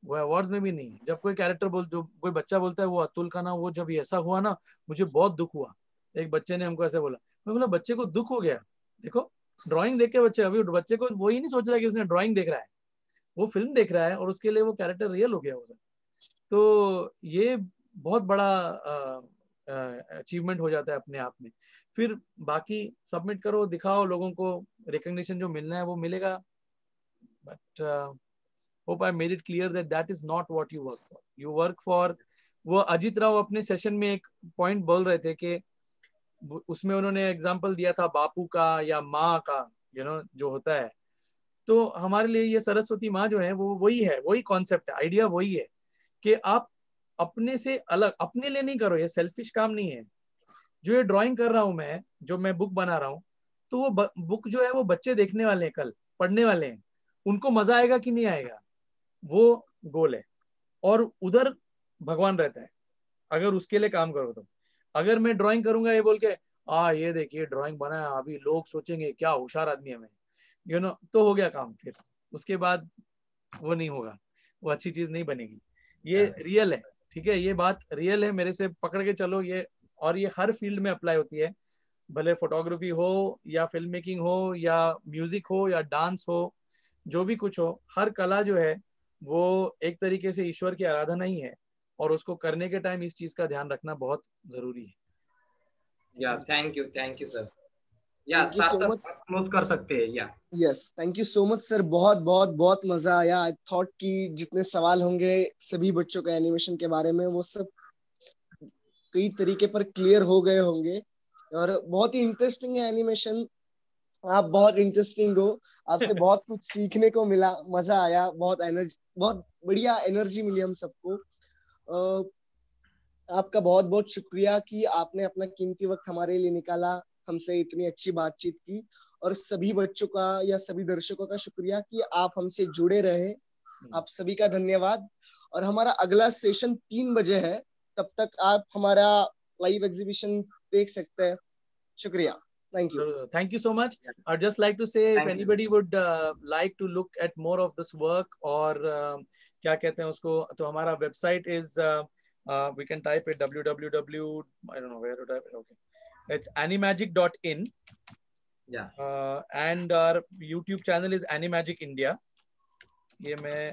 वो अवार्ड्स में भी नहीं है। जब कोई कैरेक्टर जो कोई बच्चा बोलता है वो अतुल का ना, वो जब ऐसा हुआ ना, मुझे बहुत दुख हुआ, एक बच्चे ने हमको ऐसे बोला। मैं बोला बच्चे को दुख हो गया? देखो ड्राइंग देख के बच्चे, अभी बच्चे को वो ही नहीं सोच रहा कि उसने ड्राइंग देख रहा है, वो फिल्म देख रहा है, और उसके लिए वो कैरेक्टर रियल हो गया उसे। तो ये बहुत बड़ा अचीवमेंट हो जाता है अपने आप में। फिर बाकी सबमिट करो, दिखाओ लोगों को, रिकग्निशन जो मिलना है वो मिलेगा। But hope I made it clear that that is not what you work for. You work for, वो अजीत राव अपने सेशन में एक पॉइंट बोल रहे थे कि उसमें उन्होंने एग्जांपल दिया था बापू का या माँ का, जो होता है। तो हमारे लिए ये सरस्वती माँ जो है वो वही है, वही कॉन्सेप्ट है, आइडिया वही है कि आप अपने से अलग, अपने लिए नहीं करो, ये सेल्फिश काम नहीं है। जो ये ड्राइंग कर रहा हूं मैं, जो मैं बुक बना रहा हूँ, तो वो बुक जो है वो बच्चे देखने वाले हैं कल, पढ़ने वाले हैं उनको मजा आएगा कि नहीं आएगा, वो गोल है। और उधर भगवान रहता है अगर उसके लिए काम करो तो। अगर मैं ड्राइंग करूंगा ये बोल के ये देखिए ड्राइंग बनाया, अभी लोग सोचेंगे क्या होशियार आदमी है मैं, तो हो गया काम, फिर उसके बाद वो नहीं होगा, वो अच्छी चीज नहीं बनेगी। ये रियल है, ठीक है, ये बात रियल है, मेरे से पकड़ के चलो ये। और ये हर फील्ड में अप्लाई होती है, भले फोटोग्राफी हो या फिल्म मेकिंग हो या म्यूजिक हो या डांस हो, जो भी कुछ हो, हर कला जो है वो एक तरीके से ईश्वर की आराधना ही है, और उसको करने के टाइम इस चीज का ध्यान रखना बहुत जरूरी है। या थैंक यू सर। या थैंक यू सो सार्थक मच। क्लोज कर सकते हैं। या yes, thank you so much sir, बहुत बहुत बहुत मजा आया। आई थॉट कि जितने सवाल होंगे सभी बच्चों के एनिमेशन के बारे में वो सब कई तरीके पर क्लियर हो गए होंगे, और बहुत ही इंटरेस्टिंग है एनिमेशन। आप बहुत इंटरेस्टिंग हो, आपसे बहुत कुछ सीखने को मिला, मजा आया, बहुत एनर्जी, बहुत बढ़िया एनर्जी मिली हम सबको। आपका बहुत बहुत शुक्रिया कि आपने अपना कीमती वक्त हमारे लिए निकाला, हमसे इतनी अच्छी बातचीत की। और सभी बच्चों का या सभी दर्शकों का शुक्रिया कि आप हमसे जुड़े रहे। आप सभी का धन्यवाद। और हमारा अगला सेशन 3 बजे है, तब तक आप हमारा लाइव एग्जीबिशन देख सकते हैं। शुक्रिया, thank you. Thank you so much. I'd just like to say if anybody would like to look at more of this work, और क्या कहते हैं उसको, तो हमारा website is we can type it www, I don't know where to type it. Okay, it's animagic.in. Yeah. And our YouTube channel is Animagic India. ये मैं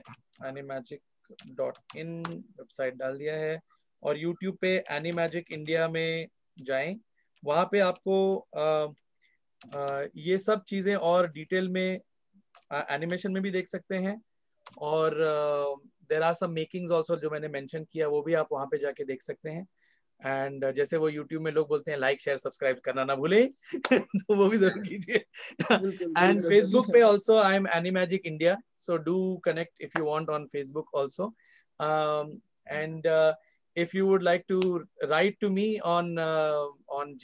animagic.in website डाल दिया है, और YouTube पे Animagic India में जाएं, वहाँ पे आपको ये सब चीजें और डिटेल में एनिमेशन में भी देख सकते हैं, और there are some makings also जो मैंने मेंशन किया, वो भी आप वहाँ पे जाके देख सकते हैं। एंड जैसे वो YouTube में लोग बोलते हैं लाइक शेयर सब्सक्राइब करना ना भूले तो वो भी जरूर कीजिए। एंड Facebook पे also I am Animagic India, so do connect if you want on Facebook also. And if you would like to write to me on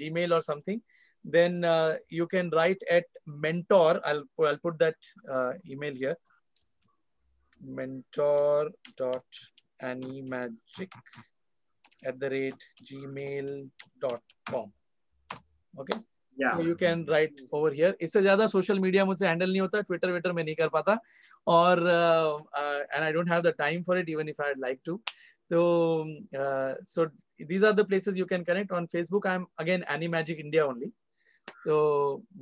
Gmail or something, then you can write at mentor. I'll put that email here, mentor.animagic@gmail.com. Okay. Yeah. So you can write over here. इससे ज्यादा social media मुझसे handle नहीं होता, Twitter में नहीं कर पाता, और and I don't have the time for it even if I'd like to. So these are the places you can connect. On Facebook I'm again Animagic India only. तो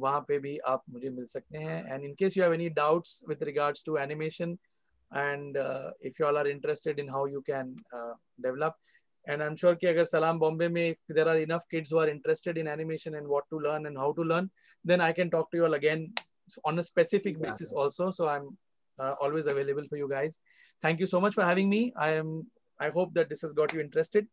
वहाँ पे भी आप मुझे मिल सकते हैं। And in case you have any doubts with regards to animation, and if you all are interested in how you can develop, and I am sure कि अगर सलाम बॉम्बे में if there are enough kids who are interested in animation and what to learn and how to learn, then I can talk to you all again on a specific basis also. So I'm always available for you guys. Thank you so much for having me. I hope that this has got you interested.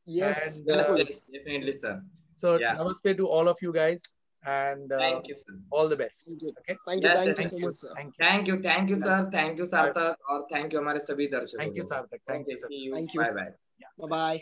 Yes, and, definitely sir. So namaste to all of you guys, and thank you sir. all the best. Okay, thank you so much sir. Thank you sir, thank you Sarthak, और thank you हमारे सभी दर्शकों। Thank you Sarthak, thank you sir. Bye bye. Bye bye.